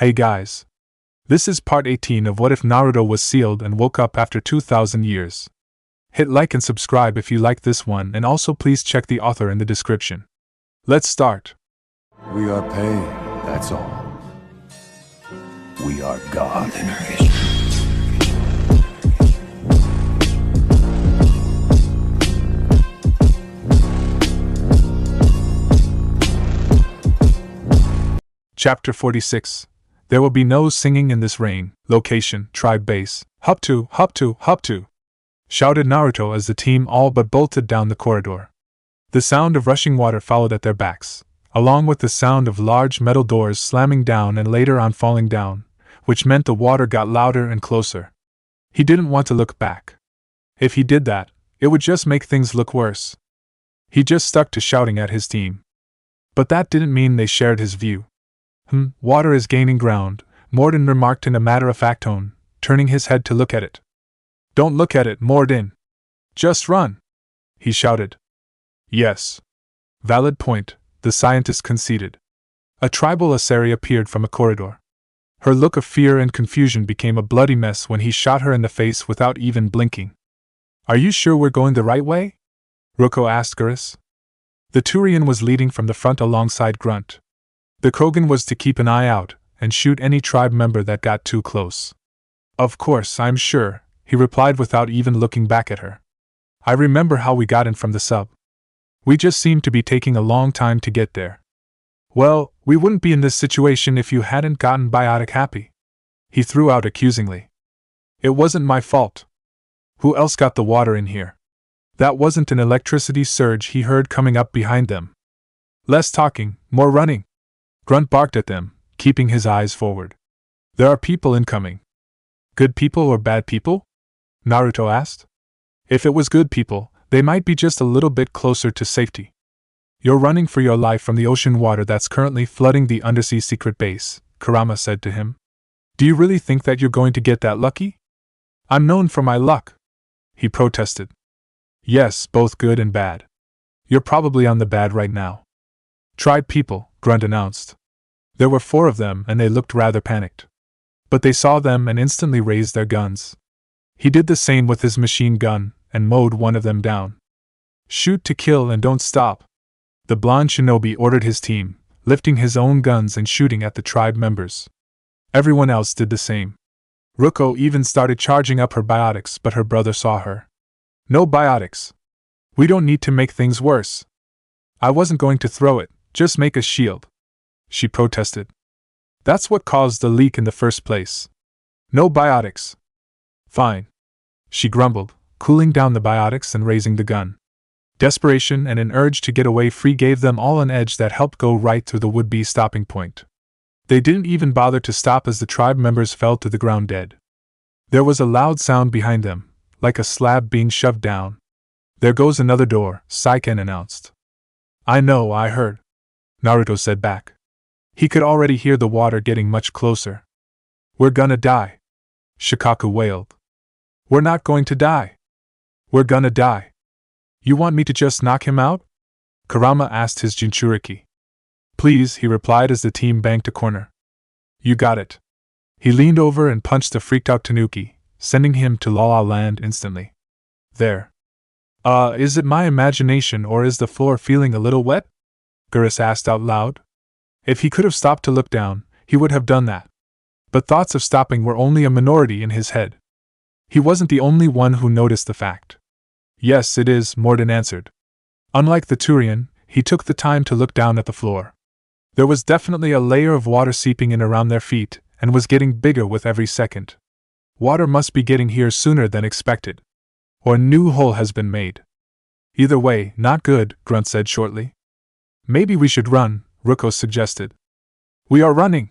Hey guys. This is part 18 of What If Naruto Was Sealed and Woke Up After 2,000 Years. Hit like and subscribe if you like this one, and also please check the author in the description. Let's start. We are pain, that's all. We are God. Chapter 46. There will be no singing in this rain. Location, tribe base. Hop to, shouted Naruto as the team all but bolted down the corridor. The sound of rushing water followed at their backs, along with the sound of large metal doors slamming down and later on falling down, which meant the water got louder and closer. He didn't want to look back. If he did that, it would just make things look worse. He just stuck to shouting at his team. But that didn't mean they shared his view. Water is gaining ground, Morden remarked in a matter-of-fact tone, turning his head to look at it. Don't look at it, Morden. Just run, he shouted. Yes. Valid point, the scientist conceded. A tribal Asari appeared from a corridor. Her look of fear and confusion became a bloody mess when he shot her in the face without even blinking. Are you sure we're going the right way? Ruko asked Gurus. The Turian was leading from the front alongside Grunt. The Kogan was to keep an eye out and shoot any tribe member that got too close. Of course, I'm sure, he replied without even looking back at her. I remember how we got in from the sub. We just seemed to be taking a long time to get there. Well, we wouldn't be in this situation if you hadn't gotten biotic happy. He threw out accusingly. It wasn't my fault. Who else got the water in here? That wasn't an electricity surge he heard coming up behind them. Less talking, more running. Grunt barked at them, keeping his eyes forward. There are people incoming. Good people or bad people? Naruto asked. If it was good people, they might be just a little bit closer to safety. You're running for your life from the ocean water that's currently flooding the undersea secret base, Kurama said to him. Do you really think that you're going to get that lucky? I'm known for my luck, he protested. Yes, both good and bad. You're probably on the bad right now. Tribe people, Grunt announced. There were 4 of them and they looked rather panicked. But they saw them and instantly raised their guns. He did the same with his machine gun and mowed one of them down. Shoot to kill and don't stop, the blonde shinobi ordered his team, lifting his own guns and shooting at the tribe members. Everyone else did the same. Ruko even started charging up her biotics, but her brother saw her. No biotics. We don't need to make things worse. I wasn't going to throw it, just make a shield, she protested. That's what caused the leak in the first place. No biotics. Fine, she grumbled, cooling down the biotics and raising the gun. Desperation and an urge to get away free gave them all an edge that helped go right through the would-be stopping point. They didn't even bother to stop as the tribe members fell to the ground dead. There was a loud sound behind them, like a slab being shoved down. There goes another door, Saiken announced. I know, I heard, Naruto said back. He could already hear the water getting much closer. We're gonna die, Shikaku wailed. We're not going to die. We're gonna die. You want me to just knock him out? Kurama asked his Jinchuriki. Please, he replied as the team banked a corner. You got it. He leaned over and punched the freaked-out Tanuki, sending him to La La Land instantly. There. Is it my imagination or is the floor feeling a little wet? Gurus asked out loud. If he could have stopped to look down, he would have done that. But thoughts of stopping were only a minority in his head. He wasn't the only one who noticed the fact. Yes, it is, Morden answered. Unlike the Turian, he took the time to look down at the floor. There was definitely a layer of water seeping in around their feet, and was getting bigger with every second. Water must be getting here sooner than expected. Or a new hole has been made. Either way, not good, Grunt said shortly. Maybe we should run, Ruko suggested. We are running,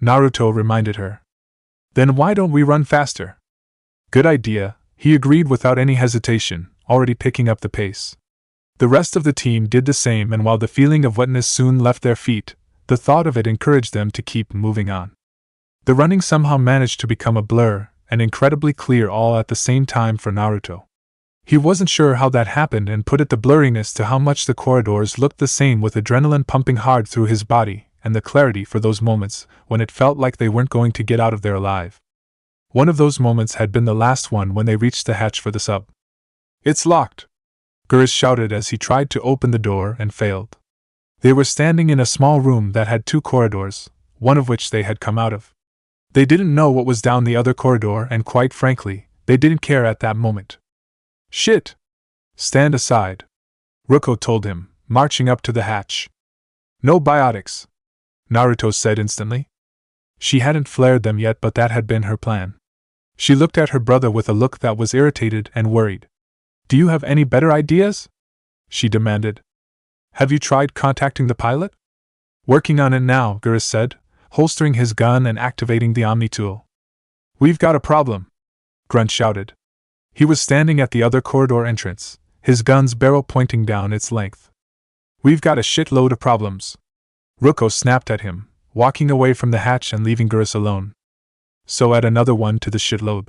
Naruto reminded her. Then why don't we run faster? Good idea, he agreed without any hesitation, already picking up the pace. The rest of the team did the same, and while the feeling of wetness soon left their feet, the thought of it encouraged them to keep moving on. The running somehow managed to become a blur, and incredibly clear all at the same time for Naruto. He wasn't sure how that happened and put it the blurriness to how much the corridors looked the same with adrenaline pumping hard through his body, and the clarity for those moments when it felt like they weren't going to get out of there alive. One of those moments had been the last one when they reached the hatch for the sub. "It's locked!" Gurus shouted as he tried to open the door and failed. They were standing in a small room that had 2 corridors, one of which they had come out of. They didn't know what was down the other corridor, and quite frankly, they didn't care at that moment. "Shit! Stand aside," Ruko told him, marching up to the hatch. "No biotics," Naruto said instantly. She hadn't flared them yet, but that had been her plan. She looked at her brother with a look that was irritated and worried. "Do you have any better ideas?" she demanded. "Have you tried contacting the pilot?" "Working on it now," Gurus said, holstering his gun and activating the Omni tool. "We've got a problem," Grunt shouted. He was standing at the other corridor entrance, his gun's barrel pointing down its length. "We've got a shitload of problems," Ruko snapped at him, walking away from the hatch and leaving Gurus alone. So add another one to the shitload.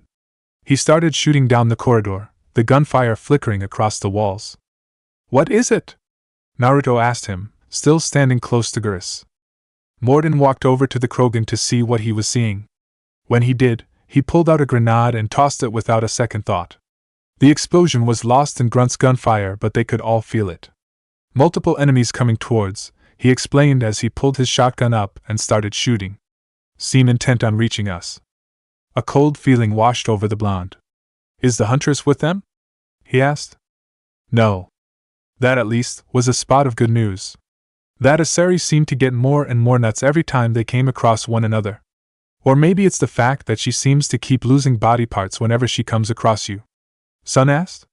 He started shooting down the corridor, the gunfire flickering across the walls. "What is it?" Naruto asked him, still standing close to Gurus. Morden walked over to the Krogan to see what he was seeing. When he did, he pulled out a grenade and tossed it without a second thought. The explosion was lost in Grunt's gunfire, but they could all feel it. "Multiple enemies coming towards," he explained as he pulled his shotgun up and started shooting. "Seem intent on reaching us." A cold feeling washed over the blonde. "Is the Huntress with them?" he asked. "No." That, at least, was a spot of good news. That Asari seemed to get more and more nuts every time they came across one another. Or maybe it's the fact that she seems to keep losing body parts whenever she comes across you. Sun asked.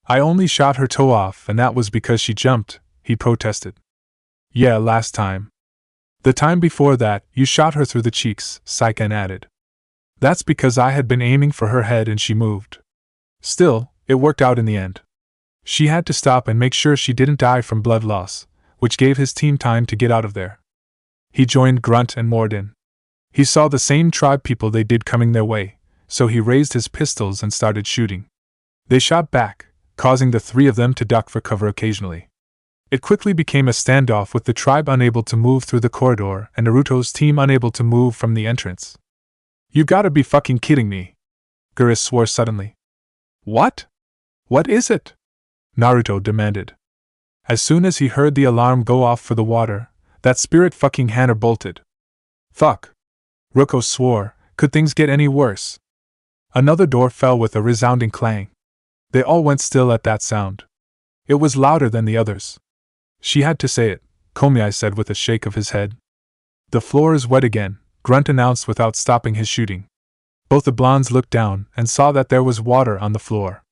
"I only shot her toe off, and that was because she jumped," he protested. "Yeah, last time. The time before that, you shot her through the cheeks," Saiken added. "That's because I had been aiming for her head and she moved. Still, it worked out in the end. She had to stop and make sure she didn't die from blood loss, which gave his team time to get out of there." He joined Grunt and Morden. He saw the same tribe people they did coming their way, so he raised his pistols and started shooting. They shot back, causing the 3 of them to duck for cover occasionally. It quickly became a standoff, with the tribe unable to move through the corridor and Naruto's team unable to move from the entrance. "You gotta be fucking kidding me," Gurus swore suddenly. "What? What is it?" Naruto demanded. As soon as he heard the alarm go off for the water, that spirit fucking Hanner bolted. "Fuck," Ruko swore, "could things get any worse?" Another door fell with a resounding clang. They all went still at that sound. It was louder than the others. "She had to say it," Komiai said with a shake of his head. "The floor is wet again," Grunt announced without stopping his shooting. Both the blondes looked down and saw that there was water on the floor.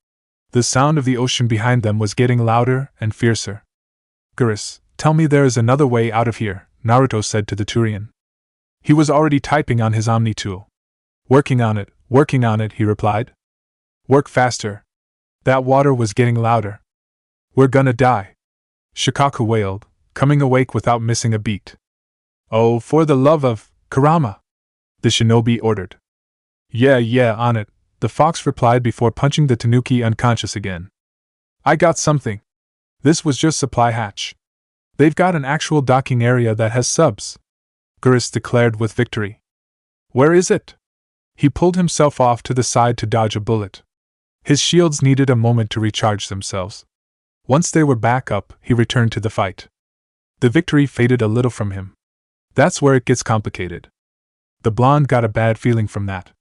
The sound of the ocean behind them was getting louder and fiercer. "Gurus, tell me there is another way out of here," Naruto said to the Turian. He was already typing on his Omni tool. Working on it," he replied. "Work faster." That water was getting louder. "We're gonna die," Shikaku wailed, coming awake without missing a beat. "Oh, for the love of Kurama!" the shinobi ordered. Yeah, on it," the fox replied before punching the tanuki unconscious again. "I got something. This was just supply hatch. They've got an actual docking area that has subs," Gurus declared with victory. "Where is it?" He pulled himself off to the side to dodge a bullet. His shields needed a moment to recharge themselves. Once they were back up, he returned to the fight. The victory faded a little from him. That's where it gets complicated. The blonde got a bad feeling from that.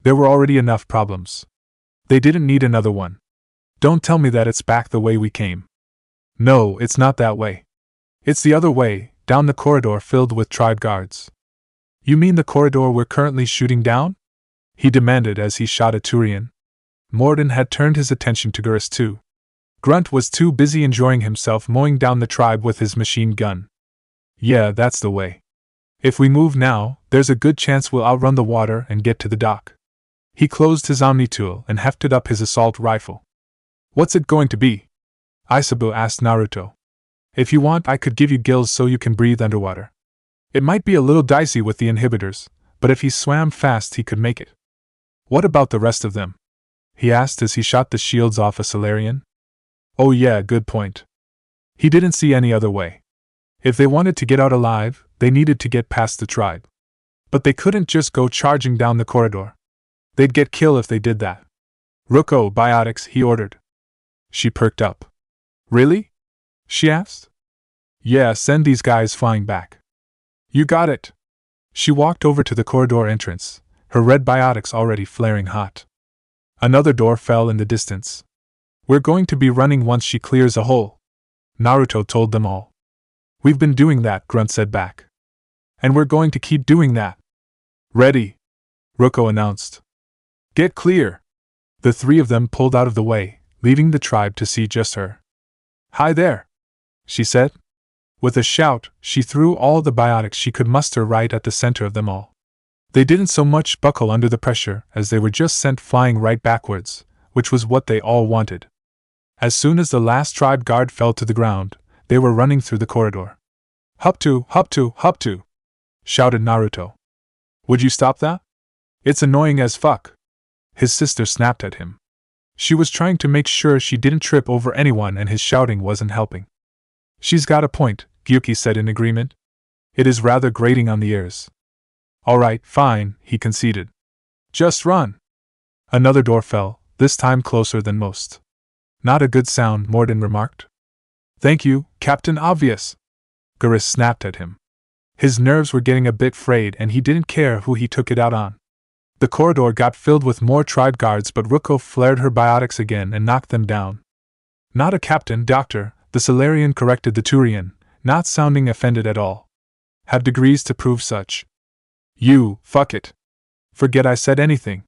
There were already enough problems. They didn't need another one. "Don't tell me that it's back the way we came." "No, it's not that way. It's the other way, down the corridor filled with tribe guards." "You mean the corridor we're currently shooting down?" he demanded as he shot a Turian. Morden had turned his attention to Gurus too. Grunt was too busy enjoying himself mowing down the tribe with his machine gun. "Yeah, that's the way. If we move now, there's a good chance we'll outrun the water and get to the dock." He closed his Omni tool and hefted up his assault rifle. "What's it going to be?" Isabu asked Naruto. "If you want, I could give you gills so you can breathe underwater. It might be a little dicey with the inhibitors, but if he swam fast he could make it." "What about the rest of them?" he asked as he shot the shields off a Solarian. "Oh yeah, good point. He didn't see any other way. If they wanted to get out alive, they needed to get past the tribe. But they couldn't just go charging down the corridor. They'd get killed if they did that. Ruko, biotics, he ordered. She perked up. Really? She asked. Yeah, send these guys flying back. You got it. She walked over to the corridor entrance, her red biotics already flaring hot. Another door fell in the distance. We're going to be running once she clears a hole, Naruto told them all. We've been doing that, Grunt said back. And we're going to keep doing that. Ready, Ruko announced. Get clear. The three of them pulled out of the way, leaving the tribe to see just her. Hi there, she said. With a shout, she threw all the biotics she could muster right at the center of them all. They didn't so much buckle under the pressure as they were just sent flying right backwards, which was what they all wanted. As soon as the last tribe guard fell to the ground, they were running through the corridor. Hop to, shouted Naruto. Would you stop that? It's annoying as fuck. His sister snapped at him. She was trying to make sure she didn't trip over anyone and his shouting wasn't helping. She's got a point, Gyuki said in agreement. It is rather grating on the ears. Alright, fine, he conceded. Just run. Another door fell, this time closer than most. Not a good sound, Morden remarked. Thank you, Captain Obvious. Geras snapped at him. His nerves were getting a bit frayed and he didn't care who he took it out on. The corridor got filled with more tribe guards, but Ruko flared her biotics again and knocked them down. Not a captain, doctor, the Solarian corrected the Turian, not sounding offended at all. Have degrees to prove such. You, fuck it. Forget I said anything.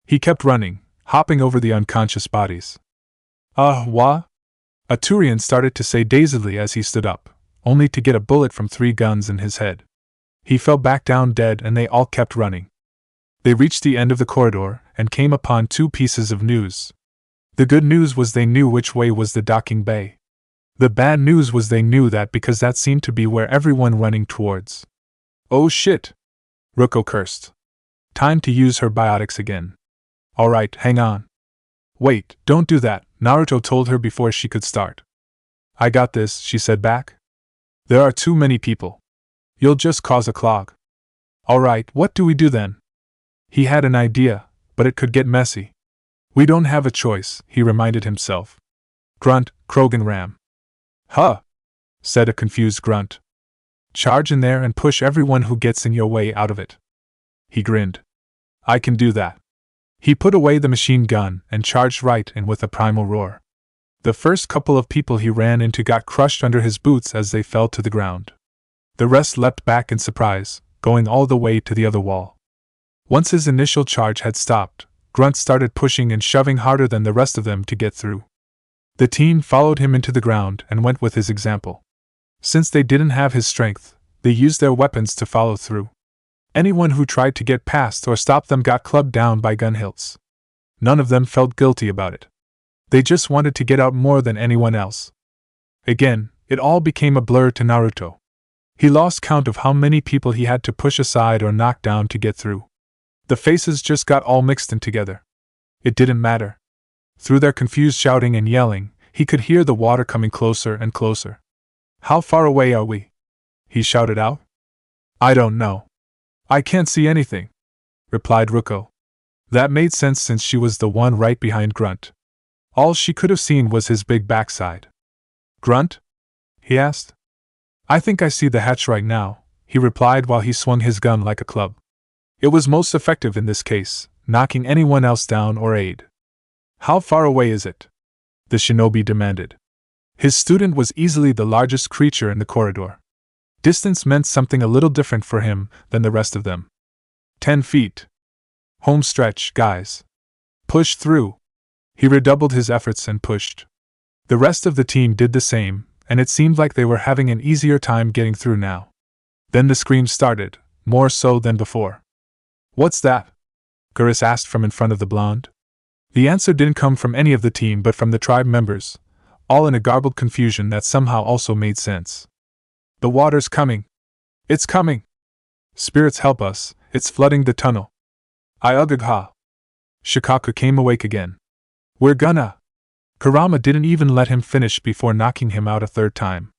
He kept running, hopping over the unconscious bodies. What? A Turian started to say dazedly as he stood up, only to get a bullet from 3 guns in his head. He fell back down dead and they all kept running. They reached the end of the corridor and came upon 2 pieces of news. The good news was they knew which way was the docking bay. The bad news was they knew that because that seemed to be where everyone running towards. Oh shit! Ruko cursed. Time to use her biotics again. Alright, hang on. Wait, don't do that, Naruto told her before she could start. I got this, she said back. There are too many people. You'll just cause a clog. Alright, what do we do then? He had an idea, but it could get messy. We don't have a choice, he reminded himself. Grunt, Krogan Ram. Huh? Said a confused Grunt. Charge in there and push everyone who gets in your way out of it. He grinned. I can do that. He put away the machine gun and charged right in with a primal roar. The first couple of people he ran into got crushed under his boots as they fell to the ground. The rest leapt back in surprise, going all the way to the other wall. Once his initial charge had stopped, Grunt started pushing and shoving harder than the rest of them to get through. The team followed him into the ground and went with his example. Since they didn't have his strength, they used their weapons to follow through. Anyone who tried to get past or stop them got clubbed down by gun hilts. None of them felt guilty about it. They just wanted to get out more than anyone else. Again, it all became a blur to Naruto. He lost count of how many people he had to push aside or knock down to get through. The faces just got all mixed in together. It didn't matter. Through their confused shouting and yelling, he could hear the water coming closer and closer. How far away are we? He shouted out. I don't know. I can't see anything, replied Ruko. That made sense since she was the one right behind Grunt. All she could have seen was his big backside. Grunt? He asked. I think I see the hatch right now, he replied while he swung his gun like a club. It was most effective in this case, knocking anyone else down or aid. How far away is it? The shinobi demanded. His student was easily the largest creature in the corridor. Distance meant something a little different for him than the rest of them. 10 feet. Home stretch, guys. Push through. He redoubled his efforts and pushed. The rest of the team did the same, and it seemed like they were having an easier time getting through now. Then the screams started, more so than before. What's that? Geras asked from in front of the blonde. The answer didn't come from any of the team but from the tribe members, all in a garbled confusion that somehow also made sense. The water's coming. It's coming. Spirits help us, it's flooding the tunnel. Iugagha. Shikaku came awake again. We're gonna. Kurama didn't even let him finish before knocking him out a third time.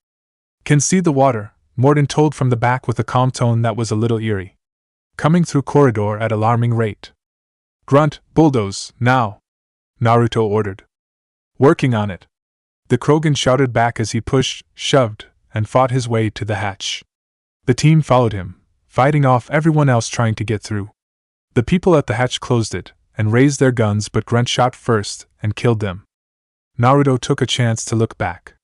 Can see the water, Morden told from the back with a calm tone that was a little eerie. Coming through corridor at alarming rate. Grunt, bulldoze, now! Naruto ordered. Working on it. The Krogan shouted back as he pushed, shoved, and fought his way to the hatch. The team followed him, fighting off everyone else trying to get through. The people at the hatch closed it, and raised their guns, but Grunt shot first, and killed them. Naruto took a chance to look back.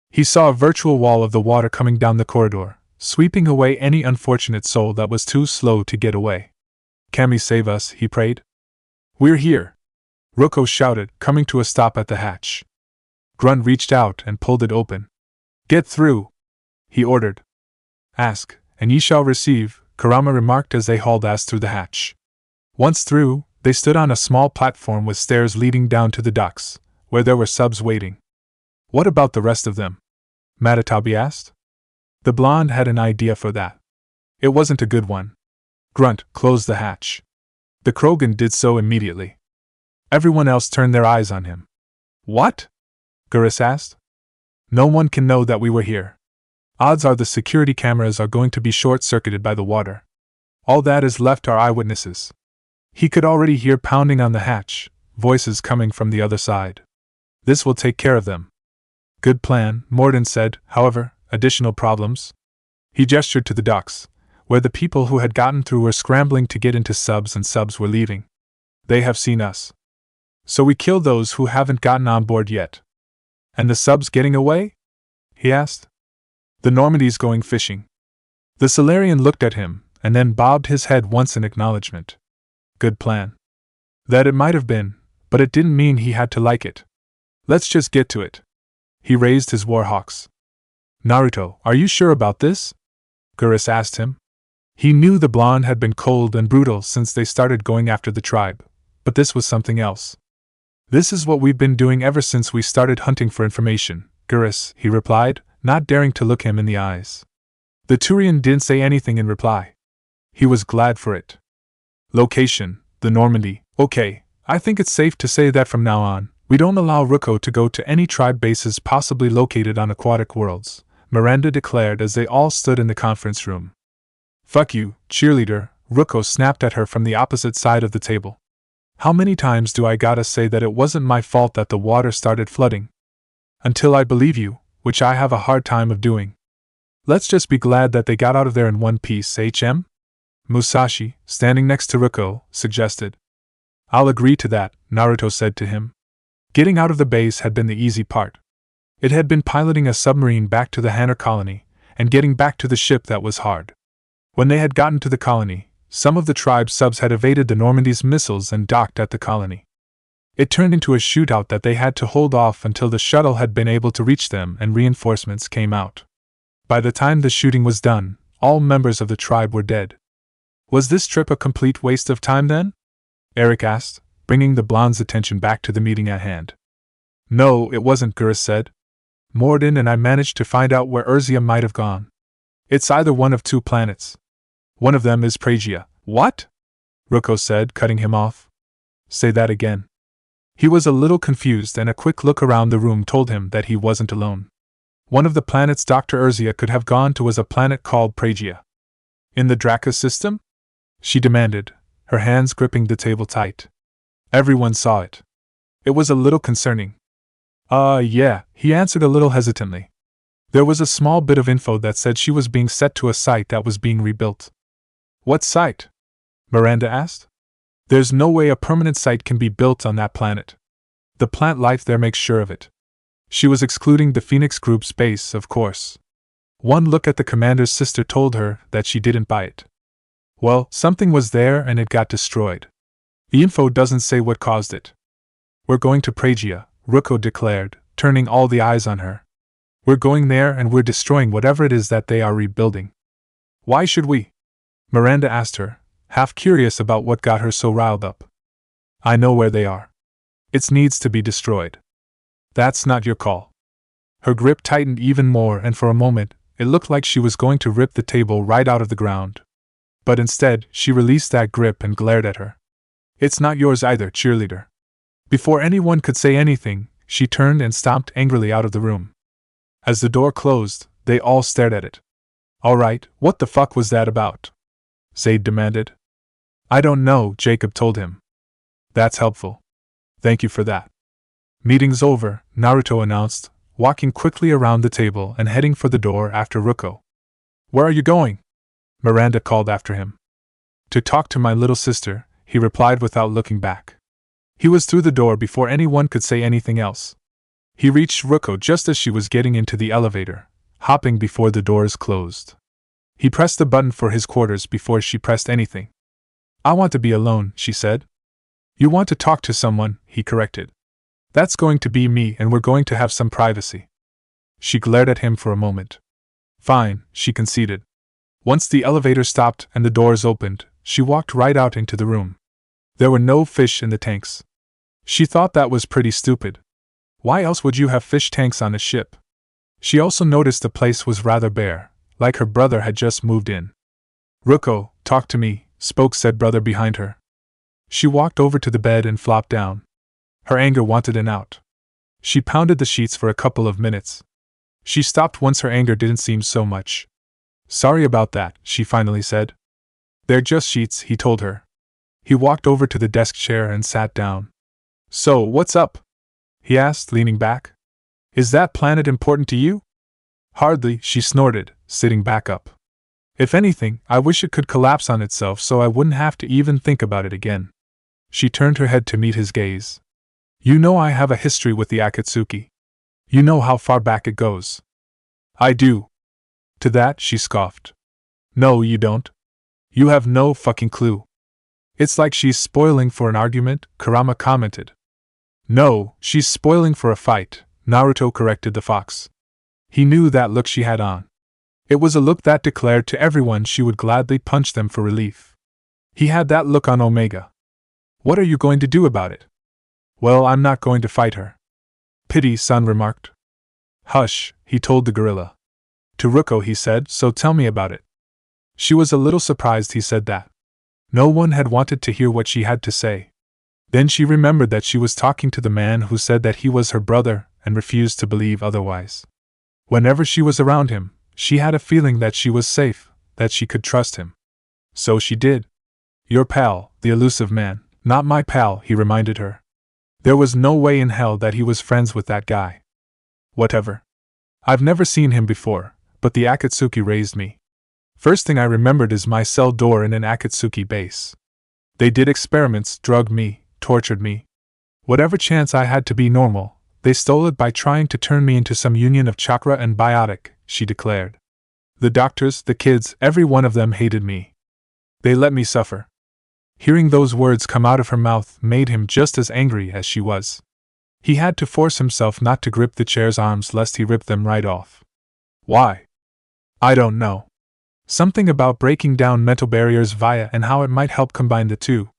He saw a virtual wall of the water coming down the corridor, sweeping away any unfortunate soul that was too slow to get away. Kami, save us, he prayed. We're here! Ruko shouted, coming to a stop at the hatch. Grunt reached out and pulled it open. Get through! He ordered. Ask, and ye shall receive, Kurama remarked as they hauled ass through the hatch. Once through, they stood on a small platform with stairs leading down to the docks, where there were subs waiting. What about the rest of them? Matatabi asked. The blonde had an idea for that. It wasn't a good one. Grunt closed the hatch. The Krogan did so immediately. Everyone else turned their eyes on him. What? Gurus asked. No one can know that we were here. Odds are the security cameras are going to be short-circuited by the water. All that is left are eyewitnesses. He could already hear pounding on the hatch, voices coming from the other side. This will take care of them. Good plan, Morden said. However, additional problems? He gestured to the docks, where the people who had gotten through were scrambling to get into subs and subs were leaving. They have seen us. So we kill those who haven't gotten on board yet. And the subs getting away? He asked. The Normandy's going fishing. The Solarian looked at him, and then bobbed his head once in acknowledgement. Good plan. That it might have been, but it didn't mean he had to like it. Let's just get to it. He raised his warhawks. Naruto, are you sure about this? Gurus asked him. He knew the blonde had been cold and brutal since they started going after the tribe, but this was something else. This is what we've been doing ever since we started hunting for information, Gurus, he replied, not daring to look him in the eyes. The Turian didn't say anything in reply. He was glad for it. Location, the Normandy. Okay, I think it's safe to say that from now on, we don't allow Ruko to go to any tribe bases possibly located on aquatic worlds, Miranda declared as they all stood in the conference room. Fuck you, cheerleader, Ruko snapped at her from the opposite side of the table. How many times do I gotta say that it wasn't my fault that the water started flooding? Until I believe you, which I have a hard time of doing. Let's just be glad that they got out of there in one piece, HM? Musashi, standing next to Ruko, suggested. I'll agree to that, Naruto said to him. Getting out of the base had been the easy part. It had been piloting a submarine back to the Hanner colony, and getting back to the ship that was hard. When they had gotten to the colony, some of the tribe's subs had evaded the Normandy's missiles and docked at the colony. It turned into a shootout that they had to hold off until the shuttle had been able to reach them and reinforcements came out. By the time the shooting was done, all members of the tribe were dead. Was this trip a complete waste of time then? Eric asked, bringing the blonde's attention back to the meeting at hand. No, it wasn't, Gurus said. Morden and I managed to find out where Erzia might have gone. It's either one of two planets. One of them is Prajia. What? Ruko said, cutting him off. Say that again. He was a little confused, and a quick look around the room told him that he wasn't alone. One of the planets Dr. Erzia could have gone to was a planet called Prajia. In the Draka system? She demanded, her hands gripping the table tight. Everyone saw it. It was a little concerning. Yeah, he answered a little hesitantly. There was a small bit of info that said she was being set to a site that was being rebuilt. What site? Miranda asked. There's no way a permanent site can be built on that planet. The plant life there makes sure of it. She was excluding the Phoenix Group's base, of course. One look at the commander's sister told her that she didn't buy it. Well, something was there and it got destroyed. The info doesn't say what caused it. We're going to Prajia, Ruko declared, turning all the eyes on her. We're going there and we're destroying whatever it is that they are rebuilding. Why should we? Miranda asked her, half curious about what got her so riled up. I know where they are. It needs to be destroyed. That's not your call. Her grip tightened even more, and for a moment, it looked like she was going to rip the table right out of the ground. But instead, she released that grip and glared at her. It's not yours either, cheerleader. Before anyone could say anything, she turned and stomped angrily out of the room. As the door closed, they all stared at it. Alright, what the fuck was that about? Zaid demanded. I don't know, Jacob told him. That's helpful. Thank you for that. Meeting's over, Naruto announced, walking quickly around the table and heading for the door after Ruko. Where are you going? Miranda called after him. To talk to my little sister, he replied without looking back. He was through the door before anyone could say anything else. He reached Ruko just as she was getting into the elevator, hopping before the doors closed. He pressed the button for his quarters before she pressed anything. I want to be alone, she said. You want to talk to someone, he corrected. That's going to be me and we're going to have some privacy. She glared at him for a moment. Fine, she conceded. Once the elevator stopped and the doors opened, she walked right out into the room. There were no fish in the tanks. She thought that was pretty stupid. Why else would you have fish tanks on a ship? She also noticed the place was rather bare, like her brother had just moved in. Ruko, talk to me, spoke said brother behind her. She walked over to the bed and flopped down. Her anger wanted an out. She pounded the sheets for a couple of minutes. She stopped once her anger didn't seem so much. Sorry about that, she finally said. They're just sheets, he told her. He walked over to the desk chair and sat down. So, what's up? He asked, leaning back. Is that planet important to you? Hardly, she snorted, sitting back up. If anything, I wish it could collapse on itself so I wouldn't have to even think about it again. She turned her head to meet his gaze. You know I have a history with the Akatsuki. You know how far back it goes. I do. To that, she scoffed. No, you don't. You have no fucking clue. It's like she's spoiling for an argument, Kurama commented. No, she's spoiling for a fight, Naruto corrected the fox. He knew that look she had on. It was a look that declared to everyone she would gladly punch them for relief. He had that look on Omega. What are you going to do about it? Well, I'm not going to fight her. Pity-san remarked. Hush, he told the gorilla. To Ruko he said, so tell me about it. She was a little surprised he said that. No one had wanted to hear what she had to say. Then she remembered that she was talking to the man who said that he was her brother and refused to believe otherwise. Whenever she was around him, she had a feeling that she was safe, that she could trust him. So she did. Your pal, the elusive man, not my pal, he reminded her. There was no way in hell that he was friends with that guy. Whatever. I've never seen him before, but the Akatsuki raised me. First thing I remembered is my cell door in an Akatsuki base. They did experiments, drugged me, tortured me. Whatever chance I had to be normal, they stole it by trying to turn me into some union of chakra and biotic, she declared. The doctors, the kids, every one of them hated me. They let me suffer. Hearing those words come out of her mouth made him just as angry as she was. He had to force himself not to grip the chair's arms lest he rip them right off. Why? I don't know. Something about breaking down mental barriers via and how it might help combine the two.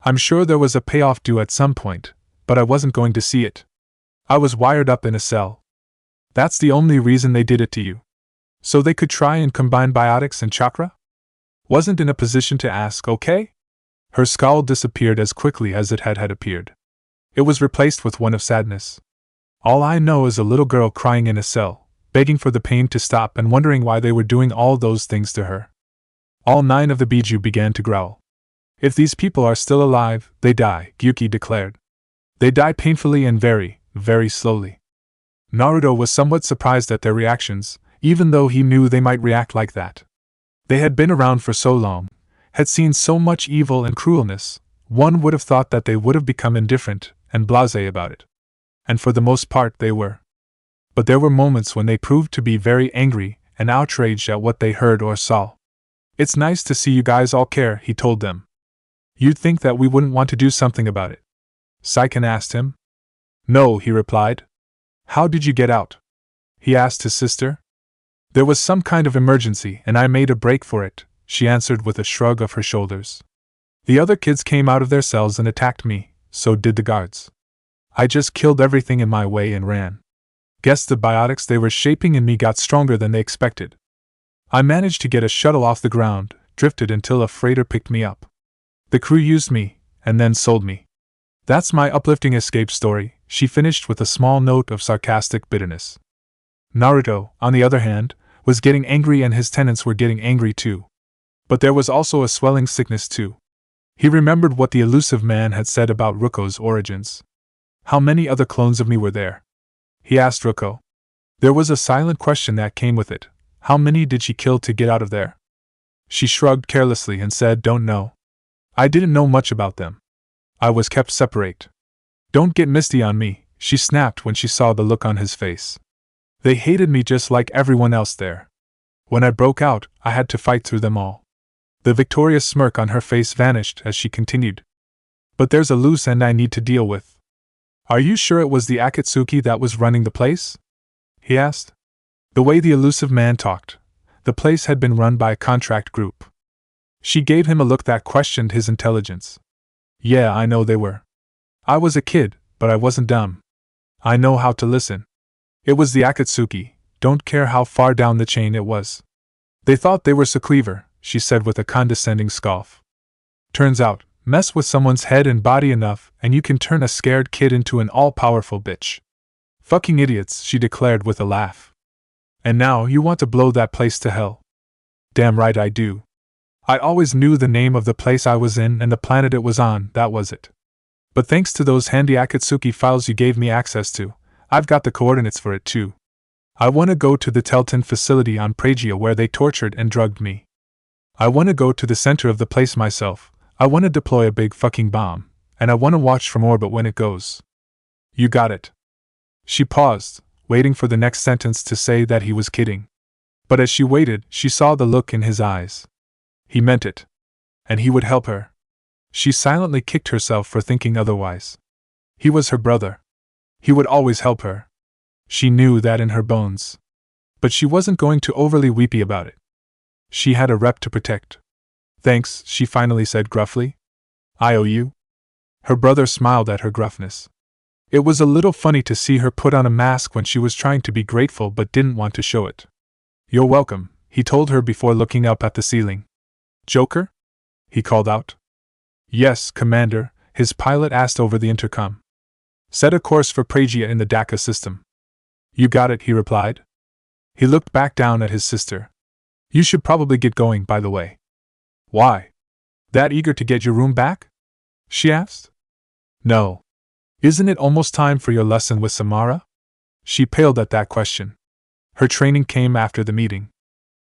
I'm sure there was a payoff due at some point, but I wasn't going to see it. I was wired up in a cell. That's the only reason they did it to you. So they could try and combine biotics and chakra? Wasn't in a position to ask, okay? Her scowl disappeared as quickly as it had appeared. It was replaced with one of sadness. All I know is a little girl crying in a cell, begging for the pain to stop and wondering why they were doing all those things to her. All 9 of the Biju began to growl. If these people are still alive, they die, Gyuki declared. They die painfully and very, very slowly. Naruto was somewhat surprised at their reactions, even though he knew they might react like that. They had been around for so long, had seen so much evil and cruelness, one would have thought that they would have become indifferent and blasé about it. And for the most part they were. But there were moments when they proved to be very angry and outraged at what they heard or saw. It's nice to see you guys all care, he told them. You'd think that we wouldn't want to do something about it. Saiken asked him. No, he replied. How did you get out? He asked his sister. There was some kind of emergency and I made a break for it, she answered with a shrug of her shoulders. The other kids came out of their cells and attacked me, so did the guards. I just killed everything in my way and ran. Guess the biotics they were shaping in me got stronger than they expected. I managed to get a shuttle off the ground, drifted until a freighter picked me up. The crew used me, and then sold me. That's my uplifting escape story, she finished with a small note of sarcastic bitterness. Naruto, on the other hand, was getting angry and his tenants were getting angry too. But there was also a swelling sickness too. He remembered what the elusive man had said about Ruko's origins. How many other clones of me were there? He asked Ruko. There was a silent question that came with it. How many did she kill to get out of there? She shrugged carelessly and said, don't know. I didn't know much about them. I was kept separate. Don't get misty on me, she snapped when she saw the look on his face. They hated me just like everyone else there. When I broke out, I had to fight through them all. The victorious smirk on her face vanished as she continued. But there's a loose end I need to deal with. Are you sure it was the Akatsuki that was running the place? He asked. The way the elusive man talked, the place had been run by a contract group. She gave him a look that questioned his intelligence. Yeah, I know they were. I was a kid, but I wasn't dumb. I know how to listen. It was the Akatsuki, don't care how far down the chain it was. They thought they were so clever, she said with a condescending scoff. Turns out, mess with someone's head and body enough, and you can turn a scared kid into an all-powerful bitch. Fucking idiots, she declared with a laugh. And now you want to blow that place to hell? Damn right I do. I always knew the name of the place I was in and the planet it was on, that was it. But thanks to those handy Akatsuki files you gave me access to, I've got the coordinates for it too. I want to go to the Telton facility on Prajia where they tortured and drugged me. I want to go to the center of the place myself, I want to deploy a big fucking bomb, and I want to watch from orbit when it goes. You got it. She paused, waiting for the next sentence to say that he was kidding. But as she waited, she saw the look in his eyes. He meant it. And he would help her. She silently kicked herself for thinking otherwise. He was her brother. He would always help her. She knew that in her bones. But she wasn't going to overly weepy about it. She had a rep to protect. Thanks, she finally said gruffly. I owe you? Her brother smiled at her gruffness. It was a little funny to see her put on a mask when she was trying to be grateful but didn't want to show it. You're welcome, he told her before looking up at the ceiling. Joker? He called out. Yes, Commander, his pilot asked over the intercom. Set a course for Prajia in the DACA system. You got it, he replied. He looked back down at his sister. You should probably get going, by the way. Why? That eager to get your room back? She asked. No. Isn't it almost time for your lesson with Samara? She paled at that question. Her training came after the meeting.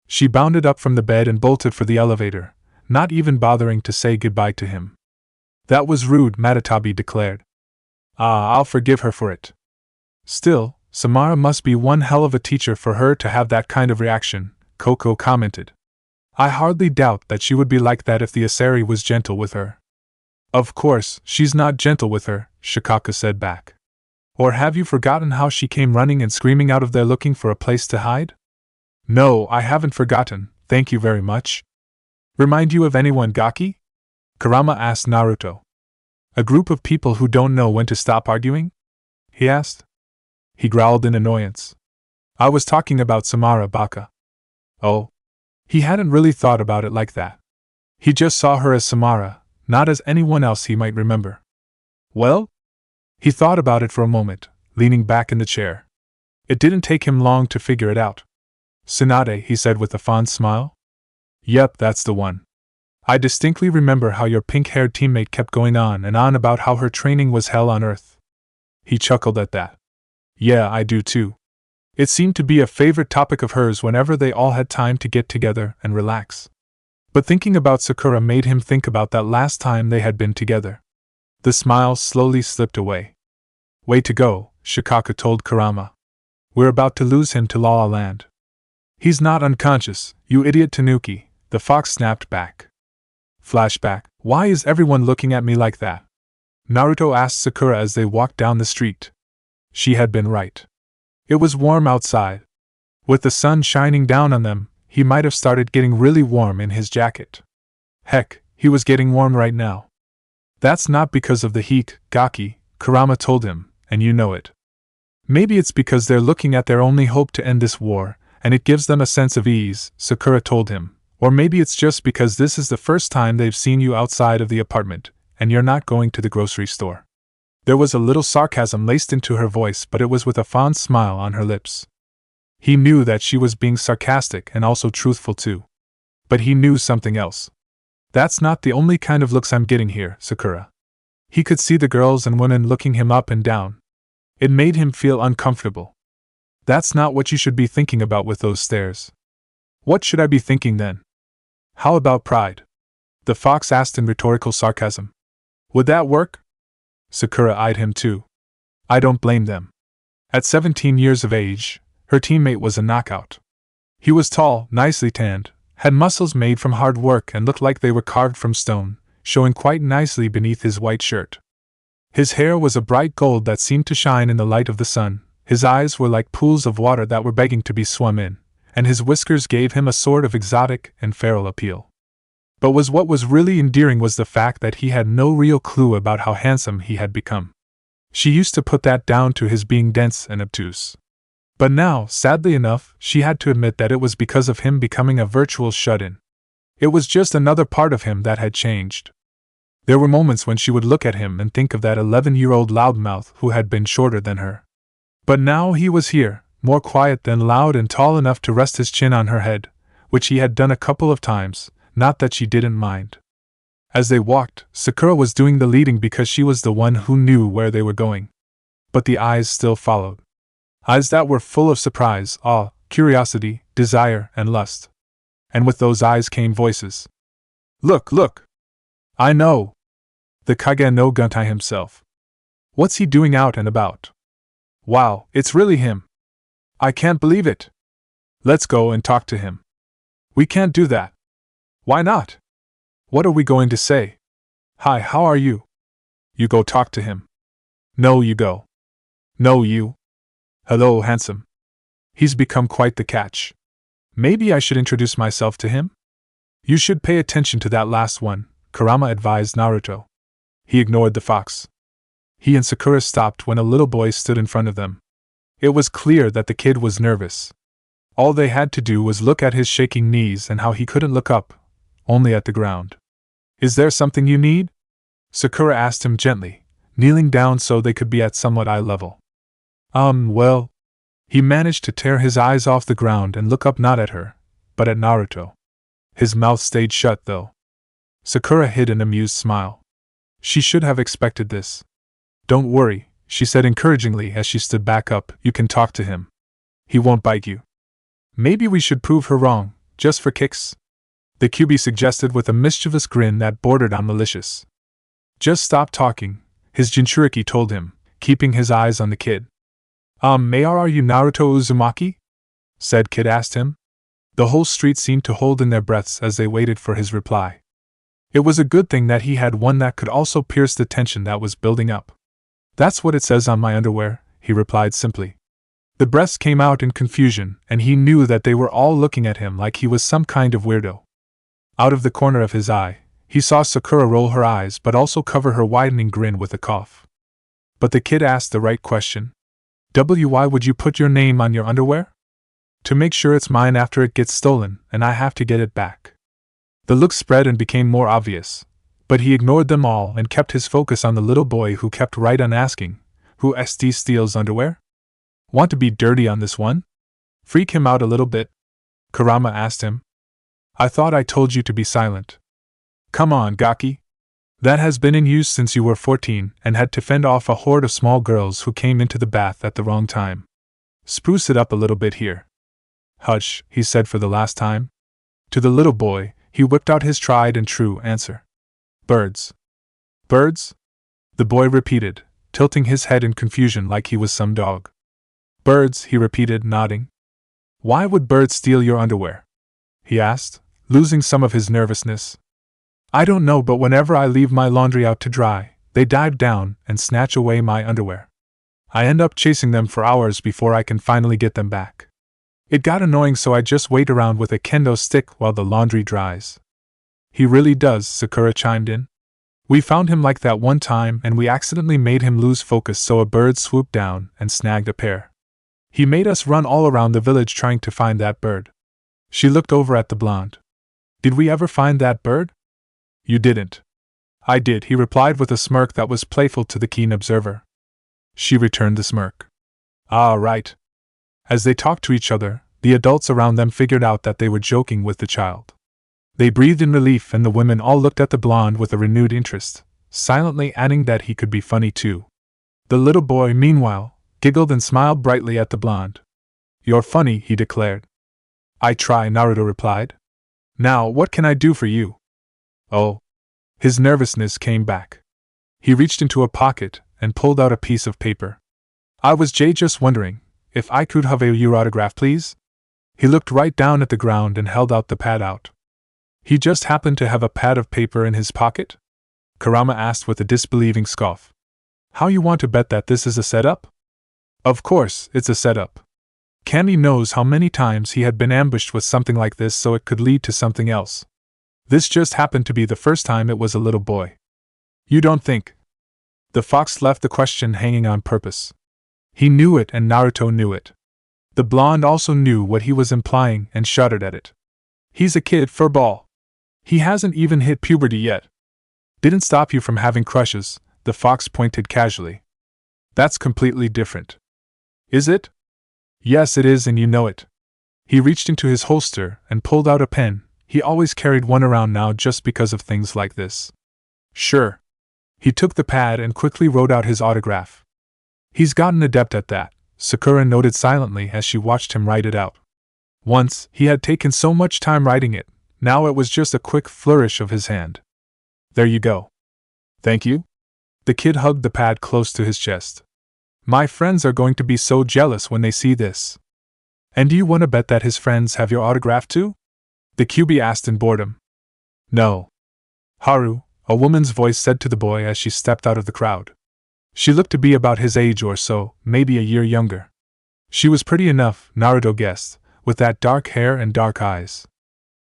She bounded up from the bed and bolted for the elevator, not even bothering to say goodbye to him. That was rude, Matatabi declared. I'll forgive her for it. Still, Samara must be one hell of a teacher for her to have that kind of reaction, Coco commented. I hardly doubt that she would be like that if the Asari was gentle with her. Of course, she's not gentle with her, Shikaka said back. Or have you forgotten how she came running and screaming out of there looking for a place to hide? No, I haven't forgotten, thank you very much. Remind you of anyone, Gaki? Kurama asked Naruto. A group of people who don't know when to stop arguing? He asked. He growled in annoyance. I was talking about Samara Baka. Oh. He hadn't really thought about it like that. He just saw her as Samara, not as anyone else he might remember. Well? He thought about it for a moment, leaning back in the chair. It didn't take him long to figure it out. Tsunade, he said with a fond smile. Yep, that's the one. I distinctly remember how your pink-haired teammate kept going on and on about how her training was hell on earth. He chuckled at that. Yeah, I do too. It seemed to be a favorite topic of hers whenever they all had time to get together and relax. But thinking about Sakura made him think about that last time they had been together. The smile slowly slipped away. Way to go, Shikaka told Kurama. We're about to lose him to La La Land. He's not unconscious, you idiot Tanuki, the fox snapped back. Flashback, why is everyone looking at me like that? Naruto asked Sakura as they walked down the street. She had been right. It was warm outside. With the sun shining down on them, he might have started getting really warm in his jacket. Heck, he was getting warm right now. That's not because of the heat, Gaki, Kurama told him, and you know it. Maybe it's because they're looking at their only hope to end this war, and it gives them a sense of ease, Sakura told him. Or maybe it's just because this is the first time they've seen you outside of the apartment, and you're not going to the grocery store. There was a little sarcasm laced into her voice, but it was with a fond smile on her lips. He knew that she was being sarcastic and also truthful too. But he knew something else. That's not the only kind of looks I'm getting here, Sakura. He could see the girls and women looking him up and down. It made him feel uncomfortable. That's not what you should be thinking about with those stares. What should I be thinking then? How about pride? The fox asked in rhetorical sarcasm. Would that work? Sakura eyed him too. I don't blame them. At 17 years of age, her teammate was a knockout. He was tall, nicely tanned, had muscles made from hard work and looked like they were carved from stone, showing quite nicely beneath his white shirt. His hair was a bright gold that seemed to shine in the light of the sun, his eyes were like pools of water that were begging to be swum in, and his whiskers gave him a sort of exotic and feral appeal. But what was really endearing was the fact that he had no real clue about how handsome he had become. She used to put that down to his being dense and obtuse. But now, sadly enough, she had to admit that it was because of him becoming a virtual shut-in. It was just another part of him that had changed. There were moments when she would look at him and think of that 11-year-old loudmouth who had been shorter than her. But now he was here, more quiet than loud and tall enough to rest his chin on her head, which he had done a couple of times, not that she didn't mind. As they walked, Sakura was doing the leading because she was the one who knew where they were going. But the eyes still followed. Eyes that were full of surprise, awe, curiosity, desire, and lust. And with those eyes came voices. Look, look! I know! The Kage no Guntai himself. What's he doing out and about? Wow, it's really him! I can't believe it! Let's go and talk to him. We can't do that. Why not? What are we going to say? Hi, how are you? You go talk to him. No, you go. No, you. Hello, handsome. He's become quite the catch. Maybe I should introduce myself to him? You should pay attention to that last one, Kurama advised Naruto. He ignored the fox. He and Sakura stopped when a little boy stood in front of them. It was clear that the kid was nervous. All they had to do was look at his shaking knees and how he couldn't look up, only at the ground. Is there something you need? Sakura asked him gently, kneeling down so they could be at somewhat eye level. Well. He managed to tear his eyes off the ground and look up not at her, but at Naruto. His mouth stayed shut though. Sakura hid an amused smile. She should have expected this. Don't worry, she said encouragingly as she stood back up, you can talk to him. He won't bite you. Maybe we should prove her wrong, just for kicks? The QB suggested with a mischievous grin that bordered on malicious. Just stop talking, his Jinchuriki told him, keeping his eyes on the kid. Are you Naruto Uzumaki? Said Kid asked him. The whole street seemed to hold in their breaths as they waited for his reply. It was a good thing that he had one that could also pierce the tension that was building up. That's what it says on my underwear, he replied simply. The breaths came out in confusion, and he knew that they were all looking at him like he was some kind of weirdo. Out of the corner of his eye, he saw Sakura roll her eyes but also cover her widening grin with a cough. But the kid asked the right question. Why would you put your name on your underwear? To make sure it's mine after it gets stolen, and I have to get it back. The look spread and became more obvious, but he ignored them all and kept his focus on the little boy who kept right on asking, who steals underwear? Want to be dirty on this one? Freak him out a little bit? Kurama asked him. I thought I told you to be silent. Come on, Gaki. That has been in use since you were 14 and had to fend off a horde of small girls who came into the bath at the wrong time. Spruce it up a little bit here. Hush, he said for the last time. To the little boy, he whipped out his tried and true answer. Birds. Birds? The boy repeated, tilting his head in confusion like he was some dog. Birds, he repeated, nodding. Why would birds steal your underwear? He asked, losing some of his nervousness. I don't know, but whenever I leave my laundry out to dry, they dive down and snatch away my underwear. I end up chasing them for hours before I can finally get them back. It got annoying, so I just wait around with a kendo stick while the laundry dries. He really does, Sakura chimed in. We found him like that one time and we accidentally made him lose focus, so a bird swooped down and snagged a pair. He made us run all around the village trying to find that bird. She looked over at the blonde. Did we ever find that bird? You didn't. I did, he replied with a smirk that was playful to the keen observer. She returned the smirk. Ah, right. As they talked to each other, the adults around them figured out that they were joking with the child. They breathed in relief, and the women all looked at the blonde with a renewed interest, silently adding that he could be funny too. The little boy, meanwhile, giggled and smiled brightly at the blonde. "You're funny," he declared. "I try," Naruto replied. "Now, what can I do for you?" "Oh." His nervousness came back. He reached into a pocket and pulled out a piece of paper. "I was just wondering if I could have your autograph, please?" He looked right down at the ground and held out the pad out. "He just happened to have a pad of paper in his pocket?" Kurama asked with a disbelieving scoff. "How you want to bet that this is a setup?" "Of course, it's a setup. Candy knows how many times he had been ambushed with something like this, so it could lead to something else. This just happened to be the first time it was a little boy." "You don't think?" The fox left the question hanging on purpose. He knew it, and Naruto knew it. The blonde also knew what he was implying and shuddered at it. "He's a kid, furball. He hasn't even hit puberty yet." "Didn't stop you from having crushes," the fox pointed casually. "That's completely different." "Is it?" "Yes, it is, and you know it." He reached into his holster and pulled out a pen. He always carried one around now just because of things like this. "Sure." He took the pad and quickly wrote out his autograph. "He's gotten adept at that," Sakura noted silently as she watched him write it out. Once, he had taken so much time writing it, now it was just a quick flourish of his hand. "There you go." "Thank you." The kid hugged the pad close to his chest. "My friends are going to be so jealous when they see this." "And do you want to bet that his friends have your autograph too?" the QB asked in boredom. "No." "Haru," a woman's voice said to the boy as she stepped out of the crowd. She looked to be about his age or so, maybe a year younger. She was pretty enough, Naruto guessed, with that dark hair and dark eyes.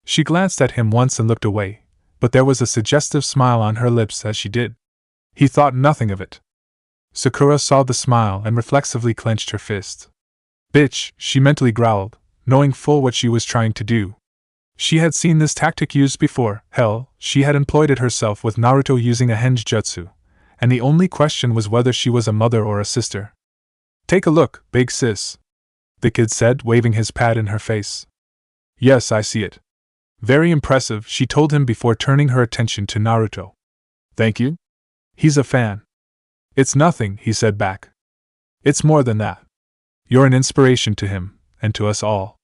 She glanced at him once and looked away, but there was a suggestive smile on her lips as she did. He thought nothing of it. Sakura saw the smile and reflexively clenched her fist. "Bitch," she mentally growled, knowing full what she was trying to do. She had seen this tactic used before. Hell, she had employed it herself with Naruto using a henge jutsu, and the only question was whether she was a mother or a sister. "Take a look, big sis," the kid said, waving his pad in her face. "Yes, I see it. Very impressive," she told him before turning her attention to Naruto. "Thank you?" "He's a fan." "It's nothing," he said back. "It's more than that. You're an inspiration to him, and to us all."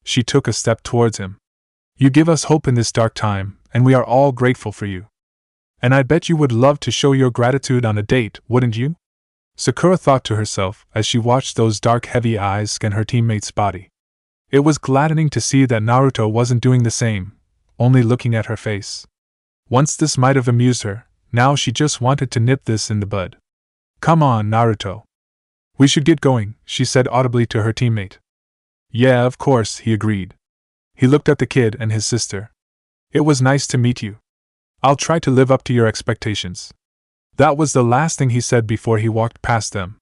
She took a step towards him. "You give us hope in this dark time, and we are all grateful for you. And I bet you would love to show your gratitude on a date, wouldn't you?" Sakura thought to herself as she watched those dark, heavy eyes scan her teammate's body. It was gladdening to see that Naruto wasn't doing the same, only looking at her face. Once this might have amused her, now she just wanted to nip this in the bud. "Come on, Naruto. We should get going," she said audibly to her teammate. "Yeah, of course," he agreed. He looked at the kid and his sister. "It was nice to meet you. I'll try to live up to your expectations." That was the last thing he said before he walked past them.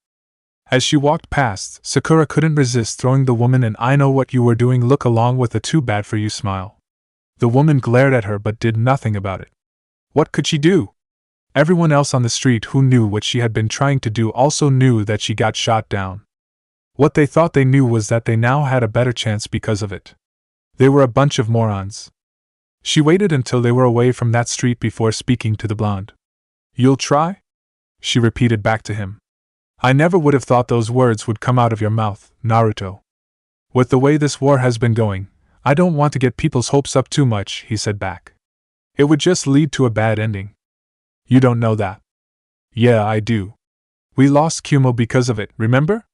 As she walked past, Sakura couldn't resist throwing the woman an "I know what you were doing" look along with a "too bad for you" smile. The woman glared at her but did nothing about it. What could she do? Everyone else on the street who knew what she had been trying to do also knew that she got shot down. What they thought they knew was that they now had a better chance because of it. They were a bunch of morons. She waited until they were away from that street before speaking to the blonde. "You'll try?" she repeated back to him. "I never would have thought those words would come out of your mouth, Naruto. With the way this war has been going, I don't want to get people's hopes up too much," he said back. "It would just lead to a bad ending." "You don't know that." "Yeah, I do. We lost Kumo because of it, remember?"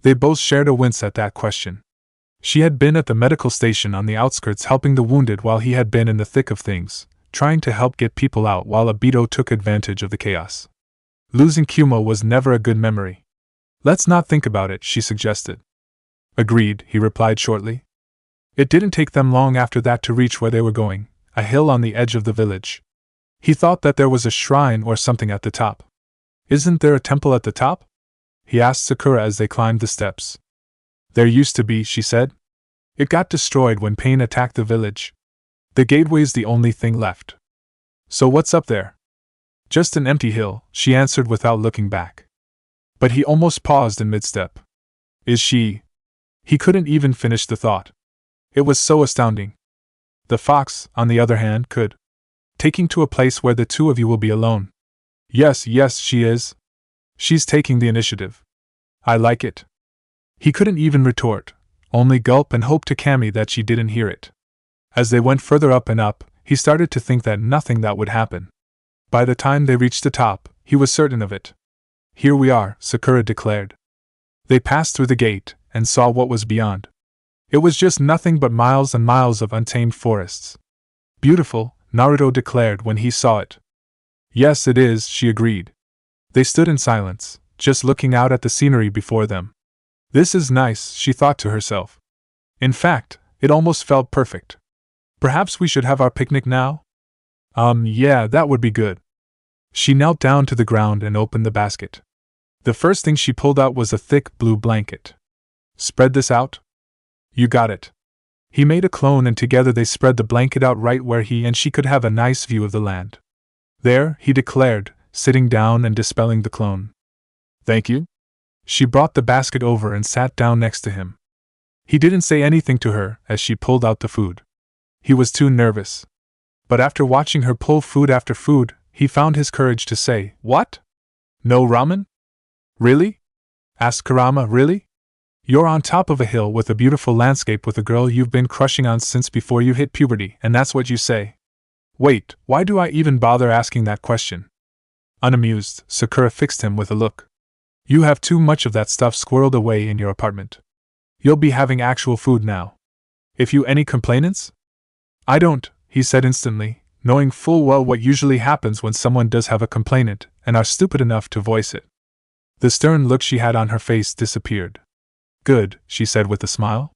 They both shared a wince at that question. She had been at the medical station on the outskirts helping the wounded while he had been in the thick of things, trying to help get people out while Obito took advantage of the chaos. Losing Kumo was never a good memory. "Let's not think about it," she suggested. "Agreed," he replied shortly. It didn't take them long after that to reach where they were going, a hill on the edge of the village. He thought that there was a shrine or something at the top. "Isn't there a temple at the top?" he asked Sakura as they climbed the steps. "There used to be," she said. "It got destroyed when Pain attacked the village. The gateway's the only thing left." "So what's up there?" "Just an empty hill," she answered without looking back. But he almost paused in mid-step. "Is she He couldn't even finish the thought. It was so astounding. The fox, on the other hand, could. Taking to a place where the two of you will be alone. Yes, she is. She's taking the initiative. I like it. He couldn't even retort, only gulp and hope to Cammy that she didn't hear it. As they went further up and up, he started to think that nothing that would happen. By the time they reached the top, he was certain of it. Here we are, Sakura declared. They passed through the gate, and saw what was beyond. It was just nothing but miles and miles of untamed forests. Beautiful, Naruto declared when he saw it. Yes, it is, she agreed. They stood in silence, just looking out at the scenery before them. This is nice, she thought to herself. In fact, it almost felt perfect. Perhaps we should have our picnic now? Yeah, that would be good. She knelt down to the ground and opened the basket. The first thing she pulled out was a thick blue blanket. Spread this out? You got it. He made a clone and together they spread the blanket out right where he and she could have a nice view of the land. There, he declared, sitting down and dispelling the clone. Thank you. She brought the basket over and sat down next to him. He didn't say anything to her as she pulled out the food. He was too nervous. But after watching her pull food after food, he found his courage to say, What? No ramen? Really? Asked Kurama, really? You're on top of a hill with a beautiful landscape with a girl you've been crushing on since before you hit puberty, and that's what you say? Wait, why do I even bother asking that question? Unamused, Sakura fixed him with a look. You have too much of that stuff squirreled away in your apartment. You'll be having actual food now. If you any complainants? I don't, he said instantly, knowing full well what usually happens when someone does have a complainant, and are stupid enough to voice it. The stern look she had on her face disappeared. Good, she said with a smile.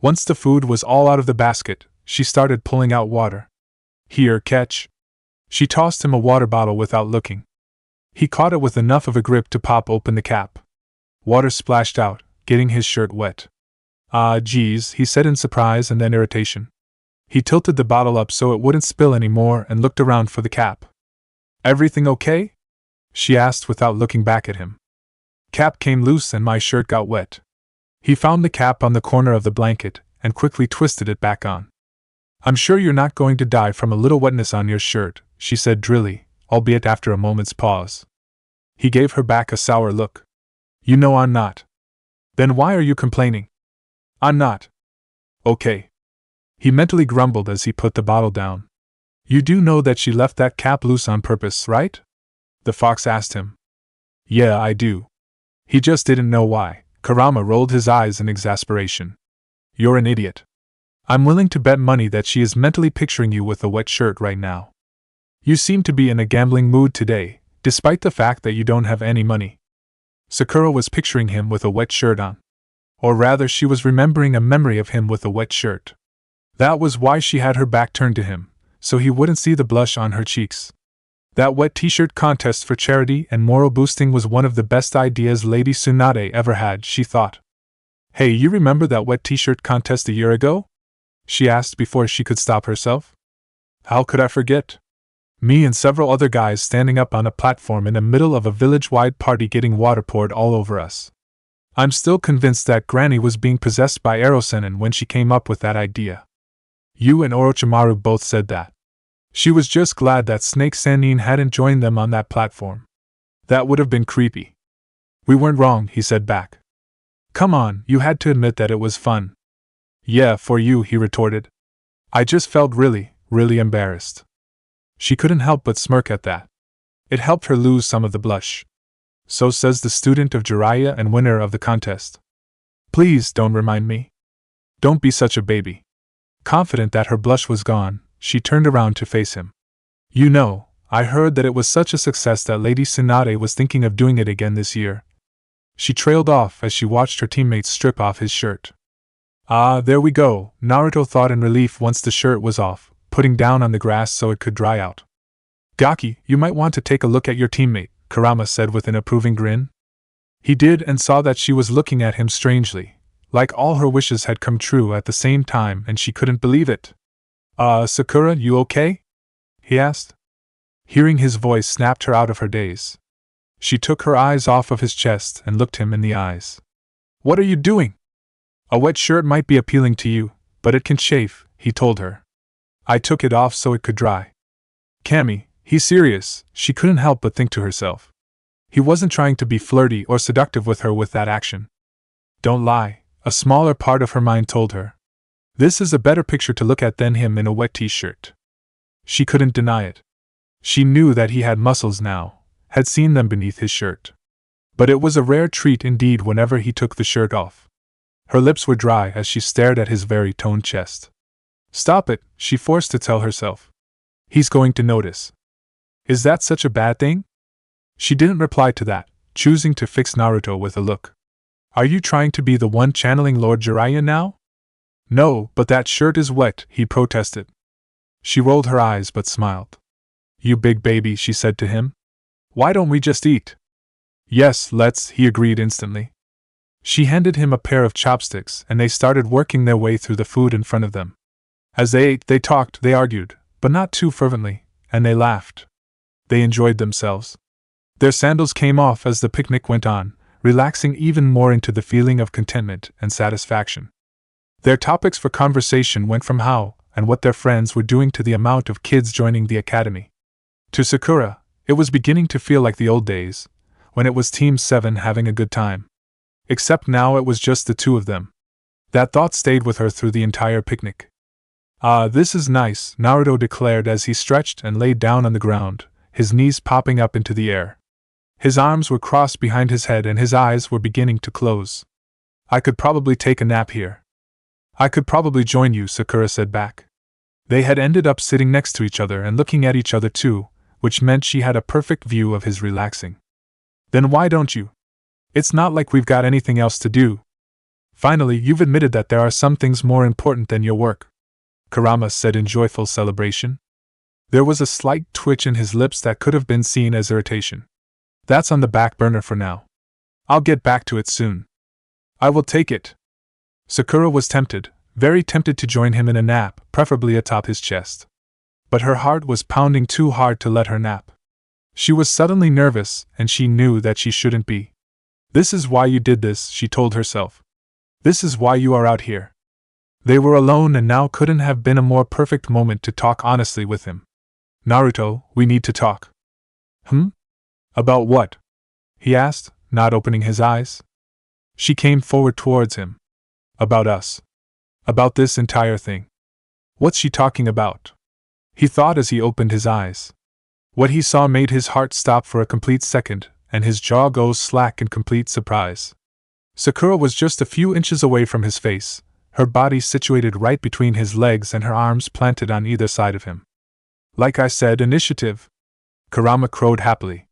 Once the food was all out of the basket, she started pulling out water. Here, catch. She tossed him a water bottle without looking. He caught it with enough of a grip to pop open the cap. Water splashed out, getting his shirt wet. Ah, geez, he said in surprise and then irritation. He tilted the bottle up so it wouldn't spill any more and looked around for the cap. Everything okay? She asked without looking back at him. Cap came loose and my shirt got wet. He found the cap on the corner of the blanket and quickly twisted it back on. I'm sure you're not going to die from a little wetness on your shirt, she said drily, albeit after a moment's pause. He gave her back a sour look. You know I'm not. Then why are you complaining? I'm not. Okay. He mentally grumbled as he put the bottle down. You do know that she left that cap loose on purpose, right? The fox asked him. Yeah, I do. He just didn't know why. Kurama rolled his eyes in exasperation. You're an idiot. I'm willing to bet money that she is mentally picturing you with a wet shirt right now. You seem to be in a gambling mood today, despite the fact that you don't have any money. Sakura was picturing him with a wet shirt on. Or rather, she was remembering a memory of him with a wet shirt. That was why she had her back turned to him, so he wouldn't see the blush on her cheeks. That wet t-shirt contest for charity and moral boosting was one of the best ideas Lady Tsunade ever had, she thought. Hey, you remember that wet t-shirt contest a year ago? She asked before she could stop herself. How could I forget? Me and several other guys standing up on a platform in the middle of a village-wide party getting water poured all over us. I'm still convinced that Granny was being possessed by Erosenin when she came up with that idea. You and Orochimaru both said that. She was just glad that Snake Sannin hadn't joined them on that platform. That would have been creepy. We weren't wrong, he said back. Come on, you had to admit that it was fun. Yeah, for you, he retorted. I just felt really embarrassed. She couldn't help but smirk at that. It helped her lose some of the blush. So says the student of Jiraiya and winner of the contest. Please don't remind me. Don't be such a baby. Confident that her blush was gone, she turned around to face him. You know, I heard that it was such a success that Lady Tsunade was thinking of doing it again this year. She trailed off as she watched her teammates strip off his shirt. Ah, there we go, Naruto thought in relief once the shirt was off, putting down on the grass so it could dry out. Gaki, you might want to take a look at your teammate, Kurama said with an approving grin. He did and saw that she was looking at him strangely, like all her wishes had come true at the same time and she couldn't believe it. Sakura, you okay? He asked. Hearing his voice snapped her out of her daze. She took her eyes off of his chest and looked him in the eyes. What are you doing? A wet shirt might be appealing to you, but it can chafe, he told her. I took it off so it could dry. Cammy, he's serious, she couldn't help but think to herself. He wasn't trying to be flirty or seductive with her with that action. Don't lie, a smaller part of her mind told her. This is a better picture to look at than him in a wet t-shirt. She couldn't deny it. She knew that he had muscles now, had seen them beneath his shirt. But it was a rare treat indeed whenever he took the shirt off. Her lips were dry as she stared at his very toned chest. Stop it, she forced to tell herself. He's going to notice. Is that such a bad thing? She didn't reply to that, choosing to fix Naruto with a look. Are you trying to be the one channeling Lord Jiraiya now? No, but that shirt is wet, he protested. She rolled her eyes but smiled. You big baby, she said to him. Why don't we just eat? Yes, let's, he agreed instantly. She handed him a pair of chopsticks and they started working their way through the food in front of them. As they ate, they talked, they argued, but not too fervently, and they laughed. They enjoyed themselves. Their sandals came off as the picnic went on, relaxing even more into the feeling of contentment and satisfaction. Their topics for conversation went from how and what their friends were doing to the amount of kids joining the academy. To Sakura, it was beginning to feel like the old days, when it was Team 7 having a good time. Except now it was just the two of them. That thought stayed with her through the entire picnic. Ah, this is nice, Naruto declared as he stretched and laid down on the ground, his knees popping up into the air. His arms were crossed behind his head and his eyes were beginning to close. I could probably take a nap here. I could probably join you, Sakura said back. They had ended up sitting next to each other and looking at each other too, which meant she had a perfect view of his relaxing. Then why don't you? It's not like we've got anything else to do. Finally, you've admitted that there are some things more important than your work, Kurama said in joyful celebration. There was a slight twitch in his lips that could have been seen as irritation. That's on the back burner for now. I'll get back to it soon. I will take it. Sakura was tempted, very tempted to join him in a nap, preferably atop his chest. But her heart was pounding too hard to let her nap. She was suddenly nervous, and she knew that she shouldn't be. This is why you did this, she told herself. This is why you are out here. They were alone and now couldn't have been a more perfect moment to talk honestly with him. Naruto, we need to talk. About what? He asked, not opening his eyes. She came forward towards him. About us. About this entire thing. What's she talking about? He thought as he opened his eyes. What he saw made his heart stop for a complete second, and his jaw go slack in complete surprise. Sakura was just a few inches away from his face, her body situated right between his legs and her arms planted on either side of him. Like I said, initiative. Kurama crowed happily.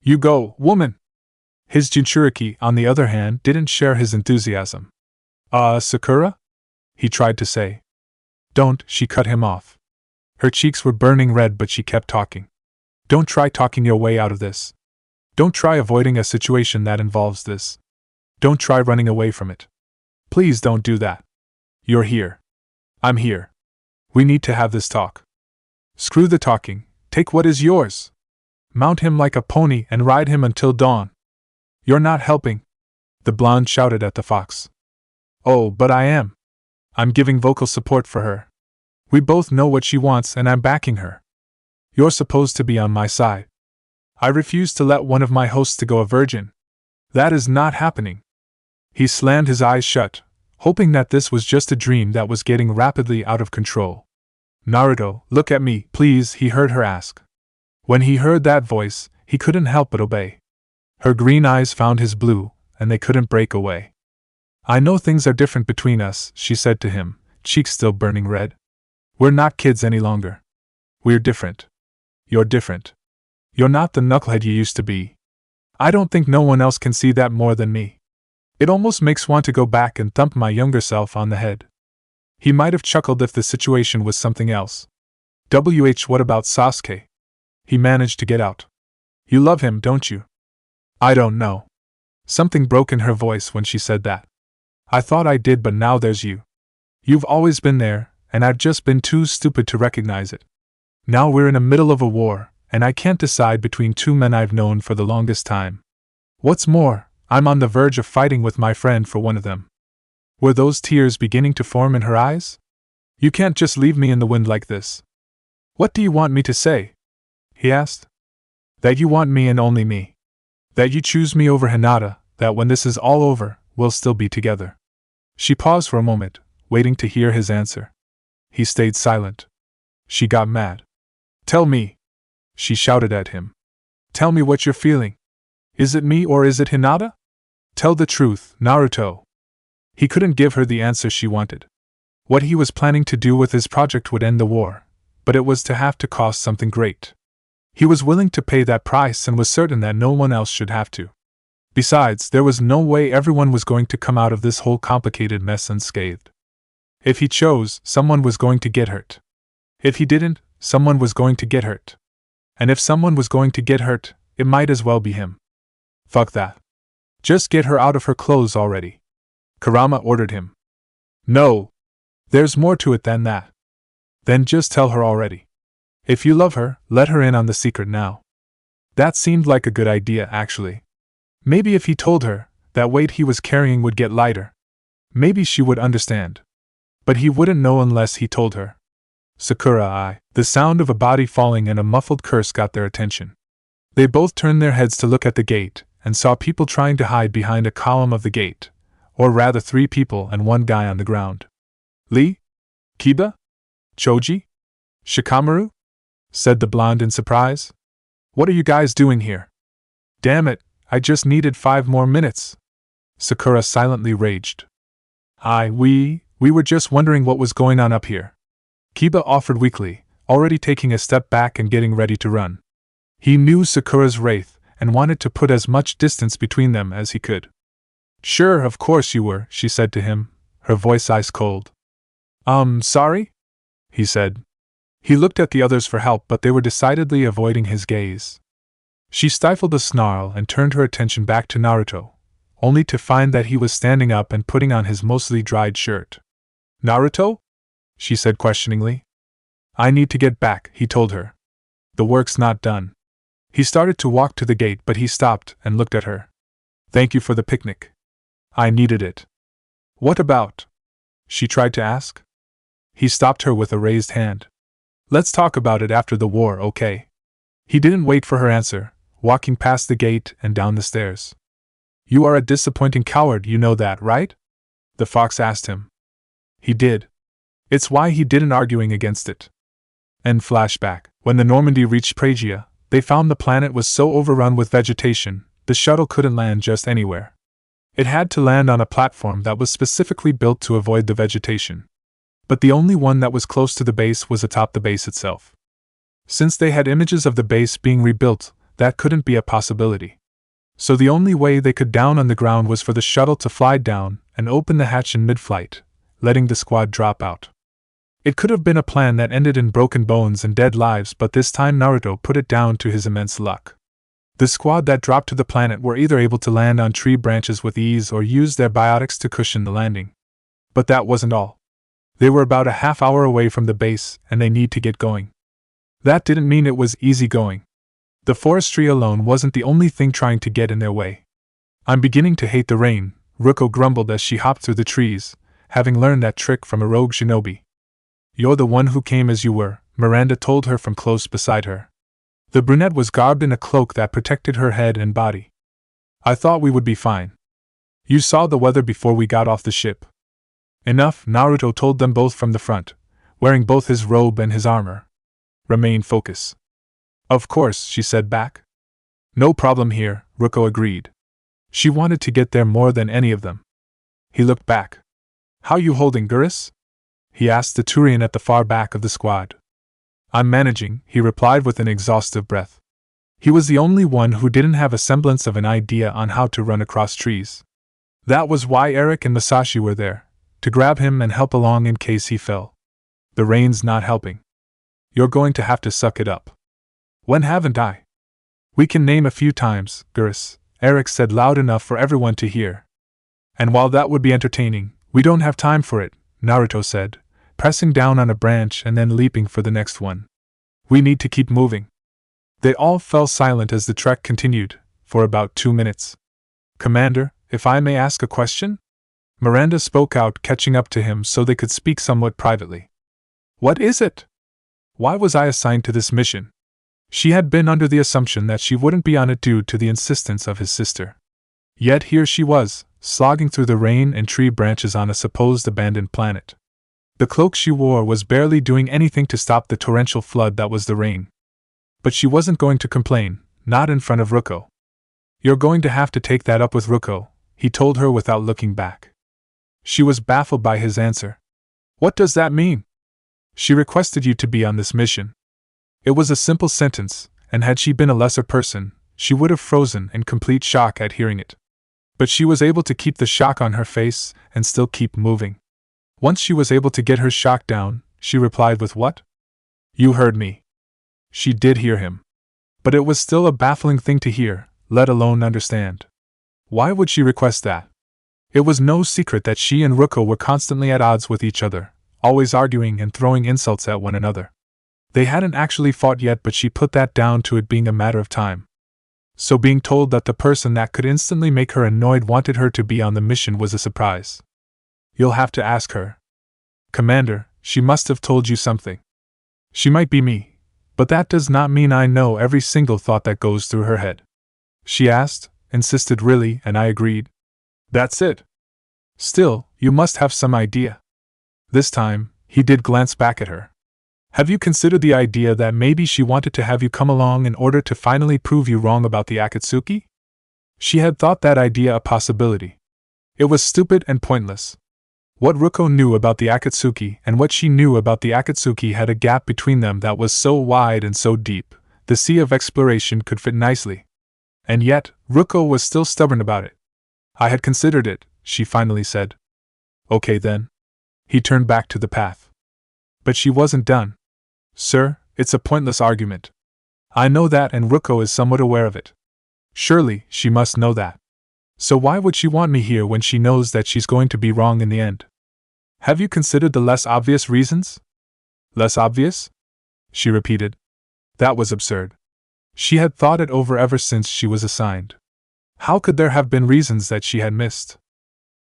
You go, woman! His Jinchuriki, on the other hand, didn't share his enthusiasm. Sakura? He tried to say. Don't, she cut him off. Her cheeks were burning red but she kept talking. Don't try talking your way out of this. Don't try avoiding a situation that involves this. Don't try running away from it. Please don't do that. You're here. I'm here. We need to have this talk. Screw the talking, take what is yours. Mount him like a pony and ride him until dawn. You're not helping, the blonde shouted at the fox. Oh, but I am. I'm giving vocal support for her. We both know what she wants and I'm backing her. You're supposed to be on my side. I refuse to let one of my hosts to go a virgin. That is not happening. He slammed his eyes shut, hoping that this was just a dream that was getting rapidly out of control. Naruto, look at me, please, he heard her ask. When he heard that voice, he couldn't help but obey. Her green eyes found his blue, and they couldn't break away. I know things are different between us, she said to him, cheeks still burning red. We're not kids any longer. We're different. You're different. You're not the knucklehead you used to be. I don't think no one else can see that more than me. It almost makes one to go back and thump my younger self on the head. He might have chuckled if the situation was something else. What about Sasuke? He managed to get out. You love him, don't you? I don't know. Something broke in her voice when she said that. I thought I did, but now there's you. You've always been there, and I've just been too stupid to recognize it. Now we're in the middle of a war, and I can't decide between two men I've known for the longest time. What's more, I'm on the verge of fighting with my friend for one of them. Were those tears beginning to form in her eyes? You can't just leave me in the wind like this. What do you want me to say? He asked. That you want me and only me. That you choose me over Hinata, that when this is all over, we'll still be together. She paused for a moment, waiting to hear his answer. He stayed silent. She got mad. Tell me, she shouted at him. Tell me what you're feeling. Is it me or is it Hinata? Tell the truth, Naruto. He couldn't give her the answer she wanted. What he was planning to do with his project would end the war, but it was to have to cost something great. He was willing to pay that price and was certain that no one else should have to. Besides, there was no way everyone was going to come out of this whole complicated mess unscathed. If he chose, someone was going to get hurt. If he didn't, someone was going to get hurt. And if someone was going to get hurt, it might as well be him. Fuck that. Just get her out of her clothes already. Kurama ordered him. No. There's more to it than that. Then just tell her already. If you love her, let her in on the secret now. That seemed like a good idea, actually. Maybe if he told her, that weight he was carrying would get lighter. Maybe she would understand. But he wouldn't know unless he told her. The sound of a body falling and a muffled curse got their attention. They both turned their heads to look at the gate, and saw people trying to hide behind a column of the gate, or rather 3 people and 1 guy on the ground. Lee? Kiba? Choji? Shikamaru? Said the blonde in surprise. What are you guys doing here? Damn it, I just needed 5 more minutes. Sakura silently raged. We were just wondering what was going on up here. Kiba offered weakly, already taking a step back and getting ready to run. He knew Sakura's wraith, and wanted to put as much distance between them as he could. Sure, of course you were, she said to him, her voice ice cold. Sorry? He said. He looked at the others for help, but they were decidedly avoiding his gaze. She stifled a snarl and turned her attention back to Naruto, only to find that he was standing up and putting on his mostly dried shirt. Naruto? She said questioningly. I need to get back, he told her. The work's not done. He started to walk to the gate, but he stopped and looked at her. Thank you for the picnic. I needed it. What about? She tried to ask. He stopped her with a raised hand. Let's talk about it after the war, okay? He didn't wait for her answer, walking past the gate and down the stairs. You are a disappointing coward, you know that, right? The fox asked him. He did. It's why he didn't arguing against it. End flashback. When the Normandy reached Prajia, they found the planet was so overrun with vegetation, the shuttle couldn't land just anywhere. It had to land on a platform that was specifically built to avoid the vegetation. But the only one that was close to the base was atop the base itself. Since they had images of the base being rebuilt, that couldn't be a possibility. So the only way they could down on the ground was for the shuttle to fly down and open the hatch in mid-flight, letting the squad drop out. It could have been a plan that ended in broken bones and dead lives, but this time Naruto put it down to his immense luck. The squad that dropped to the planet were either able to land on tree branches with ease or use their biotics to cushion the landing. But that wasn't all. They were about a half hour away from the base, and they need to get going. That didn't mean it was easy going. The forestry alone wasn't the only thing trying to get in their way. I'm beginning to hate the rain, Ruko grumbled as she hopped through the trees, having learned that trick from a rogue shinobi. You're the one who came as you were, Miranda told her from close beside her. The brunette was garbed in a cloak that protected her head and body. I thought we would be fine. You saw the weather before we got off the ship. Enough, Naruto told them both from the front, wearing both his robe and his armor. Remain focused. Of course, she said back. No problem here, Ruko agreed. She wanted to get there more than any of them. He looked back. How you holding, Gurus? He asked the Turian at the far back of the squad. I'm managing, he replied with an exhaustive breath. He was the only one who didn't have a semblance of an idea on how to run across trees. That was why Eric and Masashi were there, to grab him and help along in case he fell. The rain's not helping. You're going to have to suck it up. When haven't I? We can name a few times, Gurus, Eric said loud enough for everyone to hear. And while that would be entertaining, we don't have time for it, Naruto said, pressing down on a branch and then leaping for the next one. We need to keep moving. They all fell silent as the trek continued, for about 2 minutes. Commander, if I may ask a question? Miranda spoke out, catching up to him so they could speak somewhat privately. What is it? Why was I assigned to this mission? She had been under the assumption that she wouldn't be on it due to the insistence of his sister. Yet here she was, slogging through the rain and tree branches on a supposed abandoned planet. The cloak she wore was barely doing anything to stop the torrential flood that was the rain. But she wasn't going to complain, not in front of Ruko. You're going to have to take that up with Ruko, he told her without looking back. She was baffled by his answer. What does that mean? She requested you to be on this mission. It was a simple sentence, and had she been a lesser person, she would have frozen in complete shock at hearing it. But she was able to keep the shock on her face and still keep moving. Once she was able to get her shock down, she replied with what? You heard me. She did hear him. But it was still a baffling thing to hear, let alone understand. Why would she request that? It was no secret that she and Ruko were constantly at odds with each other, always arguing and throwing insults at one another. They hadn't actually fought yet, but she put that down to it being a matter of time. So being told that the person that could instantly make her annoyed wanted her to be on the mission was a surprise. You'll have to ask her. Commander, she must have told you something. She might be me, but that does not mean I know every single thought that goes through her head. She asked, insisted really, and I agreed. That's it. Still, you must have some idea. This time, he did glance back at her. Have you considered the idea that maybe she wanted to have you come along in order to finally prove you wrong about the Akatsuki? She had thought that idea a possibility. It was stupid and pointless. What Ruko knew about the Akatsuki and what she knew about the Akatsuki had a gap between them that was so wide and so deep, the sea of exploration could fit nicely. And yet, Ruko was still stubborn about it. I had considered it, she finally said. Okay then. He turned back to the path. But she wasn't done. Sir, it's a pointless argument. I know that, and Ruko is somewhat aware of it. Surely, she must know that. So why would she want me here when she knows that she's going to be wrong in the end? Have you considered the less obvious reasons? Less obvious? She repeated. That was absurd. She had thought it over ever since she was assigned. How could there have been reasons that she had missed?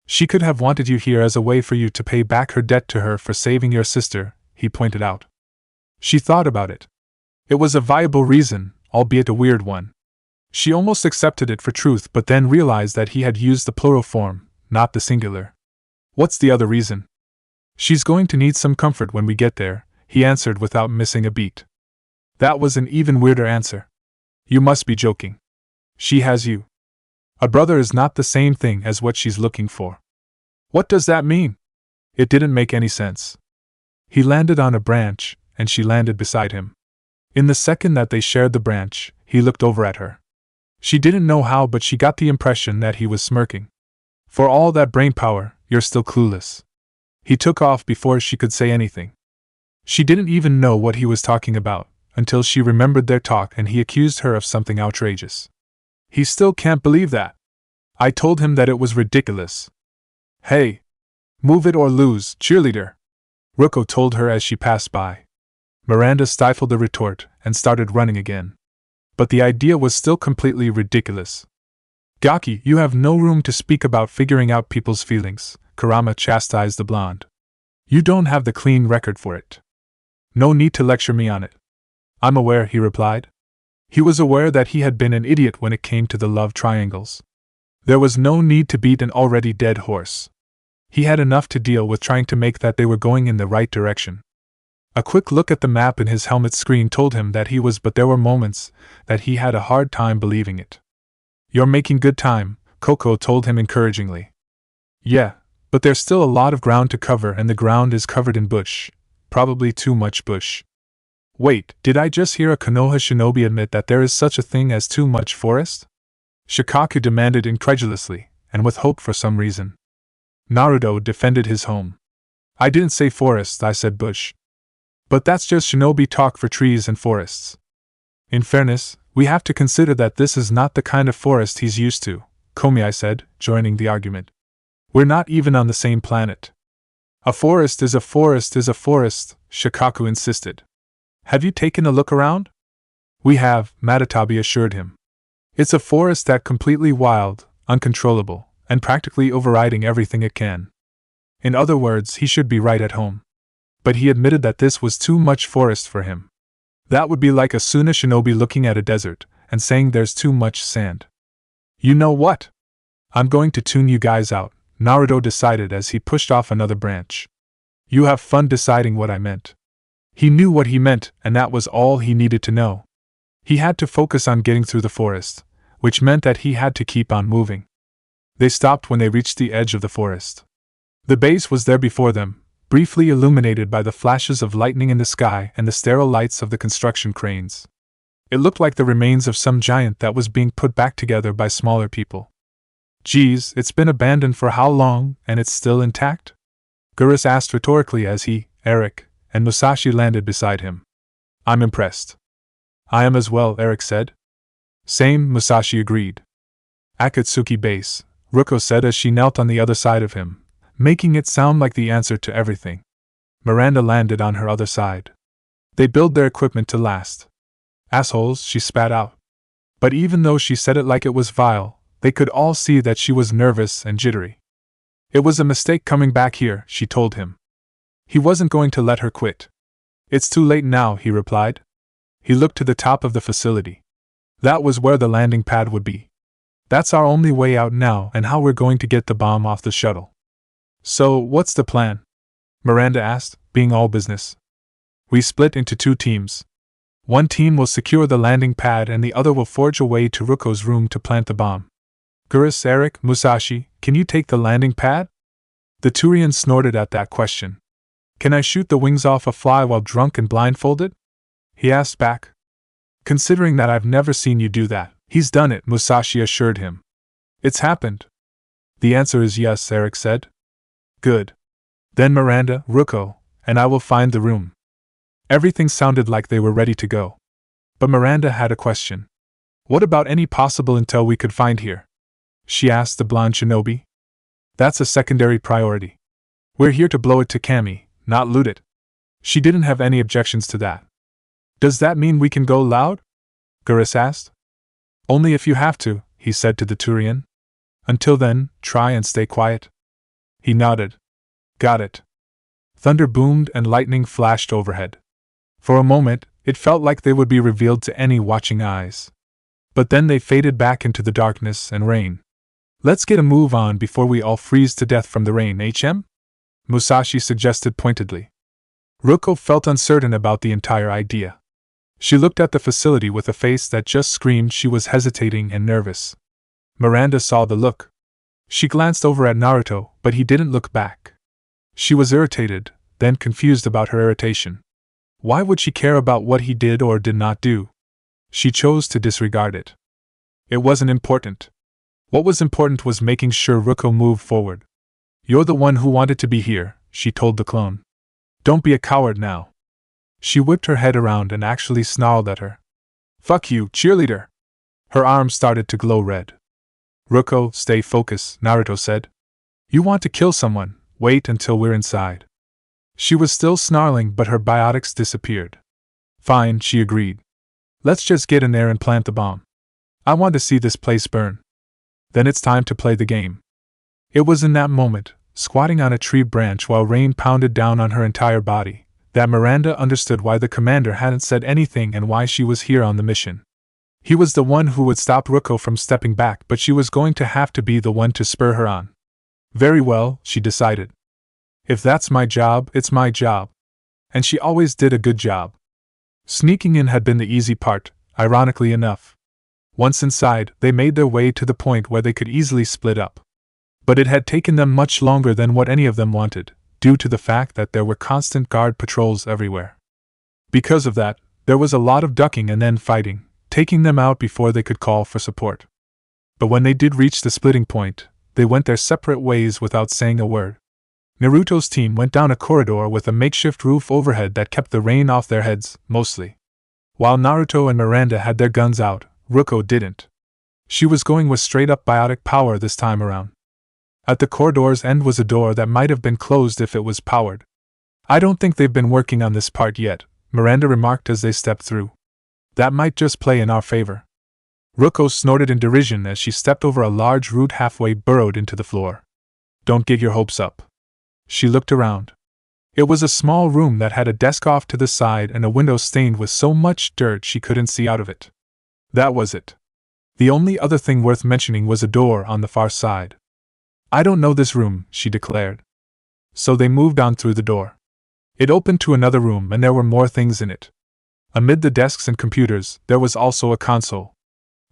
She could have wanted you here as a way for you to pay back her debt to her for saving your sister, he pointed out. She thought about it. It was a viable reason, albeit a weird one. She almost accepted it for truth, but then realized that he had used the plural form, not the singular. What's the other reason? She's going to need some comfort when we get there, he answered without missing a beat. That was an even weirder answer. You must be joking. She has you. A brother is not the same thing as what she's looking for. What does that mean? It didn't make any sense. He landed on a branch, and she landed beside him. In the second that they shared the branch, he looked over at her. She didn't know how, but she got the impression that he was smirking. For all that brain power, you're still clueless. He took off before she could say anything. She didn't even know what he was talking about, until she remembered their talk and he accused her of something outrageous. He still can't believe that. I told him that it was ridiculous. Hey! Move it or lose, cheerleader! Ruko told her as she passed by. Miranda stifled the retort and started running again. But the idea was still completely ridiculous. Gaki, you have no room to speak about figuring out people's feelings, Kurama chastised the blonde. You don't have the clean record for it. No need to lecture me on it. I'm aware, he replied. He was aware that he had been an idiot when it came to the love triangles. There was no need to beat an already dead horse. He had enough to deal with trying to make that they were going in the right direction. A quick look at the map in his helmet screen told him that he was, but there were moments that he had a hard time believing it. You're making good time, Coco told him encouragingly. Yeah, but there's still a lot of ground to cover and the ground is covered in bush. Probably too much bush. Wait, did I just hear a Konoha shinobi admit that there is such a thing as too much forest? Shikaku demanded incredulously, and with hope for some reason. Naruto defended his home. I didn't say forest, I said bush. But that's just shinobi talk for trees and forests. In fairness, we have to consider that this is not the kind of forest he's used to, Komi said, joining the argument. We're not even on the same planet. A forest is a forest is a forest, Shikaku insisted. Have you taken a look around? We have, Matatabi assured him. It's a forest that's completely wild, uncontrollable, and practically overriding everything it can. In other words, he should be right at home. But he admitted that this was too much forest for him. That would be like a Suna shinobi looking at a desert and saying there's too much sand. You know what? I'm going to tune you guys out, Naruto decided as he pushed off another branch. You have fun deciding what I meant. He knew what he meant, and that was all he needed to know. He had to focus on getting through the forest, which meant that he had to keep on moving. They stopped when they reached the edge of the forest. The base was there before them, briefly illuminated by the flashes of lightning in the sky and the sterile lights of the construction cranes. It looked like the remains of some giant that was being put back together by smaller people. Geez, it's been abandoned for how long, and it's still intact? Gurus asked rhetorically as he, Eric, and Musashi landed beside him. I'm impressed. I am as well, Eric said. Same, Musashi agreed. Akatsuki base, Ruko said as she knelt on the other side of him, making it sound like the answer to everything. Miranda landed on her other side. They build their equipment to last. Assholes, she spat out. But even though she said it like it was vile, they could all see that she was nervous and jittery. It was a mistake coming back here, she told him. He wasn't going to let her quit. It's too late now, he replied. He looked to the top of the facility. That was where the landing pad would be. That's our only way out now and how we're going to get the bomb off the shuttle. So, what's the plan? Miranda asked, being all business. We split into two teams. One team will secure the landing pad and the other will forge a way to Ruko's room to plant the bomb. Gurus, Eric, Musashi, can you take the landing pad? The Turian snorted at that question. Can I shoot the wings off a fly while drunk and blindfolded? He asked back. Considering that I've never seen you do that, he's done it, Musashi assured him. It's happened. The answer is yes, Eric said. Good. Then Miranda, Ruko, and I will find the room. Everything sounded like they were ready to go. But Miranda had a question. What about any possible intel we could find here? She asked the blonde shinobi. That's a secondary priority. We're here to blow it to Kami, not loot it. She didn't have any objections to that. Does that mean we can go loud? Gurus asked. Only if you have to, he said to the Turian. Until then, try and stay quiet. He nodded. Got it. Thunder boomed and lightning flashed overhead. For a moment, it felt like they would be revealed to any watching eyes. But then they faded back into the darkness and rain. Let's get a move on before we all freeze to death from the rain, HM? Musashi suggested pointedly. Ruko felt uncertain about the entire idea. She looked at the facility with a face that just screamed she was hesitating and nervous. Miranda saw the look. She glanced over at Naruto, but he didn't look back. She was irritated, then confused about her irritation. Why would she care about what he did or did not do? She chose to disregard it. It wasn't important. What was important was making sure Ruko moved forward. You're the one who wanted to be here, she told the clone. Don't be a coward now. She whipped her head around and actually snarled at her. Fuck you, cheerleader! Her arms started to glow red. Ruko, stay focused, Naruto said. You want to kill someone, wait until we're inside. She was still snarling, but her biotics disappeared. Fine, she agreed. Let's just get in there and plant the bomb. I want to see this place burn. Then it's time to play the game. It was in that moment, squatting on a tree branch while rain pounded down on her entire body, that Miranda understood why the commander hadn't said anything and why she was here on the mission. He was the one who would stop Ruko from stepping back, but she was going to have to be the one to spur her on. Very well, she decided. If that's my job, it's my job. And she always did a good job. Sneaking in had been the easy part, ironically enough. Once inside, they made their way to the point where they could easily split up. But it had taken them much longer than what any of them wanted, due to the fact that there were constant guard patrols everywhere. Because of that, there was a lot of ducking and then fighting, taking them out before they could call for support. But when they did reach the splitting point, they went their separate ways without saying a word. Naruto's team went down a corridor with a makeshift roof overhead that kept the rain off their heads, mostly. While Naruto and Miranda had their guns out, Ruko didn't. She was going with straight-up biotic power this time around. At the corridor's end was a door that might have been closed if it was powered. I don't think they've been working on this part yet, Miranda remarked as they stepped through. That might just play in our favor. Ruko snorted in derision as she stepped over a large root halfway burrowed into the floor. Don't get your hopes up. She looked around. It was a small room that had a desk off to the side and a window stained with so much dirt she couldn't see out of it. That was it. The only other thing worth mentioning was a door on the far side. I don't know this room, she declared. So they moved on through the door. It opened to another room and there were more things in it. Amid the desks and computers, there was also a console.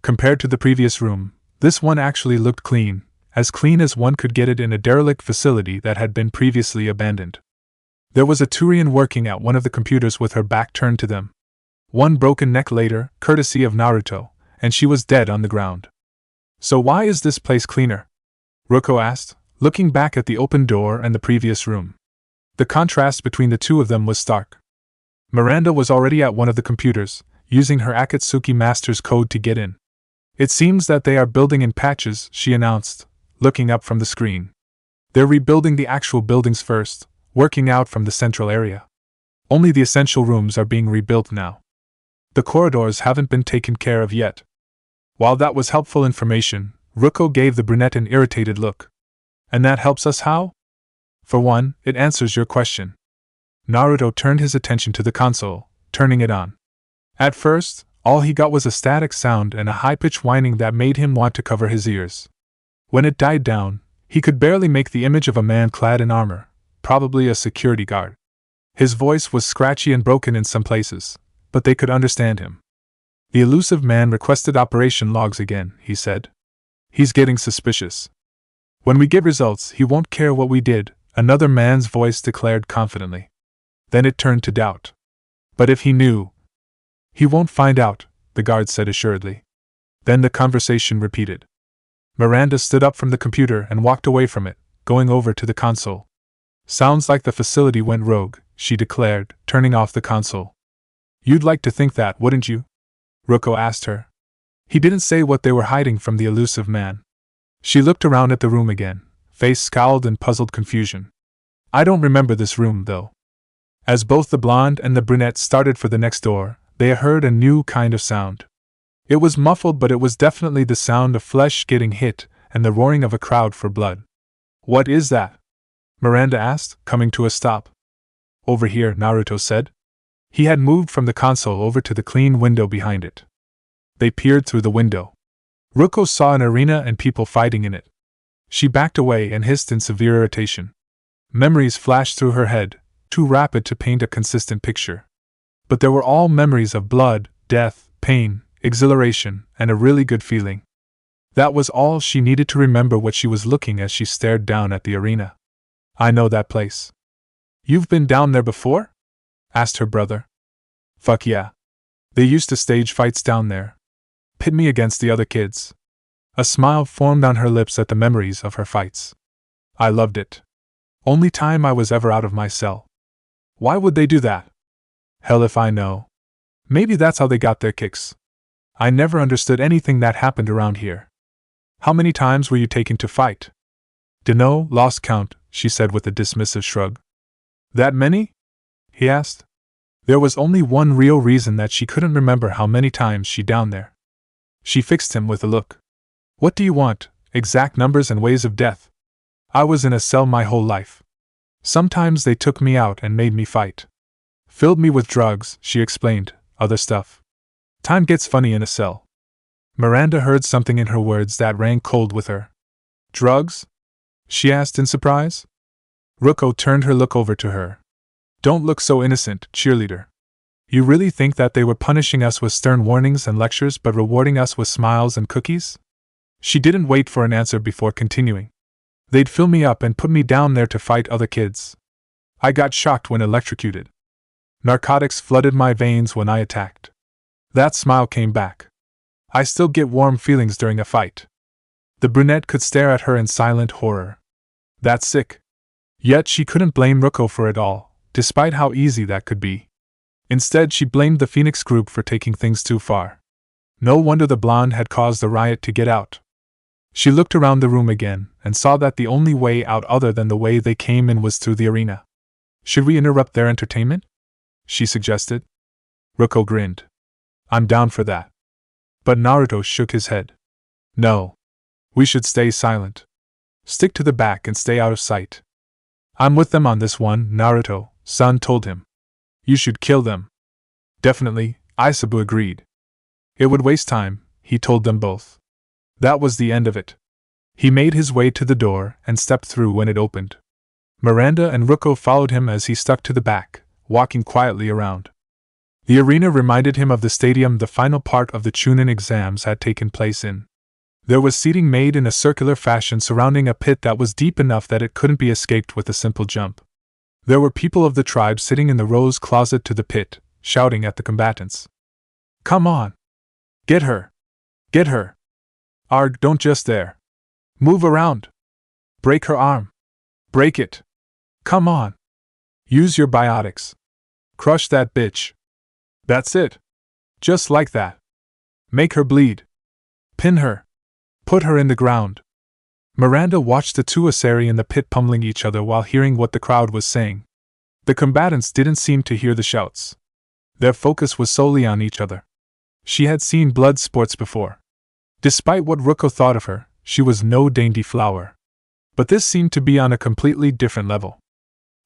Compared to the previous room, this one actually looked clean as one could get it in a derelict facility that had been previously abandoned. There was a Turian working at one of the computers with her back turned to them. One broken neck later, courtesy of Naruto, and she was dead on the ground. So why is this place cleaner? Ruko asked, looking back at the open door and the previous room. The contrast between the two of them was stark. Miranda was already at one of the computers, using her Akatsuki master's code to get in. It seems that they are building in patches, she announced, looking up from the screen. They're rebuilding the actual buildings first, working out from the central area. Only the essential rooms are being rebuilt now. The corridors haven't been taken care of yet. While that was helpful information, Ruko gave the brunette an irritated look. And that helps us how? For one, it answers your question. Naruto turned his attention to the console, turning it on. At first, all he got was a static sound and a high-pitched whining that made him want to cover his ears. When it died down, he could barely make the image of a man clad in armor, probably a security guard. His voice was scratchy and broken in some places, but they could understand him. The elusive man requested operation logs again, he said. He's getting suspicious. When we get results, he won't care what we did, another man's voice declared confidently. Then it turned to doubt. But if he knew... He won't find out, the guard said assuredly. Then the conversation repeated. Miranda stood up from the computer and walked away from it, going over to the console. Sounds like the facility went rogue, she declared, turning off the console. You'd like to think that, wouldn't you? Ruko asked her. He didn't say what they were hiding from the elusive man. She looked around at the room again, face scowled in puzzled confusion. I don't remember this room, though. As both the blonde and the brunette started for the next door, they heard a new kind of sound. It was muffled, but it was definitely the sound of flesh getting hit and the roaring of a crowd for blood. What is that? Miranda asked, coming to a stop. Over here, Naruto said. He had moved from the console over to the clean window behind it. They peered through the window. Ruko saw an arena and people fighting in it. She backed away and hissed in severe irritation. Memories flashed through her head, too rapid to paint a consistent picture. But they were all memories of blood, death, pain, exhilaration, and a really good feeling. That was all she needed to remember what she was looking as she stared down at the arena. I know that place. You've been down there before? Asked her brother. Fuck yeah. They used to stage fights down there. Pit me against the other kids. A smile formed on her lips at the memories of her fights. I loved it. Only time I was ever out of my cell. Why would they do that? Hell if I know. Maybe that's how they got their kicks. I never understood anything that happened around here. How many times were you taken to fight? Dunno, lost count, she said with a dismissive shrug. That many? He asked. There was only one real reason that she couldn't remember how many times she down there. She fixed him with a look. What do you want? Exact numbers and ways of death? I was in a cell my whole life. Sometimes they took me out and made me fight. Filled me with drugs, she explained, other stuff. Time gets funny in a cell. Miranda heard something in her words that rang cold with her. Drugs? She asked in surprise. Ruko turned her look over to her. Don't look so innocent, cheerleader. You really think that they were punishing us with stern warnings and lectures but rewarding us with smiles and cookies? She didn't wait for an answer before continuing. They'd fill me up and put me down there to fight other kids. I got shocked when electrocuted. Narcotics flooded my veins when I attacked. That smile came back. I still get warm feelings during a fight. The brunette could stare at her in silent horror. That's sick. Yet she couldn't blame Ruko for it all, despite how easy that could be. Instead, she blamed the Phoenix group for taking things too far. No wonder the blonde had caused the riot to get out. She looked around the room again and saw that the only way out other than the way they came in was through the arena. Should we interrupt their entertainment? She suggested. Ruko grinned. I'm down for that. But Naruto shook his head. No. We should stay silent. Stick to the back and stay out of sight. I'm with them on this one, Naruto-san told him. You should kill them. Definitely, Isabu agreed. It would waste time, he told them both. That was the end of it. He made his way to the door and stepped through when it opened. Miranda and Ruko followed him as he stuck to the back, walking quietly around. The arena reminded him of the stadium the final part of the Chunin exams had taken place in. There was seating made in a circular fashion surrounding a pit that was deep enough that it couldn't be escaped with a simple jump. There were people of the tribe sitting in the rose closet to the pit, shouting at the combatants. Come on! Get her! Get her! Arg, don't just there! Move around! Break her arm! Break it! Come on! Use your biotics! Crush that bitch! That's it! Just like that! Make her bleed! Pin her! Put her in the ground! Miranda watched the two Asari in the pit pummeling each other while hearing what the crowd was saying. The combatants didn't seem to hear the shouts. Their focus was solely on each other. She had seen blood sports before. Despite what Ruko thought of her, she was no dainty flower. But this seemed to be on a completely different level.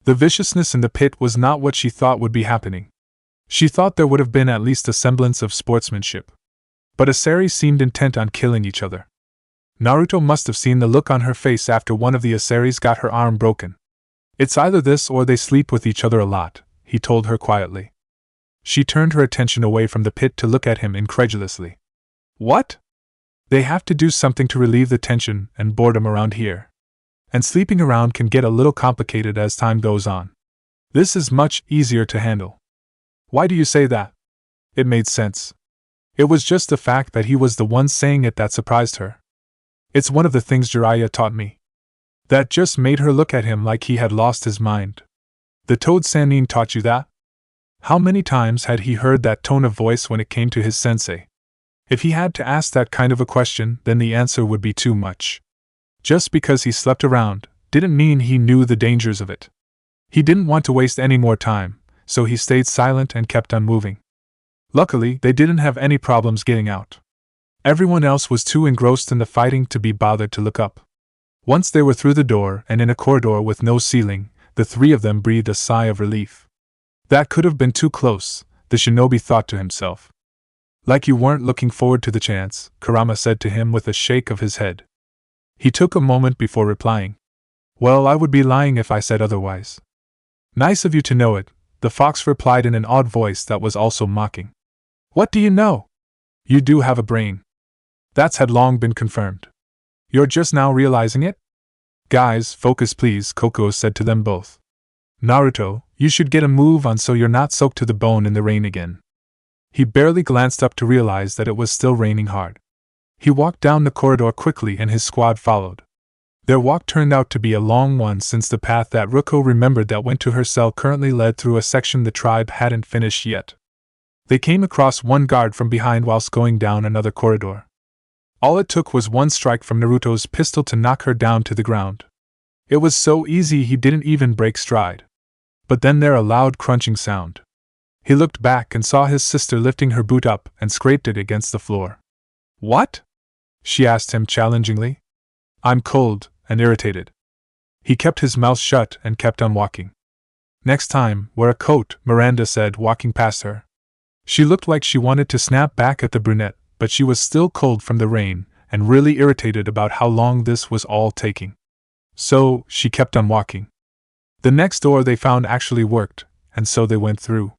The viciousness in the pit was not what she thought would be happening. She thought there would have been at least a semblance of sportsmanship. But Asari seemed intent on killing each other. Naruto must have seen the look on her face after one of the Asaris got her arm broken. It's either this or they sleep with each other a lot, he told her quietly. She turned her attention away from the pit to look at him incredulously. What? They have to do something to relieve the tension and boredom around here. And sleeping around can get a little complicated as time goes on. This is much easier to handle. Why do you say that? It made sense. It was just the fact that he was the one saying it that surprised her. It's one of the things Jiraiya taught me. That just made her look at him like he had lost his mind. The Toad Sannin taught you that? How many times had he heard that tone of voice when it came to his sensei? If he had to ask that kind of a question, then the answer would be too much. Just because he slept around, didn't mean he knew the dangers of it. He didn't want to waste any more time, so he stayed silent and kept on moving. Luckily, they didn't have any problems getting out. Everyone else was too engrossed in the fighting to be bothered to look up. Once they were through the door and in a corridor with no ceiling, the three of them breathed a sigh of relief. That could have been too close, the shinobi thought to himself. Like you weren't looking forward to the chance, Kurama said to him with a shake of his head. He took a moment before replying. Well, I would be lying if I said otherwise. Nice of you to know it, the fox replied in an odd voice that was also mocking. What do you know? You do have a brain. That's had long been confirmed. You're just now realizing it? Guys, focus please, Koko said to them both. Naruto, you should get a move on so you're not soaked to the bone in the rain again. He barely glanced up to realize that it was still raining hard. He walked down the corridor quickly and his squad followed. Their walk turned out to be a long one since the path that Ruko remembered that went to her cell currently led through a section the tribe hadn't finished yet. They came across one guard from behind whilst going down another corridor. All it took was one strike from Naruto's pistol to knock her down to the ground. It was so easy he didn't even break stride. But then there a loud crunching sound. He looked back and saw his sister lifting her boot up and scraped it against the floor. What? She asked him challengingly. I'm cold and irritated. He kept his mouth shut and kept on walking. Next time, wear a coat, Miranda said, walking past her. She looked like she wanted to snap back at the brunette, but she was still cold from the rain and really irritated about how long this was all taking. So, she kept on walking. The next door they found actually worked, and so they went through.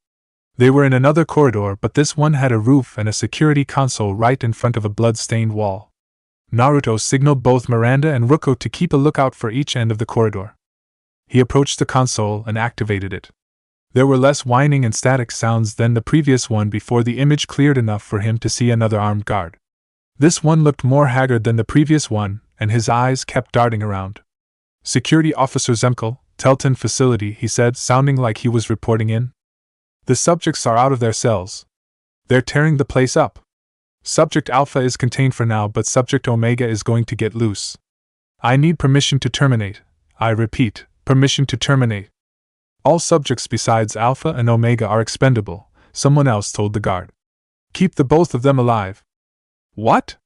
They were in another corridor, but this one had a roof and a security console right in front of a blood-stained wall. Naruto signaled both Miranda and Ruko to keep a lookout for each end of the corridor. He approached the console and activated it. There were less whining and static sounds than the previous one before the image cleared enough for him to see another armed guard. This one looked more haggard than the previous one, and his eyes kept darting around. Security Officer Zemkel, Telton Facility, he said, sounding like he was reporting in. The subjects are out of their cells. They're tearing the place up. Subject Alpha is contained for now, but Subject Omega is going to get loose. I need permission to terminate. I repeat, permission to terminate. All subjects besides Alpha and Omega are expendable, someone else told the guard. Keep the both of them alive. What?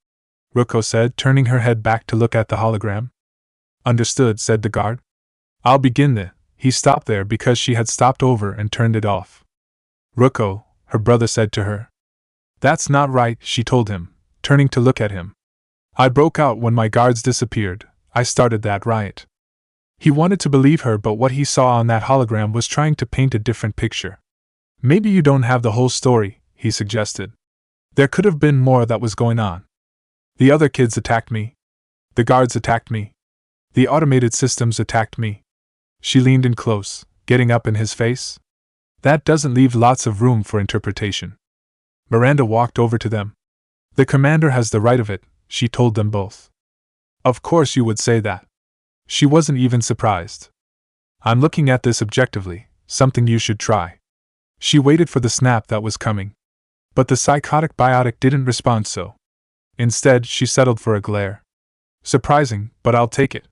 Ruko said, turning her head back to look at the hologram. Understood, said the guard. I'll begin the. He stopped there because she had stopped over and turned it off. Ruko, her brother said to her. That's not right, she told him, turning to look at him. I broke out when my guards disappeared. I started that riot. He wanted to believe her, but what he saw on that hologram was trying to paint a different picture. Maybe you don't have the whole story, he suggested. There could have been more that was going on. The other kids attacked me. The guards attacked me. The automated systems attacked me. She leaned in close, getting up in his face. That doesn't leave lots of room for interpretation. Miranda walked over to them. The commander has the right of it, she told them both. Of course you would say that. She wasn't even surprised. I'm looking at this objectively, something you should try. She waited for the snap that was coming. But the psychotic biotic didn't respond so. Instead, she settled for a glare. Surprising, but I'll take it.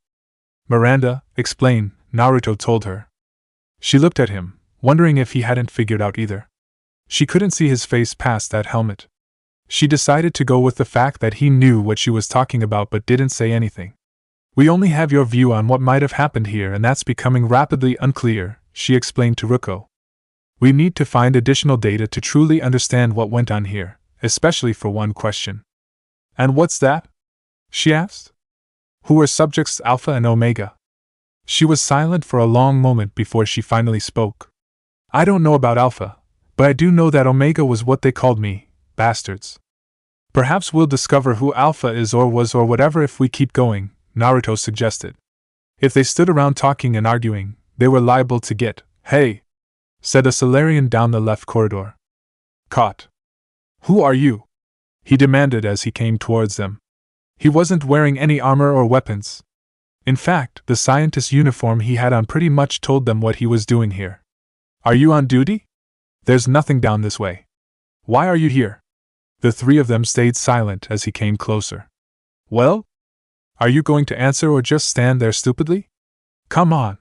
Miranda, explain, Naruto told her. She looked at him, wondering if he hadn't figured out either. She couldn't see his face past that helmet. She decided to go with the fact that he knew what she was talking about but didn't say anything. We only have your view on what might have happened here, and that's becoming rapidly unclear, she explained to Ruko. We need to find additional data to truly understand what went on here, especially for one question. And what's that? She asked. Who were subjects Alpha and Omega? She was silent for a long moment before she finally spoke. I don't know about Alpha, but I do know that Omega was what they called me, bastards. Perhaps we'll discover who Alpha is or was or whatever if we keep going, Naruto suggested. If they stood around talking and arguing, they were liable to get, hey, said a Solarian down the left corridor. Caught. Who are you? He demanded as he came towards them. He wasn't wearing any armor or weapons. In fact, the scientist's uniform he had on pretty much told them what he was doing here. Are you on duty? There's nothing down this way. Why are you here? The three of them stayed silent as he came closer. Well? Are you going to answer or just stand there stupidly? Come on.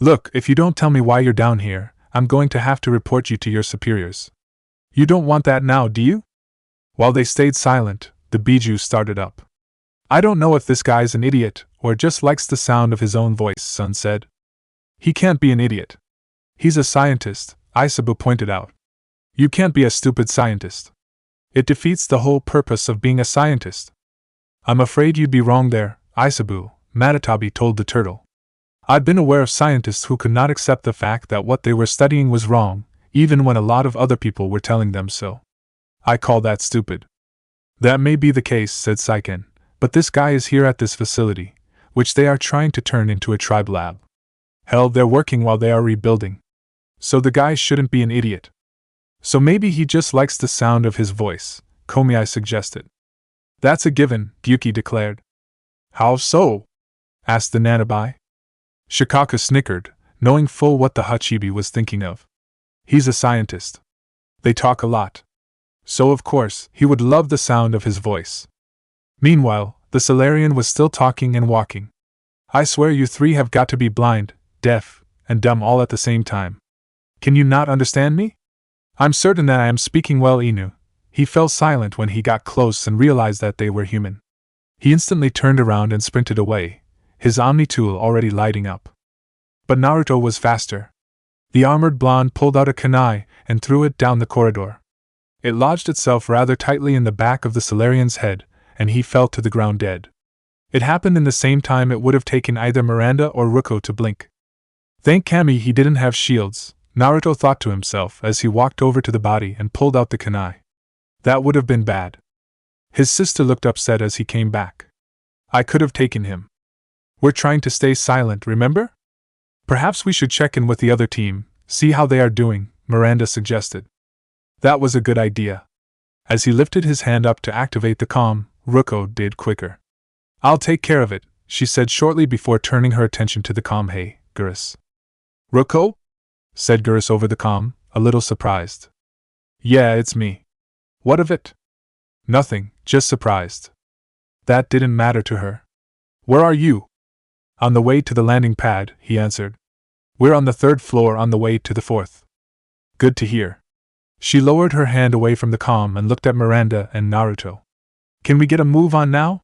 Look, if you don't tell me why you're down here, I'm going to have to report you to your superiors. You don't want that now, do you? While they stayed silent, the Biju started up. I don't know if this guy's an idiot or just likes the sound of his own voice, Sun said. He can't be an idiot. He's a scientist, Isabu pointed out. You can't be a stupid scientist. It defeats the whole purpose of being a scientist. I'm afraid you'd be wrong there, Isabu, Matatabi told the turtle. I've been aware of scientists who could not accept the fact that what they were studying was wrong, even when a lot of other people were telling them so. I call that stupid. That may be the case, said Saiken, but this guy is here at this facility, which they are trying to turn into a tribe lab. Hell, they're working while they are rebuilding. So the guy shouldn't be an idiot. So maybe he just likes the sound of his voice, Komiai suggested. That's a given, Gyuki declared. How so? Asked the Nanabai. Shikaka snickered, knowing full what the Hachibi was thinking of. He's a scientist. They talk a lot. So of course, he would love the sound of his voice. Meanwhile, the Solarian was still talking and walking. I swear you three have got to be blind, deaf, and dumb all at the same time. Can you not understand me? I'm certain that I am speaking well, Inu. He fell silent when he got close and realized that they were human. He instantly turned around and sprinted away, his Omni tool already lighting up. But Naruto was faster. The armored blonde pulled out a kunai and threw it down the corridor. It lodged itself rather tightly in the back of the Solarian's head, and he fell to the ground dead. It happened in the same time it would have taken either Miranda or Ruko to blink. Thank Kami he didn't have shields, Naruto thought to himself as he walked over to the body and pulled out the kunai. That would have been bad. His sister looked upset as he came back. I could have taken him. We're trying to stay silent, remember? Perhaps we should check in with the other team, see how they are doing, Miranda suggested. That was a good idea. As he lifted his hand up to activate the comm, Ruko did quicker. I'll take care of it, she said shortly before turning her attention to the comm. Hey, Gurus. Ruko? Said Gurus over the comm, a little surprised. Yeah, it's me. What of it? Nothing, just surprised. That didn't matter to her. Where are you? On the way to the landing pad, he answered. We're on the 3rd floor on the way to the 4th. Good to hear. She lowered her hand away from the comm and looked at Miranda and Naruto. Can we get a move on now?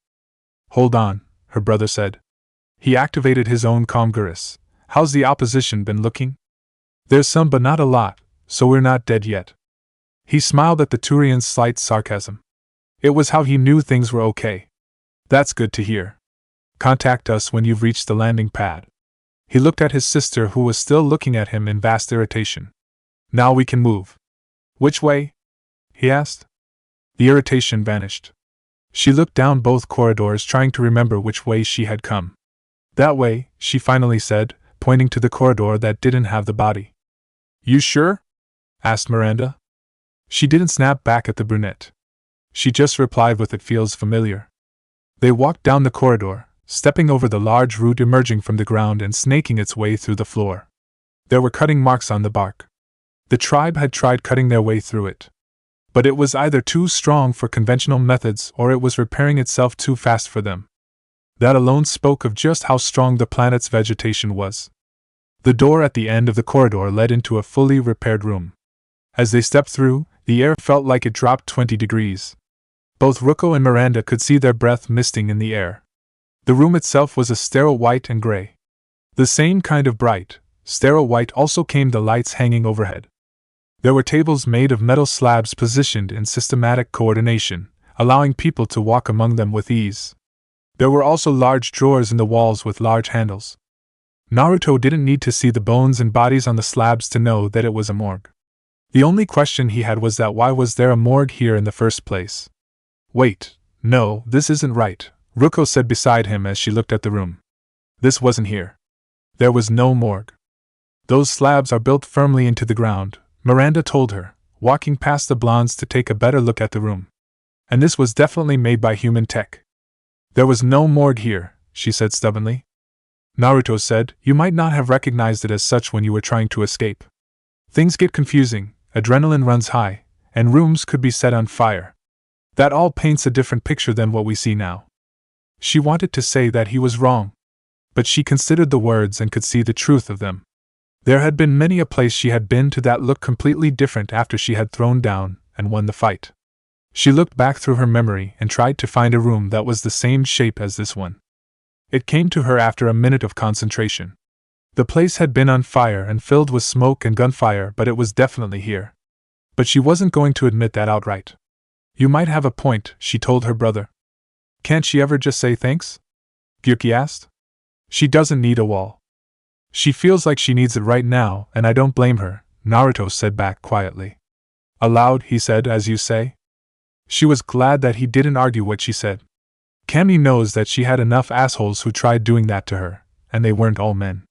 Hold on, her brother said. He activated his own Comgarus. How's the opposition been looking? There's some but not a lot, so we're not dead yet. He smiled at the Turian's slight sarcasm. It was how he knew things were okay. That's good to hear. Contact us when you've reached the landing pad. He looked at his sister, who was still looking at him in vast irritation. Now we can move. Which way? He asked. The irritation vanished. She looked down both corridors, trying to remember which way she had come. That way, she finally said, pointing to the corridor that didn't have the body. You sure? Asked Miranda. She didn't snap back at the brunette. She just replied with, it feels familiar. They walked down the corridor, stepping over the large root emerging from the ground and snaking its way through the floor. There were cutting marks on the bark. The tribe had tried cutting their way through it. But it was either too strong for conventional methods or it was repairing itself too fast for them. That alone spoke of just how strong the planet's vegetation was. The door at the end of the corridor led into a fully repaired room. As they stepped through, the air felt like it dropped 20 degrees. Both Ruko and Miranda could see their breath misting in the air. The room itself was a sterile white and gray. The same kind of bright, sterile white also came the lights hanging overhead. There were tables made of metal slabs positioned in systematic coordination, allowing people to walk among them with ease. There were also large drawers in the walls with large handles. Naruto didn't need to see the bones and bodies on the slabs to know that it was a morgue. The only question he had was that why was there a morgue here in the first place? Wait, no, this isn't right, Ruko said beside him as she looked at the room. This wasn't here. There was no morgue. Those slabs are built firmly into the ground, Miranda told her, walking past the blondes to take a better look at the room. And this was definitely made by human tech. There was no morgue here, she said stubbornly. Naruto said, you might not have recognized it as such when you were trying to escape. Things get confusing, adrenaline runs high, and rooms could be set on fire. That all paints a different picture than what we see now. She wanted to say that he was wrong, but she considered the words and could see the truth of them. There had been many a place she had been to that looked completely different after she had thrown down and won the fight. She looked back through her memory and tried to find a room that was the same shape as this one. It came to her after a minute of concentration. The place had been on fire and filled with smoke and gunfire, but it was definitely here. But she wasn't going to admit that outright. You might have a point, she told her brother. Can't she ever just say thanks? Gyuki asked. She doesn't need a wall. She feels like she needs it right now, and I don't blame her, Naruto said back quietly. Aloud, he said, as you say? She was glad that he didn't argue what she said. Cammy knows that she had enough assholes who tried doing that to her, and they weren't all men.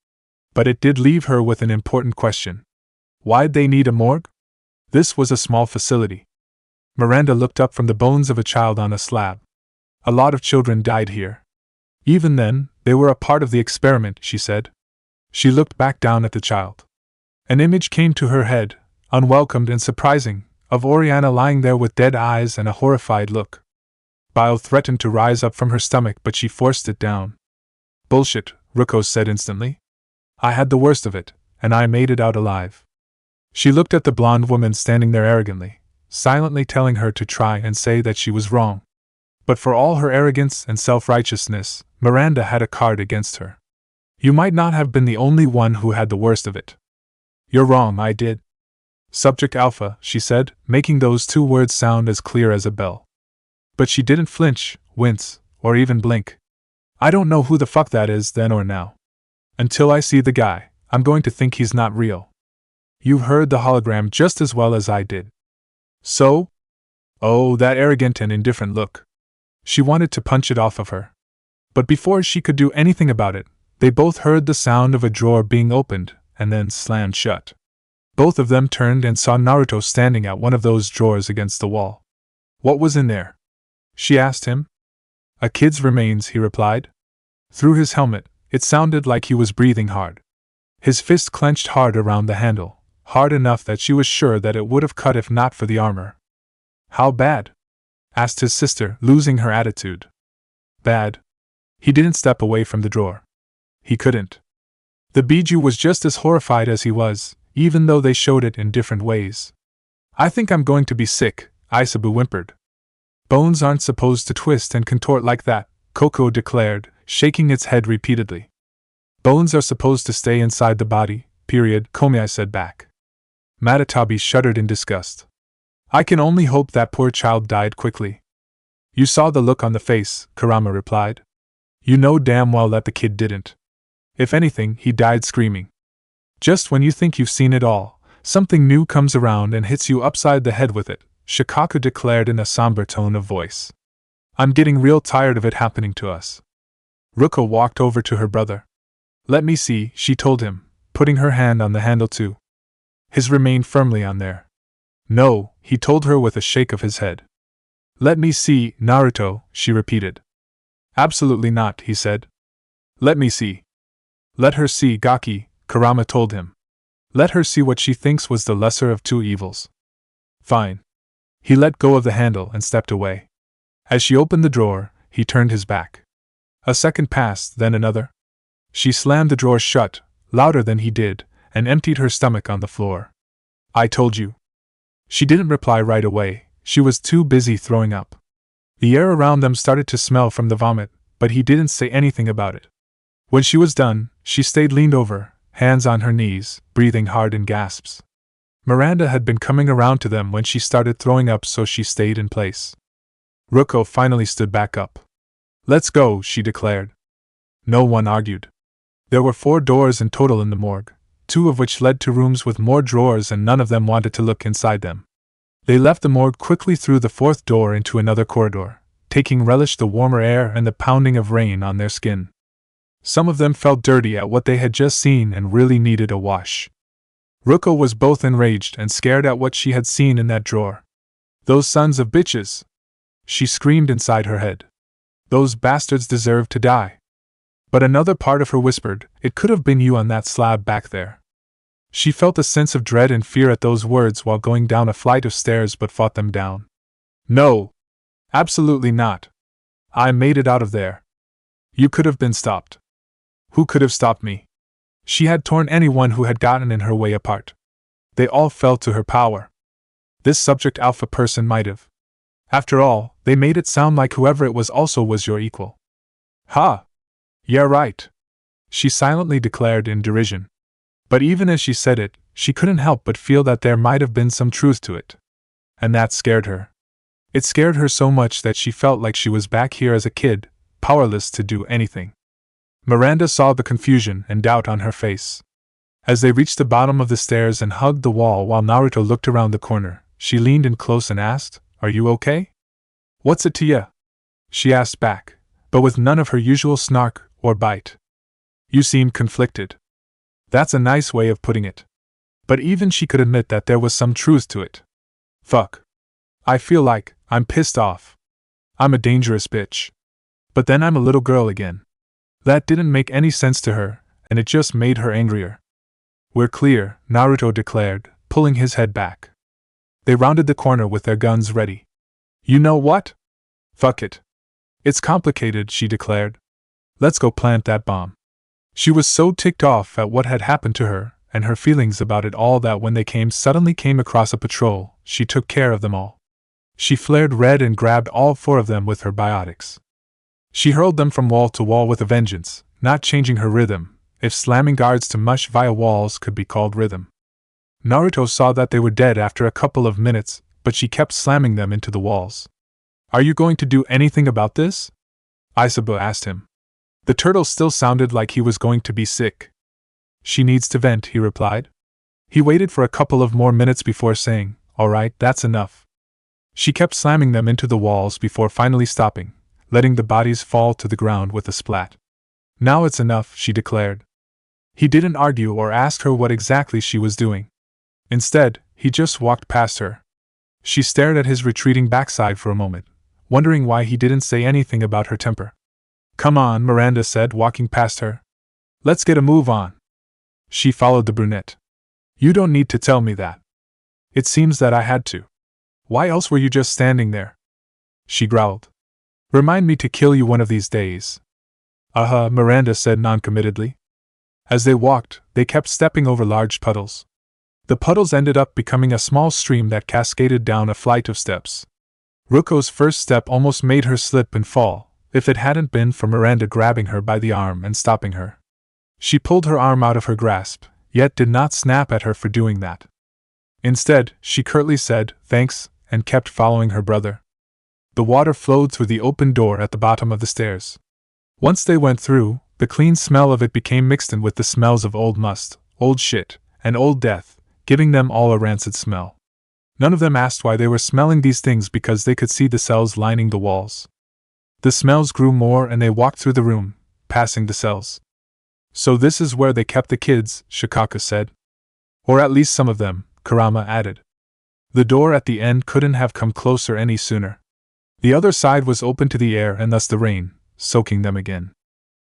But it did leave her with an important question. Why'd they need a morgue? This was a small facility. Miranda looked up from the bones of a child on a slab. A lot of children died here. Even then, they were a part of the experiment, she said. She looked back down at the child. An image came to her head, unwelcomed and surprising, of Oriana lying there with dead eyes and a horrified look. Bile threatened to rise up from her stomach, but she forced it down. Bullshit, Ruko said instantly. I had the worst of it, and I made it out alive. She looked at the blonde woman standing there arrogantly, silently telling her to try and say that she was wrong. But for all her arrogance and self-righteousness, Miranda had a card against her. You might not have been the only one who had the worst of it. You're wrong, I did. Subject Alpha, she said, making those two words sound as clear as a bell. But she didn't flinch, wince, or even blink. I don't know who the fuck that is then or now. Until I see the guy, I'm going to think he's not real. You heard the hologram just as well as I did. So? Oh, that arrogant and indifferent look. She wanted to punch it off of her. But before she could do anything about it, they both heard the sound of a drawer being opened and then slammed shut. Both of them turned and saw Naruto standing at one of those drawers against the wall. What was in there? She asked him. A kid's remains, he replied. Through his helmet, it sounded like he was breathing hard. His fist clenched hard around the handle, hard enough that she was sure that it would have cut if not for the armor. How bad? Asked his sister, losing her attitude. Bad. He didn't step away from the drawer. He couldn't. The Biju was just as horrified as he was, even though they showed it in different ways. I think I'm going to be sick, Isabu whimpered. Bones aren't supposed to twist and contort like that, Coco declared, shaking its head repeatedly. Bones are supposed to stay inside the body, period, Komiai said back. Matatabi shuddered in disgust. I can only hope that poor child died quickly. You saw the look on the face, Kurama replied. You know damn well that the kid didn't. If anything, he died screaming. Just when you think you've seen it all, something new comes around and hits you upside the head with it, Shikaku declared in a somber tone of voice. I'm getting real tired of it happening to us. Ruko walked over to her brother. Let me see, she told him, putting her hand on the handle too. His remained firmly on there. No, he told her with a shake of his head. Let me see, Naruto, she repeated. Absolutely not, he said. Let me see. Let her see, Gaki, Kurama told him. Let her see what she thinks was the lesser of two evils. Fine. He let go of the handle and stepped away. As she opened the drawer, he turned his back. A second passed, then another. She slammed the drawer shut, louder than he did, and emptied her stomach on the floor. I told you. She didn't reply right away, she was too busy throwing up. The air around them started to smell from the vomit, but he didn't say anything about it. When she was done, she stayed leaned over, hands on her knees, breathing hard in gasps. Miranda had been coming around to them when she started throwing up, so she stayed in place. Ruko finally stood back up. Let's go, she declared. No one argued. There were 4 doors in total in the morgue, 2 of which led to rooms with more drawers, and none of them wanted to look inside them. They left the morgue quickly through the 4th door into another corridor, taking relish the warmer air and the pounding of rain on their skin. Some of them felt dirty at what they had just seen and really needed a wash. Ruko was both enraged and scared at what she had seen in that drawer. Those sons of bitches! She screamed inside her head. Those bastards deserve to die. But another part of her whispered, it could have been you on that slab back there. She felt a sense of dread and fear at those words while going down a flight of stairs, but fought them down. No! Absolutely not. I made it out of there. You could have been stopped. Who could have stopped me? She had torn anyone who had gotten in her way apart. They all fell to her power. This subject alpha person might have. After all, they made it sound like whoever it was also was your equal. Ha! Yeah, right. She silently declared in derision. But even as she said it, she couldn't help but feel that there might have been some truth to it. And that scared her. It scared her so much that she felt like she was back here as a kid, powerless to do anything. Miranda saw the confusion and doubt on her face. As they reached the bottom of the stairs and hugged the wall while Naruto looked around the corner, she leaned in close and asked, Are you okay? What's it to ya? She asked back, but with none of her usual snark or bite. You seemed conflicted. That's a nice way of putting it. But even she could admit that there was some truth to it. Fuck. I feel like I'm pissed off. I'm a dangerous bitch. But then I'm a little girl again. That didn't make any sense to her, and it just made her angrier. We're clear, Naruto declared, pulling his head back. They rounded the corner with their guns ready. You know what? Fuck it. It's complicated, she declared. Let's go plant that bomb. She was so ticked off at what had happened to her, and her feelings about it all, that when they suddenly came across a patrol, she took care of them all. She flared red and grabbed all 4 of them with her biotics. She hurled them from wall to wall with a vengeance, not changing her rhythm, if slamming guards to mush via walls could be called rhythm. Naruto saw that they were dead after a couple of minutes, but she kept slamming them into the walls. Are you going to do anything about this? Isabu asked him. The turtle still sounded like he was going to be sick. She needs to vent, he replied. He waited for a couple of more minutes before saying, All right, that's enough. She kept slamming them into the walls before finally stopping, letting the bodies fall to the ground with a splat. Now it's enough, she declared. He didn't argue or ask her what exactly she was doing. Instead, he just walked past her. She stared at his retreating backside for a moment, wondering why he didn't say anything about her temper. Come on, Miranda said, walking past her. Let's get a move on. She followed the brunette. You don't need to tell me that. It seems that I had to. Why else were you just standing there? She growled. Remind me to kill you one of these days. Miranda said noncommittedly. As they walked, they kept stepping over large puddles. The puddles ended up becoming a small stream that cascaded down a flight of steps. Ruko's first step almost made her slip and fall, if it hadn't been for Miranda grabbing her by the arm and stopping her. She pulled her arm out of her grasp, yet did not snap at her for doing that. Instead, she curtly said, "Thanks," and kept following her brother. The water flowed through the open door at the bottom of the stairs. Once they went through, the clean smell of it became mixed in with the smells of old must, old shit, and old death, giving them all a rancid smell. None of them asked why they were smelling these things because they could see the cells lining the walls. The smells grew more and they walked through the room, passing the cells. "So this is where they kept the kids," Shikaka said. "Or at least some of them," Kurama added. The door at the end couldn't have come closer any sooner. The other side was open to the air and thus the rain, soaking them again.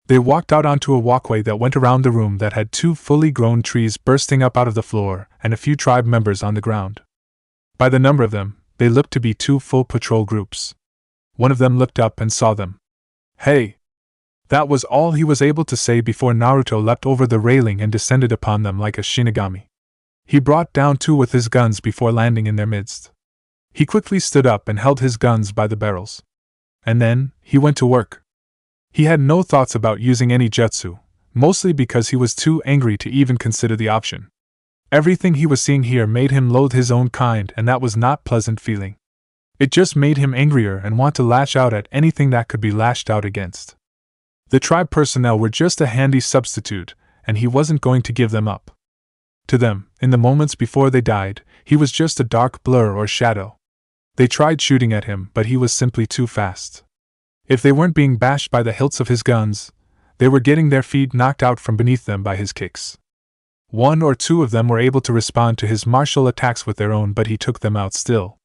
They walked out onto a walkway that went around the room that had 2 fully grown trees bursting up out of the floor and a few tribe members on the ground. By the number of them, they looked to be 2 full patrol groups. One of them looked up and saw them. "Hey!" That was all he was able to say before Naruto leapt over the railing and descended upon them like a Shinigami. He brought down 2 with his guns before landing in their midst. He quickly stood up and held his guns by the barrels. And then, he went to work. He had no thoughts about using any jutsu, mostly because he was too angry to even consider the option. Everything he was seeing here made him loathe his own kind, and that was not pleasant feeling. It just made him angrier and want to lash out at anything that could be lashed out against. The tribe personnel were just a handy substitute, and he wasn't going to give them up. To them, in the moments before they died, he was just a dark blur or shadow. They tried shooting at him, but he was simply too fast. If they weren't being bashed by the hilts of his guns, they were getting their feet knocked out from beneath them by his kicks. 1 or 2 of them were able to respond to his martial attacks with their own, but he took them out still.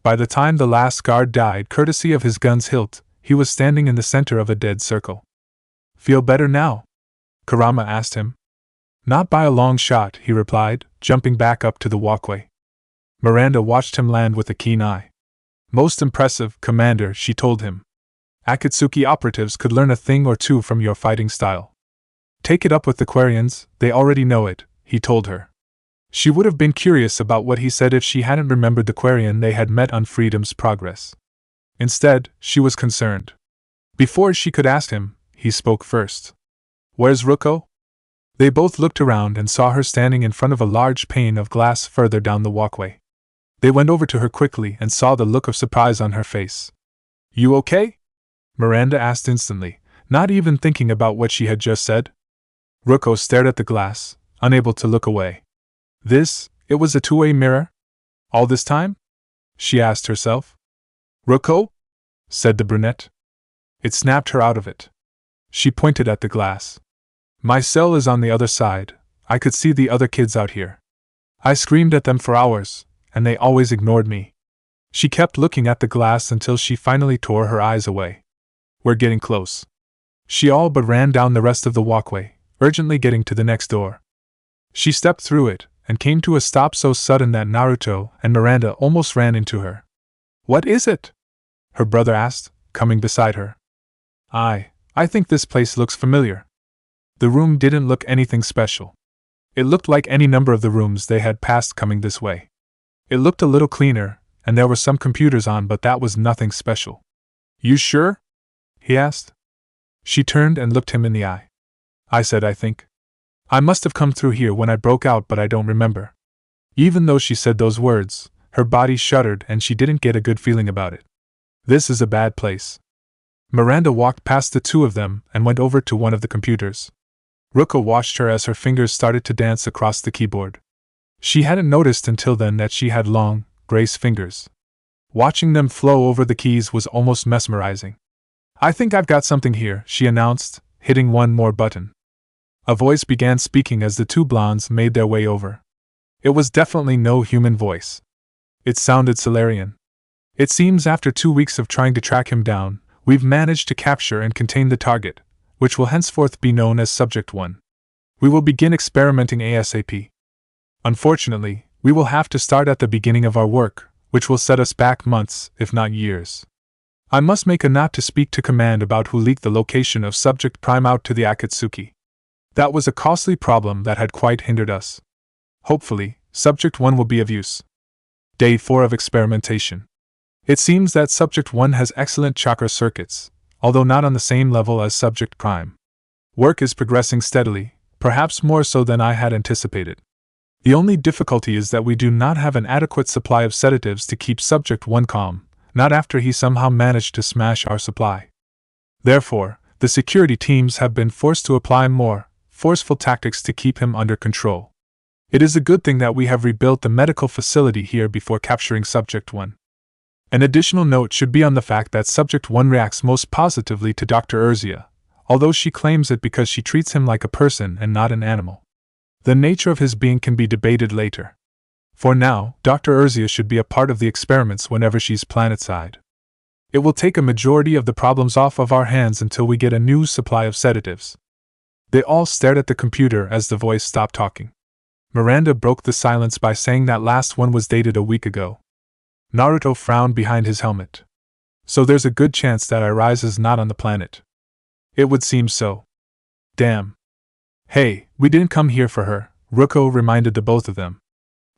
By the time the last guard died, courtesy of his gun's hilt, he was standing in the center of a dead circle. "Feel better now?" Kurama asked him. "Not by a long shot," he replied, jumping back up to the walkway. Miranda watched him land with a keen eye. "Most impressive, Commander," she told him. "Akatsuki operatives could learn a thing or 2 from your fighting style." "Take it up with the Quarians, they already know it," he told her. She would have been curious about what he said if she hadn't remembered the Quarian they had met on Freedom's Progress. Instead, she was concerned. Before she could ask him, he spoke first. "Where's Ruko?" They both looked around and saw her standing in front of a large pane of glass further down the walkway. They went over to her quickly and saw the look of surprise on her face. "You okay?" Miranda asked instantly, not even thinking about what she had just said. Ruko stared at the glass, unable to look away. It was a 2-way mirror? All this time? She asked herself. "Ruko?" said the brunette. It snapped her out of it. She pointed at the glass. "My cell is on the other side. I could see the other kids out here. I screamed at them for hours, and they always ignored me." She kept looking at the glass until she finally tore her eyes away. "We're getting close." She all but ran down the rest of the walkway, urgently getting to the next door. She stepped through it, and came to a stop so sudden that Naruto and Miranda almost ran into her. "What is it?" her brother asked, coming beside her. I think this place looks familiar." The room didn't look anything special. It looked like any number of the rooms they had passed coming this way. It looked a little cleaner, and there were some computers on, but that was nothing special. "You sure?" he asked. She turned and looked him in the eye. "I said I think. I must have come through here when I broke out, but I don't remember." Even though she said those words, her body shuddered and she didn't get a good feeling about it. "This is a bad place." Miranda walked past the 2 of them and went over to one of the computers. Ruko watched her as her fingers started to dance across the keyboard. She hadn't noticed until then that she had long, grace fingers. Watching them flow over the keys was almost mesmerizing. "I think I've got something here," she announced, hitting one more button. A voice began speaking as the 2 blondes made their way over. It was definitely no human voice. It sounded Solarian. "It seems after 2 weeks of trying to track him down, we've managed to capture and contain the target, which will henceforth be known as Subject 1. We will begin experimenting ASAP. Unfortunately, we will have to start at the beginning of our work, which will set us back months, if not years. I must make a note to speak to Command about who leaked the location of Subject Prime out to the Akatsuki. That was a costly problem that had quite hindered us. Hopefully, Subject 1 will be of use." Day 4 of experimentation. It seems that Subject 1 has excellent chakra circuits, although not on the same level as Subject Prime. Work is progressing steadily, perhaps more so than I had anticipated. The only difficulty is that we do not have an adequate supply of sedatives to keep Subject 1 calm, not after he somehow managed to smash our supply. Therefore, the security teams have been forced to apply more forceful tactics to keep him under control. It is a good thing that we have rebuilt the medical facility here before capturing Subject 1. An additional note should be on the fact that Subject 1 reacts most positively to Dr. Erzia, although she claims it because she treats him like a person and not an animal. The nature of his being can be debated later. For now, Dr. Erzia should be a part of the experiments whenever she's planetside. It will take a majority of the problems off of our hands until we get a new supply of sedatives. They all stared at the computer as the voice stopped talking. Miranda broke the silence by saying that last one was dated a week ago. Naruto frowned behind his helmet. So there's a good chance that Irise is not on the planet. It would seem so. Damn. Hey, we didn't come here for her, Ruko reminded the both of them.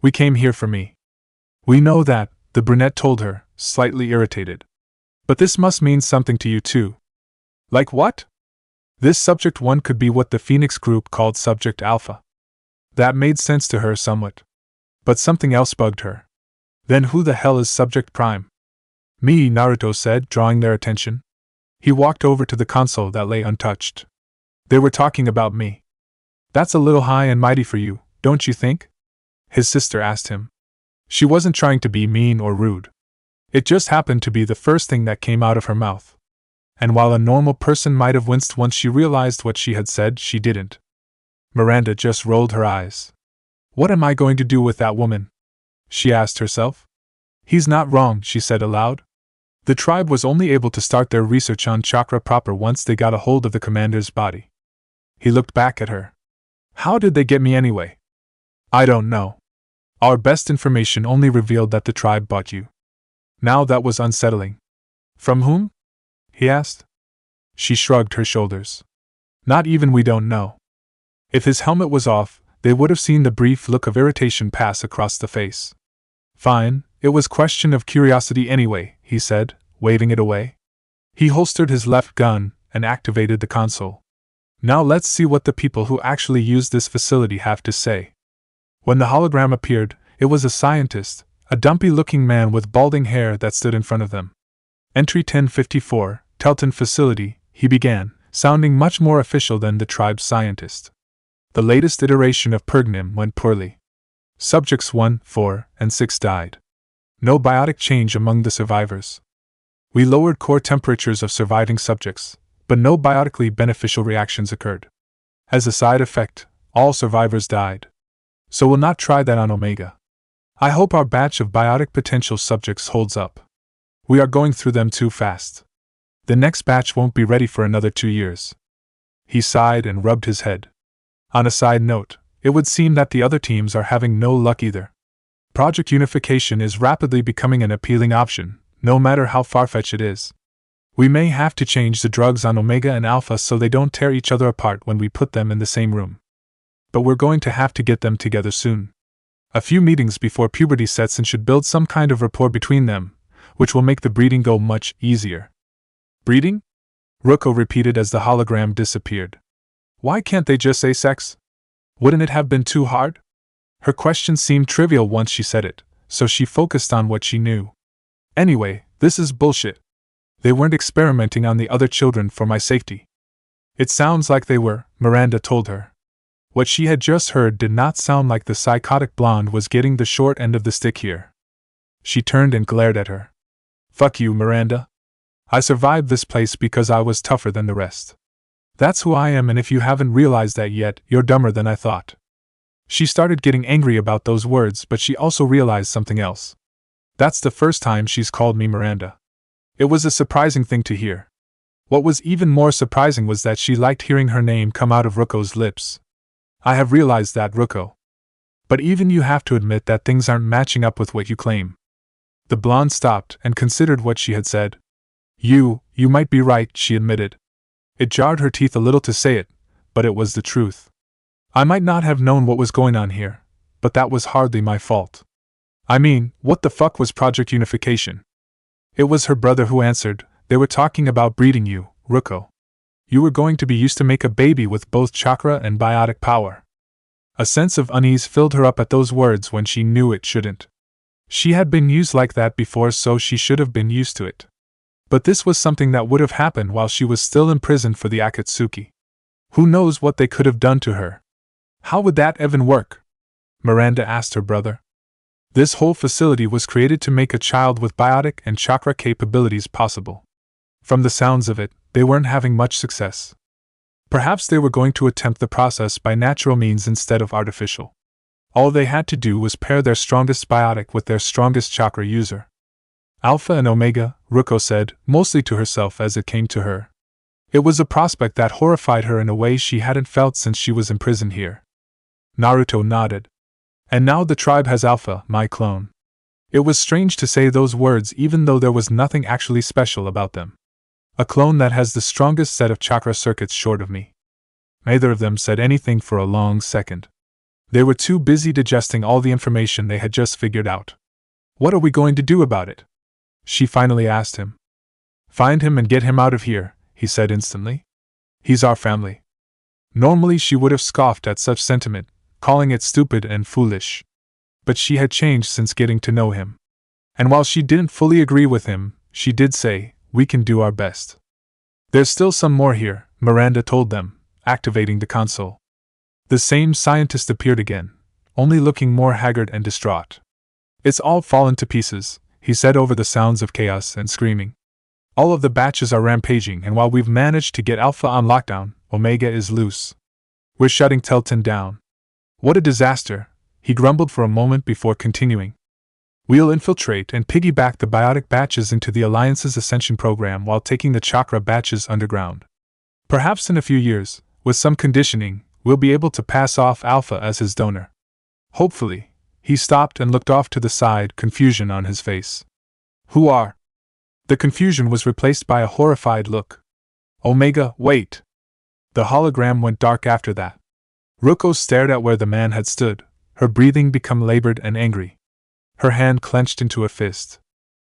We came here for me. We know that, the brunette told her, slightly irritated. But this must mean something to you too. Like what? This Subject 1 could be what the Phoenix group called Subject Alpha. That made sense to her somewhat. But something else bugged her. Then who the hell is Subject Prime? Me, Naruto said, drawing their attention. He walked over to the console that lay untouched. They were talking about me. That's a little high and mighty for you, don't you think? His sister asked him. She wasn't trying to be mean or rude. It just happened to be the first thing that came out of her mouth. And while a normal person might have winced once she realized what she had said, she didn't. Miranda just rolled her eyes. What am I going to do with that woman? She asked herself. He's not wrong, she said aloud. The tribe was only able to start their research on chakra proper once they got a hold of the commander's body. He looked back at her. How did they get me anyway? I don't know. Our best information only revealed that the tribe bought you. Now that was unsettling. From whom? He asked. She shrugged her shoulders. Not even we don't know. If his helmet was off, they would have seen the brief look of irritation pass across the face. Fine, it was question of curiosity anyway, he said, waving it away. He holstered his left gun and activated the console. Now let's see what the people who actually use this facility have to say. When the hologram appeared, it was a scientist, a dumpy-looking man with balding hair that stood in front of them. Entry 1054, Telton Facility, he began, sounding much more official than the tribe's scientist. The latest iteration of Pergnim went poorly. Subjects 1, 4, and 6 died. No biotic change among the survivors. We lowered core temperatures of surviving subjects, but no biotically beneficial reactions occurred. As a side effect, all survivors died. So we'll not try that on Omega. I hope our batch of biotic potential subjects holds up. We are going through them too fast. The next batch won't be ready for another 2 years. He sighed and rubbed his head. On a side note, it would seem that the other teams are having no luck either. Project Unification is rapidly becoming an appealing option, no matter how far-fetched it is. We may have to change the drugs on Omega and Alpha so they don't tear each other apart when we put them in the same room. But we're going to have to get them together soon. A few meetings before puberty sets in should build some kind of rapport between them, which will make the breeding go much easier. Breeding? Ruko repeated as the hologram disappeared. Why can't they just say sex? Wouldn't it have been too hard? Her question seemed trivial once she said it, so she focused on what she knew. Anyway, this is bullshit. They weren't experimenting on the other children for my safety. It sounds like they were, Miranda told her. What she had just heard did not sound like the psychotic blonde was getting the short end of the stick here. She turned and glared at her. Fuck you, Miranda. I survived this place because I was tougher than the rest. That's who I am, and if you haven't realized that yet, you're dumber than I thought. She started getting angry about those words, but she also realized something else. That's the first time she's called me Miranda. It was a surprising thing to hear. What was even more surprising was that she liked hearing her name come out of Ruko's lips. I have realized that, Ruko. But even you have to admit that things aren't matching up with what you claim. The blonde stopped and considered what she had said. You might be right, she admitted. It jarred her teeth a little to say it, but it was the truth. I might not have known what was going on here, but that was hardly my fault. I mean, what the fuck was Project Unification? It was her brother who answered. They were talking about breeding you, Ruko. You were going to be used to make a baby with both chakra and biotic power. A sense of unease filled her up at those words when she knew it shouldn't. She had been used like that before, so she should have been used to it. But this was something that would have happened while she was still imprisoned for the Akatsuki. Who knows what they could have done to her? How would that even work? Miranda asked her brother. This whole facility was created to make a child with biotic and chakra capabilities possible. From the sounds of it, they weren't having much success. Perhaps they were going to attempt the process by natural means instead of artificial. All they had to do was pair their strongest biotic with their strongest chakra user. Alpha and Omega, Ruko said, mostly to herself as it came to her. It was a prospect that horrified her in a way she hadn't felt since she was imprisoned here. Naruto nodded. And now the tribe has Alpha, my clone. It was strange to say those words even though there was nothing actually special about them. A clone that has the strongest set of chakra circuits short of me. Neither of them said anything for a long second. They were too busy digesting all the information they had just figured out. What are we going to do about it? She finally asked him. Find him and get him out of here, he said instantly. He's our family. Normally she would have scoffed at such sentiment, calling it stupid and foolish. But she had changed since getting to know him. And while she didn't fully agree with him, she did say, we can do our best. There's still some more here, Miranda told them, activating the console. The same scientist appeared again, only looking more haggard and distraught. It's all fallen to pieces, he said over the sounds of chaos and screaming. All of the batches are rampaging, and while we've managed to get Alpha on lockdown, Omega is loose. We're shutting Telton down. What a disaster, he grumbled for a moment before continuing. We'll infiltrate and piggyback the biotic batches into the Alliance's Ascension program while taking the chakra batches underground. Perhaps in a few years, with some conditioning, we'll be able to pass off Alpha as his donor. Hopefully. He stopped and looked off to the side, confusion on his face. Who are? The confusion was replaced by a horrified look. Omega, wait! The hologram went dark after that. Ruko stared at where the man had stood, her breathing become labored and angry. Her hand clenched into a fist.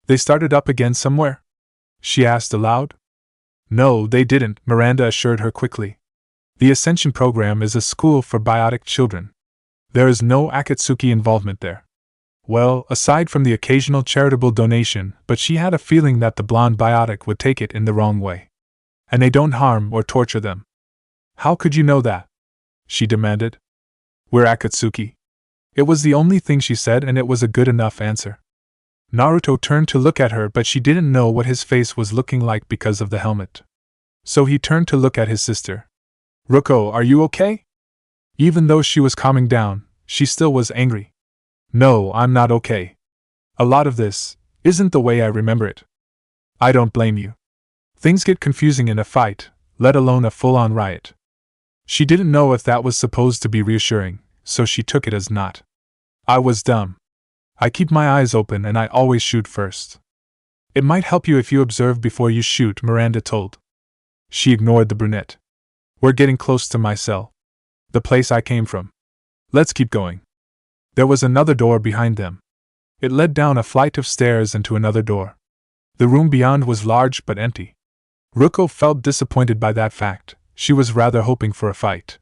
They started up again somewhere? She asked aloud. No, they didn't, Miranda assured her quickly. The Ascension program is a school for biotic children. There is no Akatsuki involvement there. Well, aside from the occasional charitable donation, but she had a feeling that the blonde biotic would take it in the wrong way. And they don't harm or torture them. How could you know that? She demanded. We're Akatsuki. It was the only thing she said, and it was a good enough answer. Naruto turned to look at her, but she didn't know what his face was looking like because of the helmet. So he turned to look at his sister. Ruko, are you okay? Even though she was calming down, she still was angry. No, I'm not okay. A lot of this isn't the way I remember it. I don't blame you. Things get confusing in a fight, let alone a full-on riot. She didn't know if that was supposed to be reassuring, so she took it as not. I was dumb. I keep my eyes open and I always shoot first. It might help you if you observe before you shoot, Miranda told. She ignored the brunette. We're getting close to my cell. The place I came from. Let's keep going. There was another door behind them. It led down a flight of stairs and to another door. The room beyond was large but empty. Ruko felt disappointed by that fact. She was rather hoping for a fight.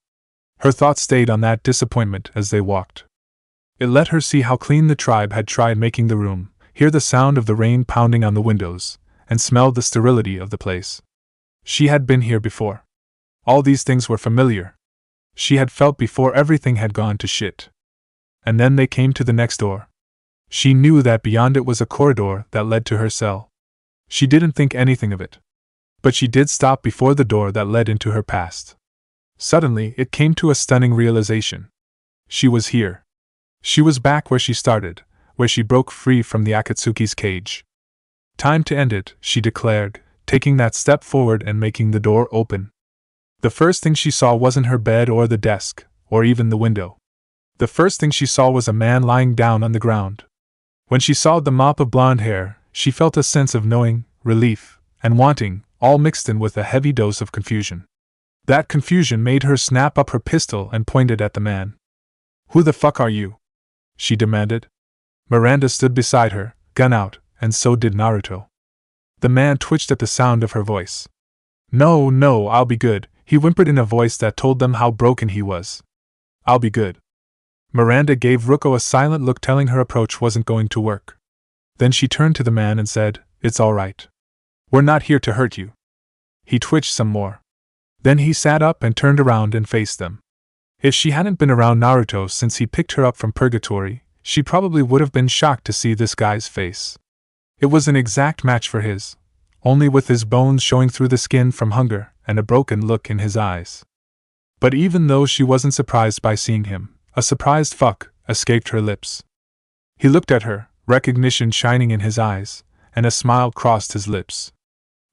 Her thoughts stayed on that disappointment as they walked. It let her see how clean the tribe had tried making the room, hear the sound of the rain pounding on the windows, and smell the sterility of the place. She had been here before. All these things were familiar. She had felt before everything had gone to shit. And then they came to the next door. She knew that beyond it was a corridor that led to her cell. She didn't think anything of it. But she did stop before the door that led into her past. Suddenly, it came to a stunning realization. She was here. She was back where she started, where she broke free from the Akatsuki's cage. Time to end it, she declared, taking that step forward and making the door open. The first thing she saw wasn't her bed or the desk, or even the window. The first thing she saw was a man lying down on the ground. When she saw the mop of blonde hair, she felt a sense of knowing, relief, and wanting, all mixed in with a heavy dose of confusion. That confusion made her snap up her pistol and point it at the man. Who the fuck are you? She demanded. Miranda stood beside her, gun out, and so did Naruto. The man twitched at the sound of her voice. No, no, I'll be good, he whimpered in a voice that told them how broken he was. I'll be good. Miranda gave Ruko a silent look telling her approach wasn't going to work. Then she turned to the man and said, It's all right. We're not here to hurt you. He twitched some more. Then he sat up and turned around and faced them. If she hadn't been around Naruto since he picked her up from purgatory, she probably would have been shocked to see this guy's face. It was an exact match for his, only with his bones showing through the skin from hunger and a broken look in his eyes. But even though she wasn't surprised by seeing him, a surprised fuck escaped her lips. He looked at her, recognition shining in his eyes, and a smile crossed his lips.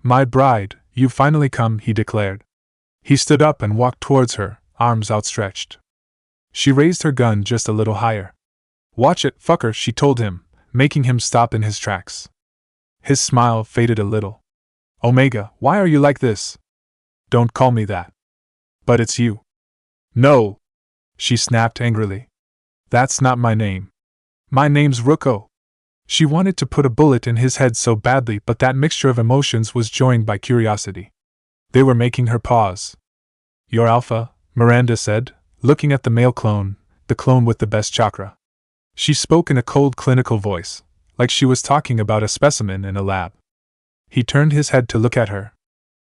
My bride, you've finally come, he declared. He stood up and walked towards her, arms outstretched. She raised her gun just a little higher. Watch it, fucker, she told him, making him stop in his tracks. His smile faded a little. Omega, why are you like this? Don't call me that. But it's you. No! She snapped angrily. That's not my name. My name's Ruko. She wanted to put a bullet in his head so badly, but that mixture of emotions was joined by curiosity. They were making her pause. You're Alpha, Miranda said, looking at the male clone, the clone with the best chakra. She spoke in a cold clinical voice, like she was talking about a specimen in a lab. He turned his head to look at her.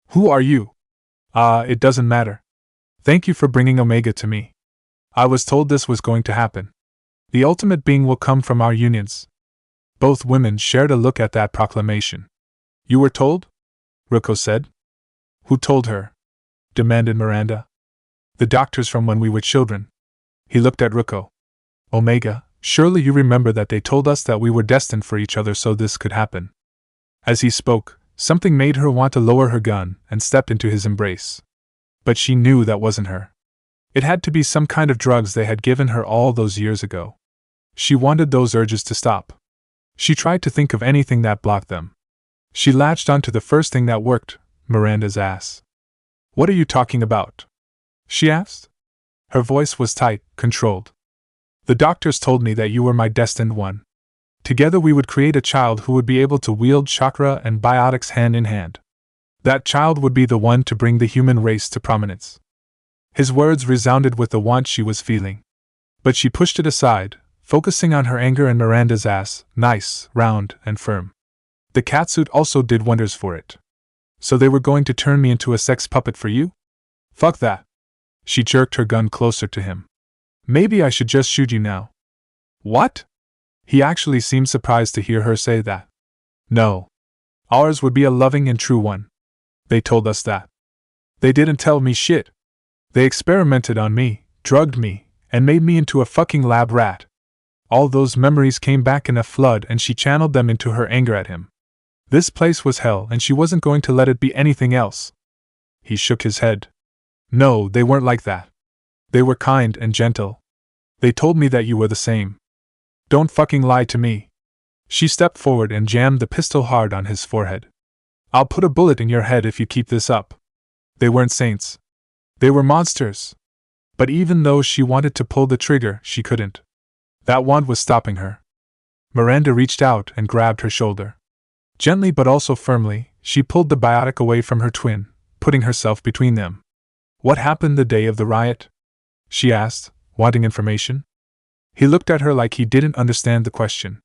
Who are you? It doesn't matter. Thank you for bringing Omega to me. I was told this was going to happen. The ultimate being will come from our unions. Both women shared a look at that proclamation. You were told? Ruko said. Who told her? Demanded Miranda. The doctors from when we were children. He looked at Ruko. Omega, surely you remember that they told us that we were destined for each other so this could happen. As he spoke, something made her want to lower her gun and step into his embrace. But she knew that wasn't her. It had to be some kind of drugs they had given her all those years ago. She wanted those urges to stop. She tried to think of anything that blocked them. She latched onto the first thing that worked, Miranda's ass. What are you talking about? She asked. Her voice was tight, controlled. The doctors told me that you were my destined one. Together we would create a child who would be able to wield chakra and biotics hand in hand. That child would be the one to bring the human race to prominence. His words resounded with the want she was feeling. But she pushed it aside, focusing on her anger and Miranda's ass, nice, round, and firm. The catsuit also did wonders for it. So they were going to turn me into a sex puppet for you? Fuck that. She jerked her gun closer to him. Maybe I should just shoot you now. What? He actually seemed surprised to hear her say that. No. Ours would be a loving and true one. They told us that. They didn't tell me shit. They experimented on me, drugged me, and made me into a fucking lab rat. All those memories came back in a flood and she channeled them into her anger at him. This place was hell and she wasn't going to let it be anything else. He shook his head. No, they weren't like that. They were kind and gentle. They told me that you were the same. Don't fucking lie to me. She stepped forward and jammed the pistol hard on his forehead. I'll put a bullet in your head if you keep this up. They weren't saints. They were monsters. But even though she wanted to pull the trigger, she couldn't. That wand was stopping her. Miranda reached out and grabbed her shoulder. Gently but also firmly, she pulled the biotic away from her twin, putting herself between them. What happened the day of the riot? She asked, wanting information. He looked at her like he didn't understand the question.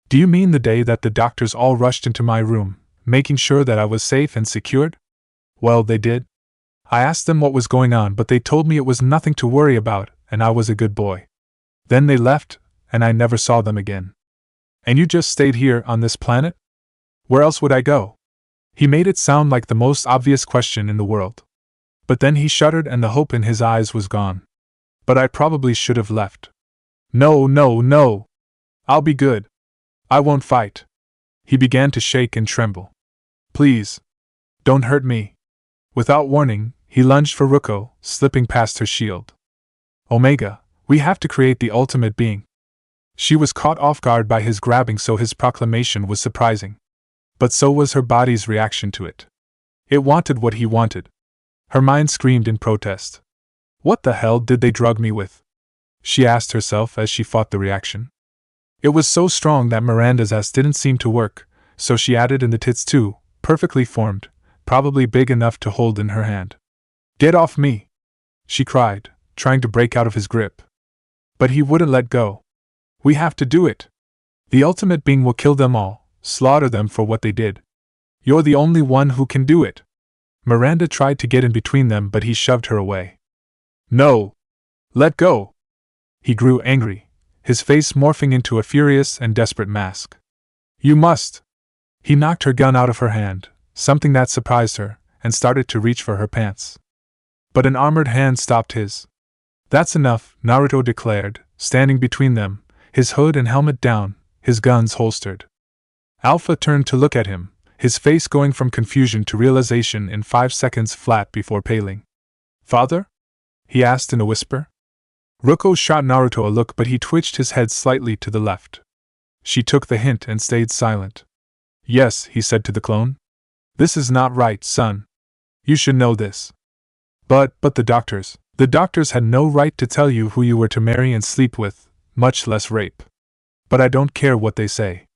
Do you mean the day that the doctors all rushed into my room, making sure that I was safe and secured? Well, they did. I asked them what was going on, but they told me it was nothing to worry about, and I was a good boy. Then they left, and I never saw them again. And you just stayed here on this planet? Where else would I go? He made it sound like the most obvious question in the world. But then he shuddered and the hope in his eyes was gone. But I probably should have left. No, no, no. I'll be good. I won't fight. He began to shake and tremble. Please. Don't hurt me. Without warning, he lunged for Ruko, slipping past her shield. Omega, we have to create the ultimate being. She was caught off guard by his grabbing, so his proclamation was surprising. But so was her body's reaction to it. It wanted what he wanted. Her mind screamed in protest. What the hell did they drug me with? She asked herself as she fought the reaction. It was so strong that Miranda's ass didn't seem to work, so she added in the tits too, perfectly formed, probably big enough to hold in her hand. "Get off me!" she cried, trying to break out of his grip. But he wouldn't let go. "We have to do it. The ultimate being will kill them all, slaughter them for what they did. You're the only one who can do it." Miranda tried to get in between them, but he shoved her away. "No! Let go!" He grew angry, his face morphing into a furious and desperate mask. "You must!" He knocked her gun out of her hand, something that surprised her, and started to reach for her pants. But an armored hand stopped his. "That's enough," Naruto declared, standing between them, his hood and helmet down, his guns holstered. Alpha turned to look at him, his face going from confusion to realization in 5 seconds flat before paling. "Father?" he asked in a whisper. Ruko shot Naruto a look, but he twitched his head slightly to the left. She took the hint and stayed silent. "Yes," he said to the clone. "This is not right, son. You should know this." But the doctors had no right to tell you who you were to marry and sleep with, much less rape. But I don't care what they say."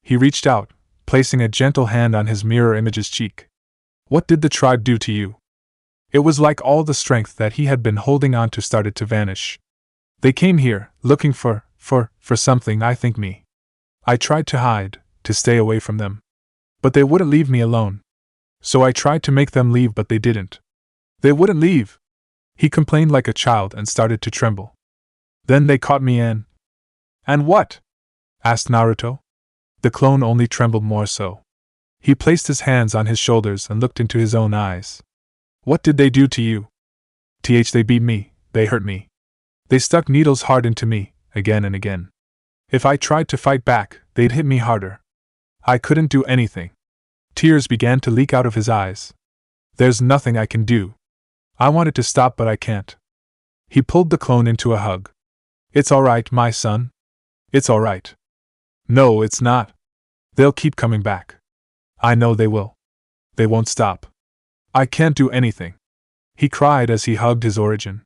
He reached out, placing a gentle hand on his mirror image's cheek. "What did the tribe do to you?" It was like all the strength that he had been holding on to started to vanish. "They came here, looking for something, I think me. I tried to hide, to stay away from them. But they wouldn't leave me alone. So I tried to make them leave, but they didn't. They wouldn't leave." He complained like a child and started to tremble. "Then they caught me and what?" asked Naruto. The clone only trembled more so. He placed his hands on his shoulders and looked into his own eyes. "What did they do to you?" They beat me, they hurt me. They stuck needles hard into me, again and again. If I tried to fight back, they'd hit me harder. I couldn't do anything." Tears began to leak out of his eyes. "There's nothing I can do. I wanted to stop, but I can't." He pulled the clone into a hug. "It's alright, my son. It's alright." "No, it's not. They'll keep coming back. I know they will. They won't stop. I can't do anything," he cried as he hugged his origin.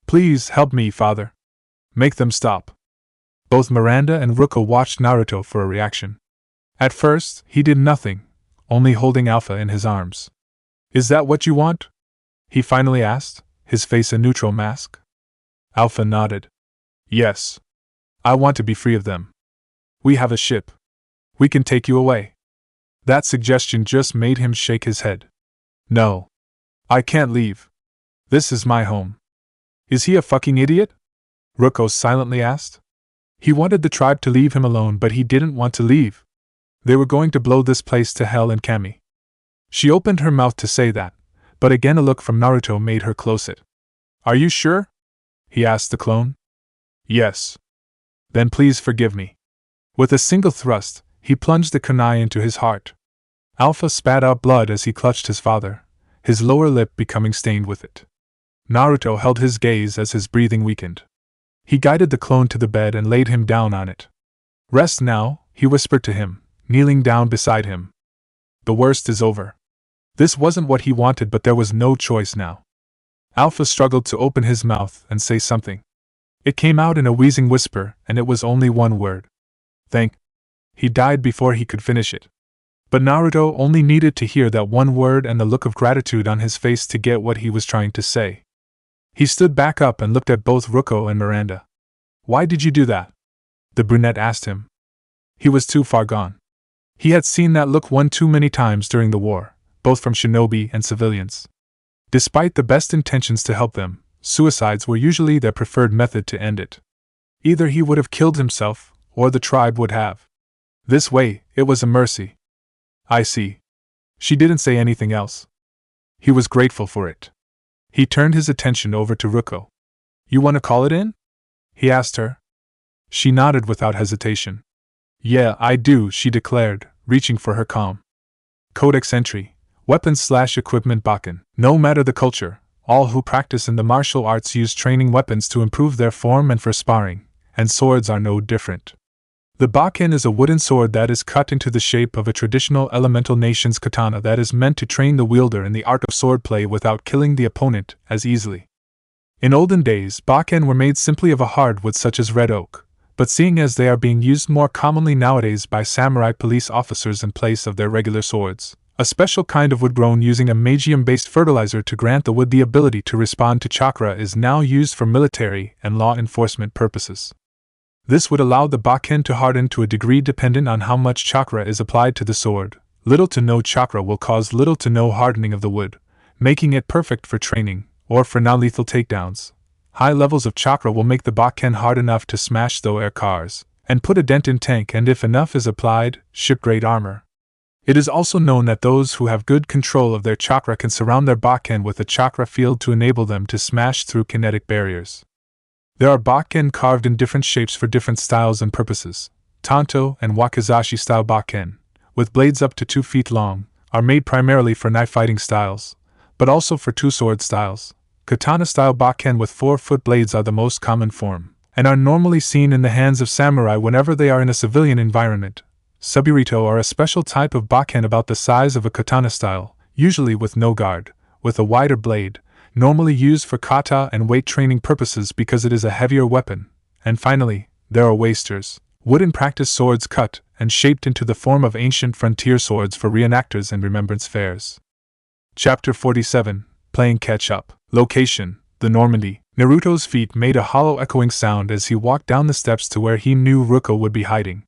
"Please help me, father. Make them stop." Both Miranda and Ruko watched Naruto for a reaction. At first, he did nothing, only holding Alpha in his arms. "Is that what you want?" he finally asked, his face a neutral mask. Alpha nodded. "Yes. I want to be free of them. We have a ship. We can take you away." That suggestion just made him shake his head. "No. I can't leave. This is my home." "Is he a fucking idiot?" Ruko silently asked. He wanted the tribe to leave him alone, but he didn't want to leave. They were going to blow this place to hell, and Kami. She opened her mouth to say that, but again a look from Naruto made her close it. "Are you sure?" he asked the clone. "Yes." "Then please forgive me." With a single thrust, he plunged the kunai into his heart. Alpha spat out blood as he clutched his father, his lower lip becoming stained with it. Naruto held his gaze as his breathing weakened. He guided the clone to the bed and laid him down on it. "Rest now," he whispered to him, kneeling down beside him. "The worst is over." This wasn't what he wanted, but there was no choice now. Alpha struggled to open his mouth and say something. It came out in a wheezing whisper, and it was only one word. "Thank." He died before he could finish it. But Naruto only needed to hear that one word and the look of gratitude on his face to get what he was trying to say. He stood back up and looked at both Ruko and Miranda. "Why did you do that?" the brunette asked him. He was too far gone. He had seen that look one too many times during the war, both from shinobi and civilians. Despite the best intentions to help them, suicides were usually their preferred method to end it. Either he would have killed himself, or the tribe would have. This way, it was a mercy. "I see." She didn't say anything else. He was grateful for it. He turned his attention over to Ruko. "You want to call it in?" he asked her. She nodded without hesitation. "Yeah, I do," she declared, reaching for her comm. Codex entry: Weapons/Equipment Bakken. No matter the culture, all who practice in the martial arts use training weapons to improve their form and for sparring, and swords are no different. The Bakken is a wooden sword that is cut into the shape of a traditional elemental nation's katana that is meant to train the wielder in the art of swordplay without killing the opponent as easily. In olden days, Bakken were made simply of a hardwood such as red oak, but seeing as they are being used more commonly nowadays by samurai police officers in place of their regular swords, A special kind of wood grown using a magium-based fertilizer to grant the wood the ability to respond to chakra is now used for military and law enforcement purposes. This would allow the bakken to harden to a degree dependent on how much chakra is applied to the sword. Little to no chakra will cause little to no hardening of the wood, making it perfect for training, or for non-lethal takedowns. High levels of chakra will make the bakken hard enough to smash though air cars, and put a dent in tank, and if enough is applied, ship-grade armor. It is also known that those who have good control of their chakra can surround their bakken with a chakra field to enable them to smash through kinetic barriers. There are bakken carved in different shapes for different styles and purposes. Tanto and wakizashi style bakken, with blades up to 2 feet long, are made primarily for knife fighting styles, but also for 2-sword styles. Katana style bakken with 4-foot blades are the most common form, and are normally seen in the hands of samurai whenever they are in a civilian environment. Suburito are a special type of bakken about the size of a katana style, usually with no guard, with a wider blade, normally used for kata and weight training purposes because it is a heavier weapon. And finally, there are wasters, wooden practice swords cut and shaped into the form of ancient frontier swords for reenactors and remembrance fairs. Chapter 47, Playing Catch-Up. Location, the Normandy. Naruto's feet made a hollow echoing sound as he walked down the steps to where he knew Ruko would be hiding.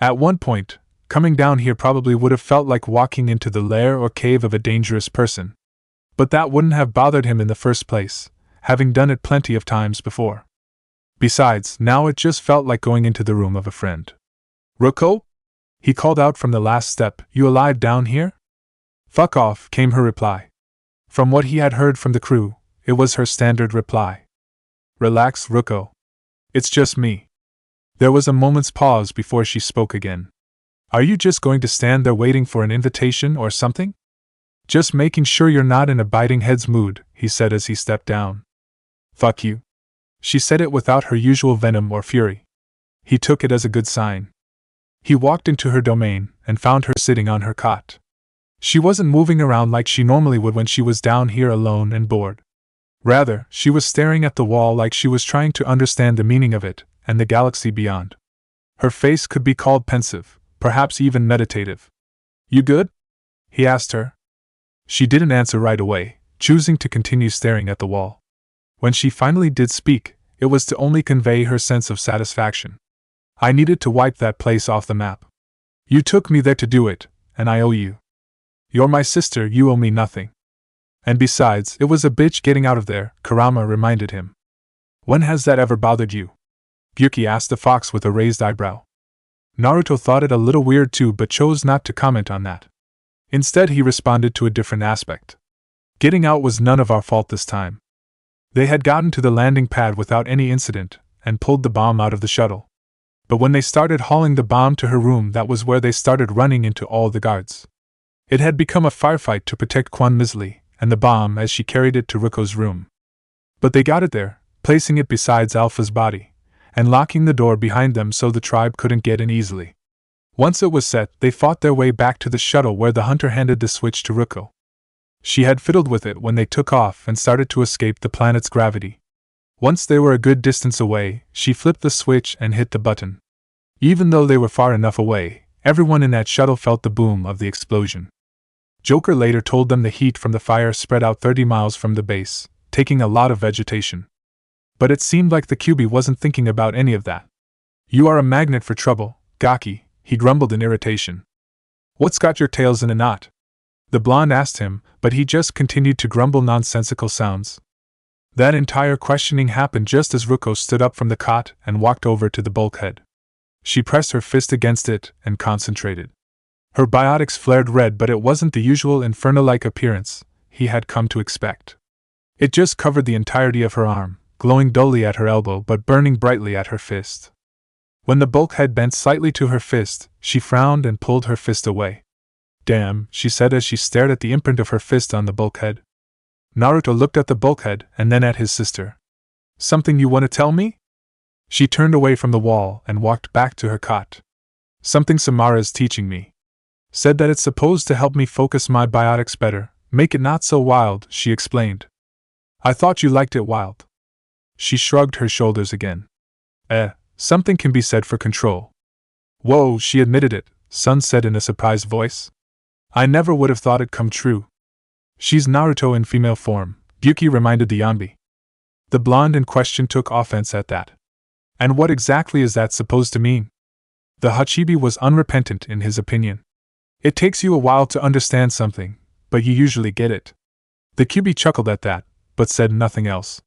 At one point, coming down here probably would have felt like walking into the lair or cave of a dangerous person. But that wouldn't have bothered him in the first place, having done it plenty of times before. Besides, now it just felt like going into the room of a friend. "Ruko?" he called out from the last step. "You alive down here?" "Fuck off," came her reply. From what he had heard from the crew, it was her standard reply. "Relax, Ruko. It's just me." There was a moment's pause before she spoke again. "Are you just going to stand there waiting for an invitation or something?" "Just making sure you're not in a biting heads mood," he said as he stepped down. "Fuck you." She said it without her usual venom or fury. He took it as a good sign. He walked into her domain and found her sitting on her cot. She wasn't moving around like she normally would when she was down here alone and bored. Rather, she was staring at the wall like she was trying to understand the meaning of it and the galaxy beyond. Her face could be called pensive, perhaps even meditative. "You good?" he asked her. She didn't answer right away, choosing to continue staring at the wall. When she finally did speak, it was to only convey her sense of satisfaction. "I needed to wipe that place off the map. You took me there to do it, and I owe you. You're my sister, you owe me nothing. And besides, it was a bitch getting out of there," Kurama reminded him. "When has that ever bothered you?" Gyuki asked the fox with a raised eyebrow. Naruto thought it a little weird too but chose not to comment on that. Instead he responded to a different aspect. "Getting out was none of our fault this time. They had gotten to the landing pad without any incident, and pulled the bomb out of the shuttle. But when they started hauling the bomb to her room, that was where they started running into all the guards. It had become a firefight to protect Quan Misli and the bomb as she carried it to Ruko's room. But they got it there, placing it beside Alpha's body, and locking the door behind them so the tribe couldn't get in easily. Once it was set, they fought their way back to the shuttle where the hunter handed the switch to Ruko. She had fiddled with it when they took off and started to escape the planet's gravity. Once they were a good distance away, she flipped the switch and hit the button. Even though they were far enough away, everyone in that shuttle felt the boom of the explosion. Joker later told them the heat from the fire spread out 30 miles from the base, taking a lot of vegetation. But it seemed like the QB wasn't thinking about any of that. "You are a magnet for trouble, Gaki," he grumbled in irritation. "What's got your tails in a knot?" the blonde asked him, but he just continued to grumble nonsensical sounds. That entire questioning happened just as Ruko stood up from the cot and walked over to the bulkhead. She pressed her fist against it and concentrated. Her biotics flared red, but it wasn't the usual inferno-like appearance he had come to expect. It just covered the entirety of her arm, glowing dully at her elbow but burning brightly at her fist. When the bulkhead bent slightly to her fist, she frowned and pulled her fist away. "Damn," she said as she stared at the imprint of her fist on the bulkhead. Naruto looked at the bulkhead and then at his sister. "Something you want to tell me?" She turned away from the wall and walked back to her cot. "Something Samara's teaching me. Said that it's supposed to help me focus my biotics better, make it not so wild," she explained. "I thought you liked it wild." She shrugged her shoulders again. Something can be said for control." "Whoa," she admitted it, Sun said in a surprised voice. I never would have thought it come true. She's Naruto in female form, Yuki reminded the Yanbi. The blonde in question took offense at that. And what exactly is that supposed to mean? The Hachibi was unrepentant in his opinion. It takes you a while to understand something, but you usually get it. The Kyubi chuckled at that, but said nothing else.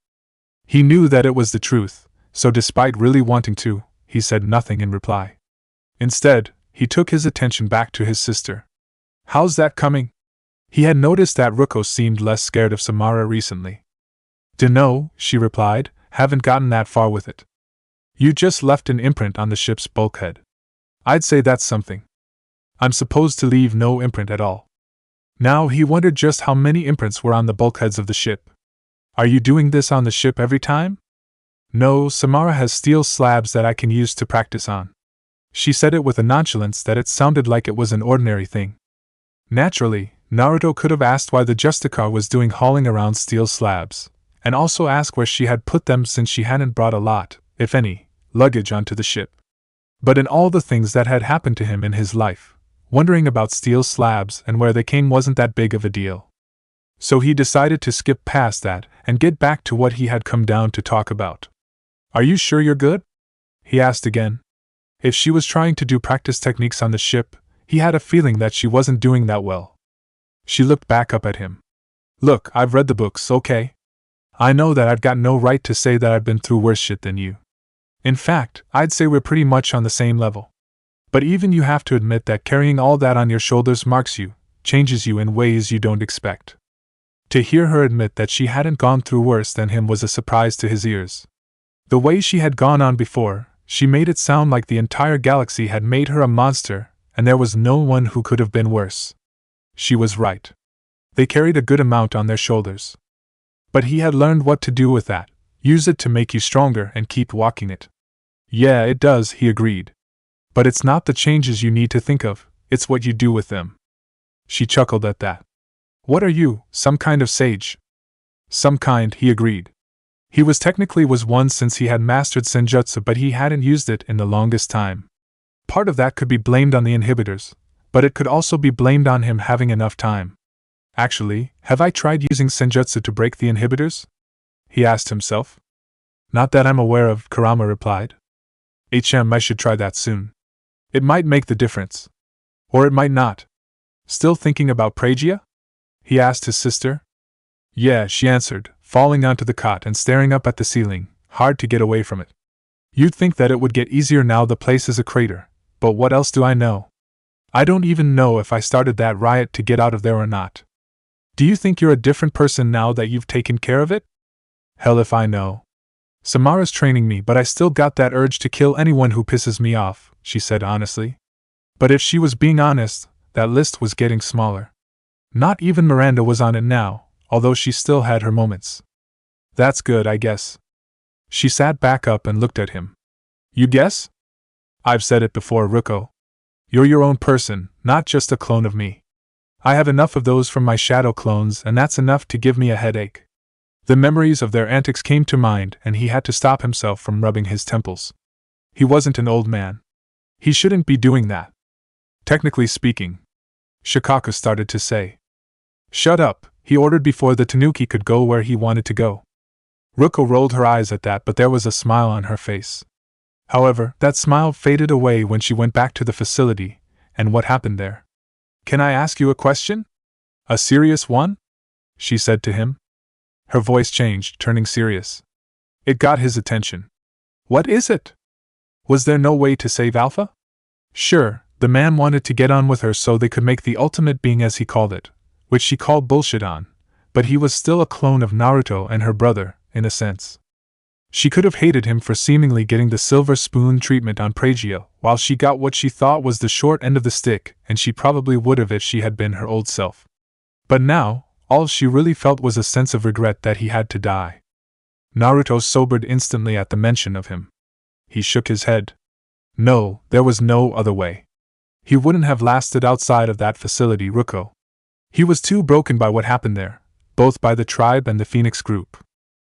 He knew that it was the truth, so despite really wanting to, he said nothing in reply. Instead, he took his attention back to his sister. How's that coming? He had noticed that Ruko seemed less scared of Samara recently. Dunno, she replied, haven't gotten that far with it. You just left an imprint on the ship's bulkhead. I'd say that's something. I'm supposed to leave no imprint at all. Now he wondered just how many imprints were on the bulkheads of the ship. Are you doing this on the ship every time? No, Samara has steel slabs that I can use to practice on. She said it with a nonchalance that it sounded like it was an ordinary thing. Naturally, Naruto could have asked why the Justicar was doing hauling around steel slabs, and also asked where she had put them since she hadn't brought a lot, if any, luggage onto the ship. But in all the things that had happened to him in his life, wondering about steel slabs and where they came wasn't that big of a deal. So he decided to skip past that and get back to what he had come down to talk about. Are you sure you're good? He asked again. If she was trying to do practice techniques on the ship, he had a feeling that she wasn't doing that well. She looked back up at him. Look, I've read the books, okay? I know that I've got no right to say that I've been through worse shit than you. In fact, I'd say we're pretty much on the same level. But even you have to admit that carrying all that on your shoulders marks you, changes you in ways you don't expect. To hear her admit that she hadn't gone through worse than him was a surprise to his ears. The way she had gone on before, she made it sound like the entire galaxy had made her a monster, and there was no one who could have been worse. She was right. They carried a good amount on their shoulders. But he had learned what to do with that, use it to make you stronger and keep walking it. Yeah, it does, he agreed. But it's not the changes you need to think of, it's what you do with them. She chuckled at that. What are you, some kind of sage? Some kind, he agreed. He technically was one since he had mastered senjutsu, but he hadn't used it in the longest time. Part of that could be blamed on the inhibitors, but it could also be blamed on him having enough time. Actually, have I tried using senjutsu to break the inhibitors? He asked himself. Not that I'm aware of, Kurama replied. I should try that soon. It might make the difference. Or it might not. Still thinking about Prajia? He asked his sister. Yeah, she answered, falling onto the cot and staring up at the ceiling, hard to get away from it. You'd think that it would get easier now the place is a crater, but what else do I know? I don't even know if I started that riot to get out of there or not. Do you think you're a different person now that you've taken care of it? Hell if I know. Samara's training me, but I still got that urge to kill anyone who pisses me off, she said honestly. But if she was being honest, that list was getting smaller. Not even Miranda was on it now, although she still had her moments. That's good, I guess. She sat back up and looked at him. You guess? I've said it before, Ruko. You're your own person, not just a clone of me. I have enough of those from my shadow clones, and that's enough to give me a headache. The memories of their antics came to mind, and he had to stop himself from rubbing his temples. He wasn't an old man. He shouldn't be doing that. Technically speaking. Shikaka started to say. Shut up, he ordered before the Tanuki could go where he wanted to go. Ruko rolled her eyes at that, but there was a smile on her face. However, that smile faded away when she went back to the facility, and what happened there? Can I ask you a question? A serious one? She said to him. Her voice changed, turning serious. It got his attention. What is it? Was there no way to save Alpha? Sure, the man wanted to get on with her so they could make the ultimate being, as he called it, which she called bullshit on, but he was still a clone of Naruto and her brother, in a sense. She could have hated him for seemingly getting the silver spoon treatment on Prajia, while she got what she thought was the short end of the stick, and she probably would have if she had been her old self. But now, all she really felt was a sense of regret that he had to die. Naruto sobered instantly at the mention of him. He shook his head. No, there was no other way. He wouldn't have lasted outside of that facility, Ruko. He was too broken by what happened there, both by the tribe and the Phoenix group.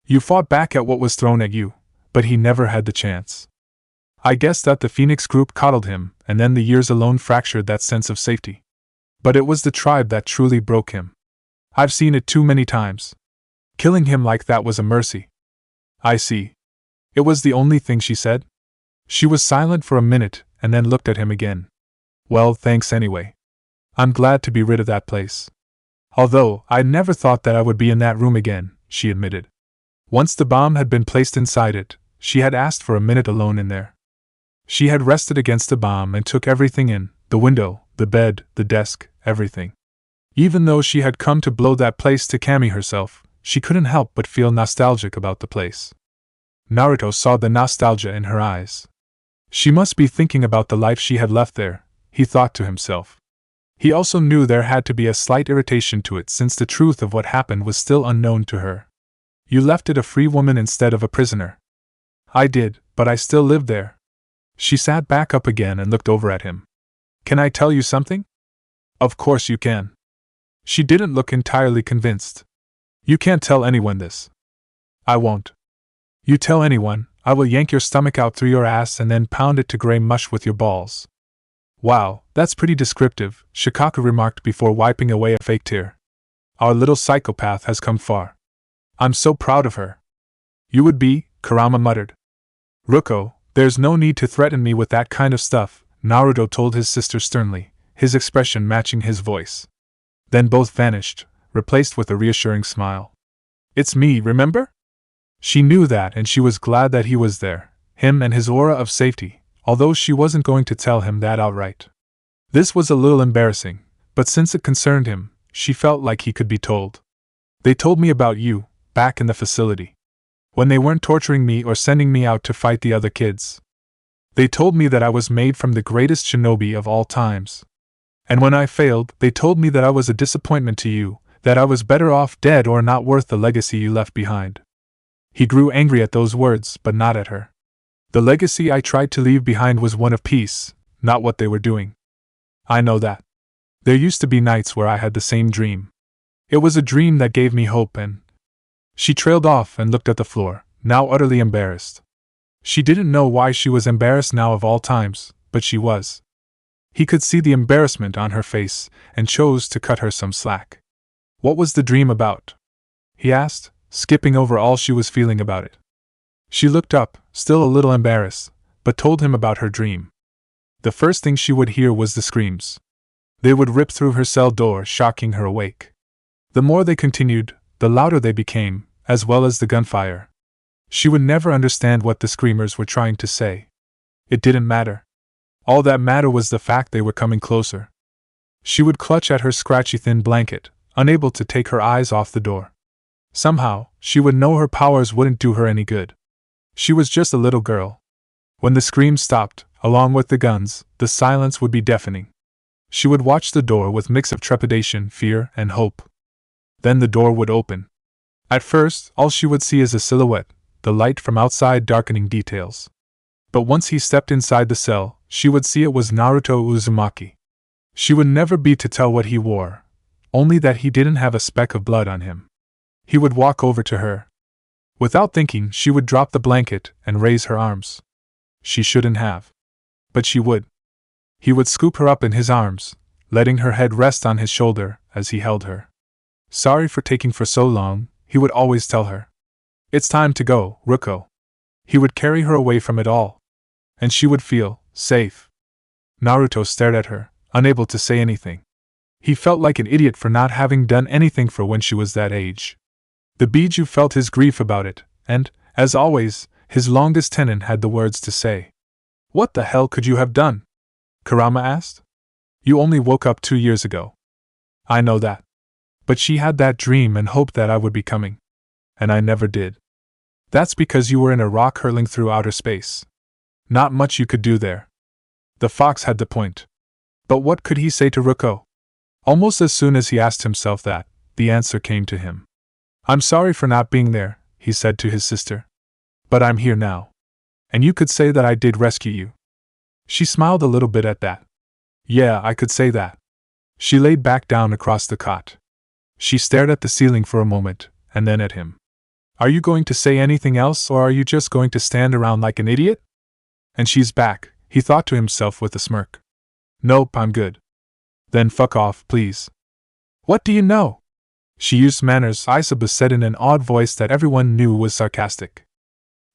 You fought back at what was thrown at you, but he never had the chance. I guess that the Phoenix group coddled him, and then the years alone fractured that sense of safety. But it was the tribe that truly broke him. I've seen it too many times. Killing him like that was a mercy. I see. It was the only thing she said? She was silent for a minute and then looked at him again. Well, thanks anyway. I'm glad to be rid of that place. Although, I never thought that I would be in that room again, she admitted. Once the bomb had been placed inside it, she had asked for a minute alone in there. She had rested against the bomb and took everything in, the window, the bed, the desk, everything. Even though she had come to blow that place to Kami herself, she couldn't help but feel nostalgic about the place. Naruto saw the nostalgia in her eyes. She must be thinking about the life she had left there, he thought to himself. He also knew there had to be a slight irritation to it since the truth of what happened was still unknown to her. You left it a free woman instead of a prisoner. I did, but I still lived there. She sat back up again and looked over at him. Can I tell you something? Of course you can. She didn't look entirely convinced. You can't tell anyone this. I won't. You tell anyone, I will yank your stomach out through your ass and then pound it to gray mush with your balls. Wow, that's pretty descriptive, Shikaku remarked before wiping away a fake tear. Our little psychopath has come far. I'm so proud of her. You would be, Kurama muttered. Ruko, there's no need to threaten me with that kind of stuff, Naruto told his sister sternly, his expression matching his voice. Then both vanished, replaced with a reassuring smile. It's me, remember? She knew that and she was glad that he was there, him and his aura of safety, although she wasn't going to tell him that outright. This was a little embarrassing, but since it concerned him, she felt like he could be told. They told me about you, back in the facility. When they weren't torturing me or sending me out to fight the other kids. They told me that I was made from the greatest shinobi of all times. And when I failed, they told me that I was a disappointment to you, that I was better off dead or not worth the legacy you left behind. He grew angry at those words, but not at her. The legacy I tried to leave behind was one of peace, not what they were doing. I know that. There used to be nights where I had the same dream. It was a dream that gave me hope and... She trailed off and looked at the floor, now utterly embarrassed. She didn't know why she was embarrassed now of all times, but she was. He could see the embarrassment on her face and chose to cut her some slack. What was the dream about? He asked, skipping over all she was feeling about it. She looked up, still a little embarrassed, but told him about her dream. The first thing she would hear was the screams. They would rip through her cell door, shocking her awake. The more they continued, the louder they became, as well as the gunfire. She would never understand what the screamers were trying to say. It didn't matter. All that mattered was the fact they were coming closer. She would clutch at her scratchy thin blanket, unable to take her eyes off the door. Somehow, she would know her powers wouldn't do her any good. She was just a little girl. When the screams stopped, along with the guns, the silence would be deafening. She would watch the door with a mix of trepidation, fear, and hope. Then the door would open. At first, all she would see is a silhouette, the light from outside darkening details. But once he stepped inside the cell, she would see it was Naruto Uzumaki. She would never be to tell what he wore, only that he didn't have a speck of blood on him. He would walk over to her. Without thinking, she would drop the blanket and raise her arms. She shouldn't have. But she would. He would scoop her up in his arms, letting her head rest on his shoulder as he held her. Sorry for taking for so long, he would always tell her. It's time to go, Ruko. He would carry her away from it all. And she would feel safe. Naruto stared at her, unable to say anything. He felt like an idiot for not having done anything for when she was that age. The Biju felt his grief about it, and, as always, his longest tenon had the words to say. What the hell could you have done? Kurama asked. You only woke up 2 years ago. I know that. But she had that dream and hoped that I would be coming. And I never did. That's because you were in a rock hurtling through outer space. Not much you could do there. The fox had the point. But what could he say to Ruko? Almost as soon as he asked himself that, the answer came to him. I'm sorry for not being there, he said to his sister. But I'm here now. And you could say that I did rescue you. She smiled a little bit at that. Yeah, I could say that. She laid back down across the cot. She stared at the ceiling for a moment, and then at him. Are you going to say anything else, or are you just going to stand around like an idiot? And she's back, he thought to himself with a smirk. Nope, I'm good. Then fuck off, please. What do you know? She used manners, Isaba said in an odd voice that everyone knew was sarcastic.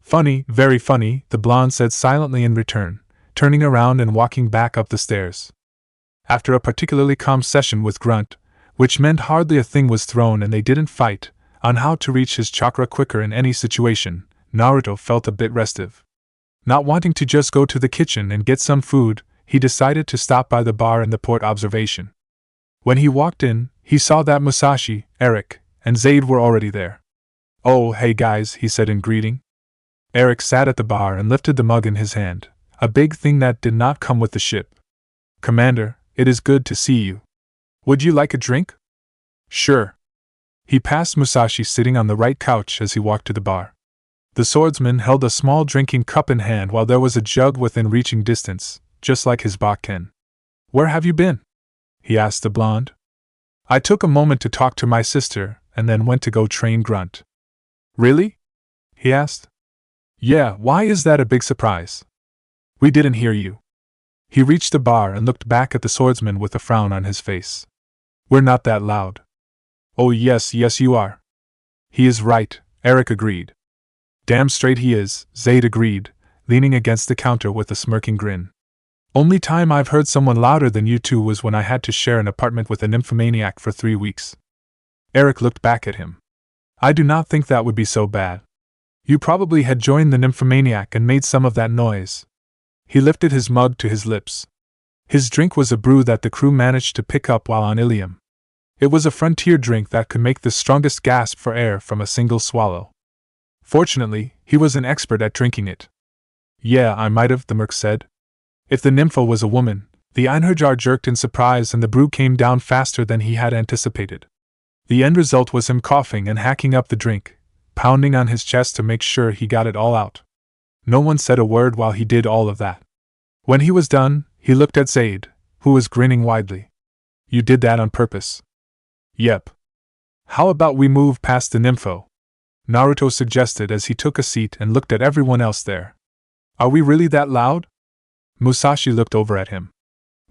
Funny, very funny, the blonde said silently in return, turning around and walking back up the stairs. After a particularly calm session with Grunt, which meant hardly a thing was thrown and they didn't fight, on how to reach his chakra quicker in any situation, Naruto felt a bit restive. Not wanting to just go to the kitchen and get some food, he decided to stop by the bar in the port observation. When he walked in, he saw that Musashi, Eric, and Zaid were already there. Oh, hey guys, he said in greeting. Eric sat at the bar and lifted the mug in his hand, a big thing that did not come with the ship. Commander, it is good to see you. Would you like a drink? Sure. He passed Musashi sitting on the right couch as he walked to the bar. The swordsman held a small drinking cup in hand while there was a jug within reaching distance, just like his Bakken. Where have you been? He asked the blonde. I took a moment to talk to my sister, and then went to go train Grunt. Really? He asked. Yeah, why is that a big surprise? We didn't hear you. He reached the bar and looked back at the swordsman with a frown on his face. We're not that loud. Oh yes, you are. He is right, Eric agreed. Damn straight he is, Zaid agreed, leaning against the counter with a smirking grin. Only time I've heard someone louder than you two was when I had to share an apartment with a nymphomaniac for 3 weeks. Eric looked back at him. I do not think that would be so bad. You probably had joined the nymphomaniac and made some of that noise. He lifted his mug to his lips. His drink was a brew that the crew managed to pick up while on Ilium. It was a frontier drink that could make the strongest gasp for air from a single swallow. Fortunately, he was an expert at drinking it. Yeah, I might have, the merc said. If the nympho was a woman, the Einherjar jerked in surprise and the brew came down faster than he had anticipated. The end result was him coughing and hacking up the drink, pounding on his chest to make sure he got it all out. No one said a word while he did all of that. When he was done, he looked at Zaid, who was grinning widely. You did that on purpose. Yep. How about we move past the nympho? Naruto suggested as he took a seat and looked at everyone else there. Are we really that loud? Musashi looked over at him.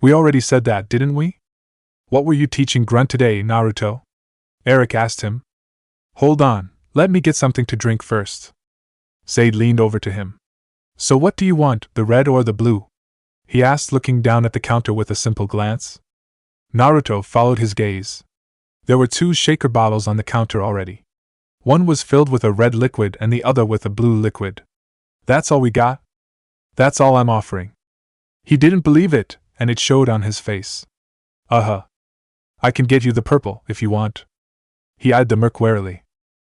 We already said that, didn't we? What were you teaching Grunt today, Naruto? Eric asked him. Hold on, let me get something to drink first. Zaid leaned over to him. So what do you want, the red or the blue? He asked, looking down at the counter with a simple glance. Naruto followed his gaze. There were 2 shaker bottles on the counter already. One was filled with a red liquid and the other with a blue liquid. That's all we got? That's all I'm offering. He didn't believe it, and it showed on his face. I can get you the purple, if you want. He eyed the merc warily.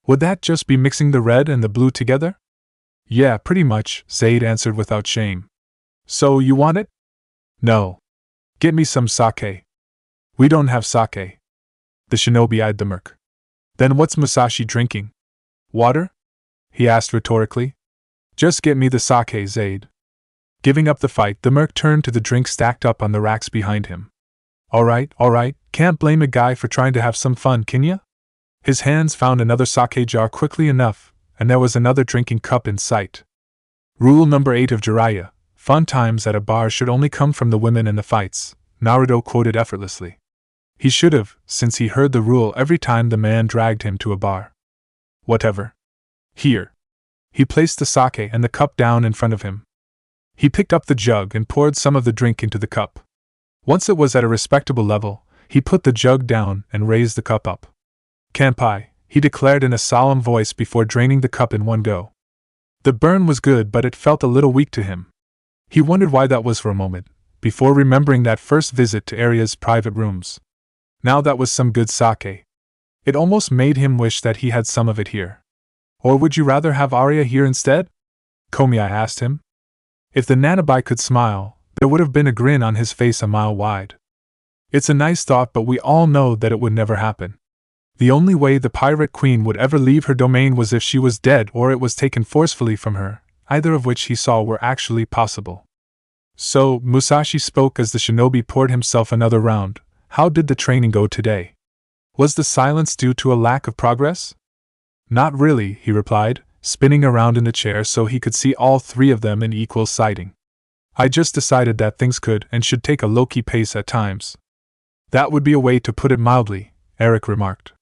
Would that just be mixing the red and the blue together? Yeah, pretty much, Zaid answered without shame. So you want it? No. Get me some sake. We don't have sake. The shinobi eyed the merc. Then what's Musashi drinking? Water? He asked rhetorically. Just get me the sake, Zaid. Giving up the fight, the merc turned to the drink stacked up on the racks behind him. Alright, can't blame a guy for trying to have some fun, can ya? His hands found another sake jar quickly enough, and there was another drinking cup in sight. Rule number 8 of Jiraiya, fun times at a bar should only come from the women and the fights, Naruto quoted effortlessly. He should have, since he heard the rule every time the man dragged him to a bar. Whatever. Here. He placed the sake and the cup down in front of him. He picked up the jug and poured some of the drink into the cup. Once it was at a respectable level, he put the jug down and raised the cup up. Kanpai, he declared in a solemn voice before draining the cup in one go. The burn was good, but it felt a little weak to him. He wondered why that was for a moment, before remembering that first visit to Arya's private rooms. Now that was some good sake. It almost made him wish that he had some of it here. Or would you rather have Arya here instead? Komiya asked him. If the Nanabai could smile, there would have been a grin on his face a mile wide. It's a nice thought, but we all know that it would never happen. The only way the Pirate Queen would ever leave her domain was if she was dead or it was taken forcefully from her, either of which he saw were actually possible. So, Musashi spoke as the shinobi poured himself another round. How did the training go today? Was the silence due to a lack of progress? Not really, he replied, spinning around in the chair so he could see all 3 of them in equal sighting. I just decided that things could and should take a low-key pace at times. That would be a way to put it mildly, Eric remarked.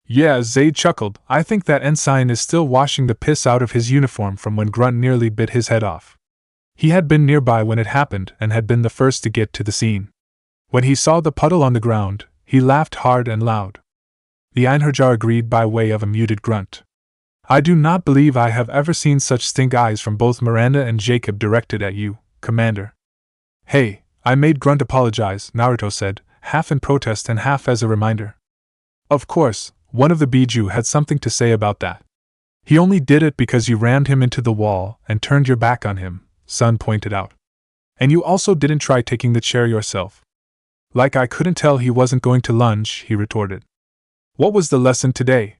Yeah, Zaid chuckled. I think that ensign is still washing the piss out of his uniform from when Grunt nearly bit his head off. He had been nearby when it happened and had been the first to get to the scene. When he saw the puddle on the ground, he laughed hard and loud. The Einherjar agreed by way of a muted grunt. I do not believe I have ever seen such stink eyes from both Miranda and Jacob directed at you, Commander. Hey, I made Grunt apologize, Naruto said, half in protest and half as a reminder. Of course, one of the Biju had something to say about that. He only did it because you rammed him into the wall and turned your back on him, Sun pointed out. And you also didn't try taking the chair yourself. Like I couldn't tell he wasn't going to lunge, he retorted. What was the lesson today?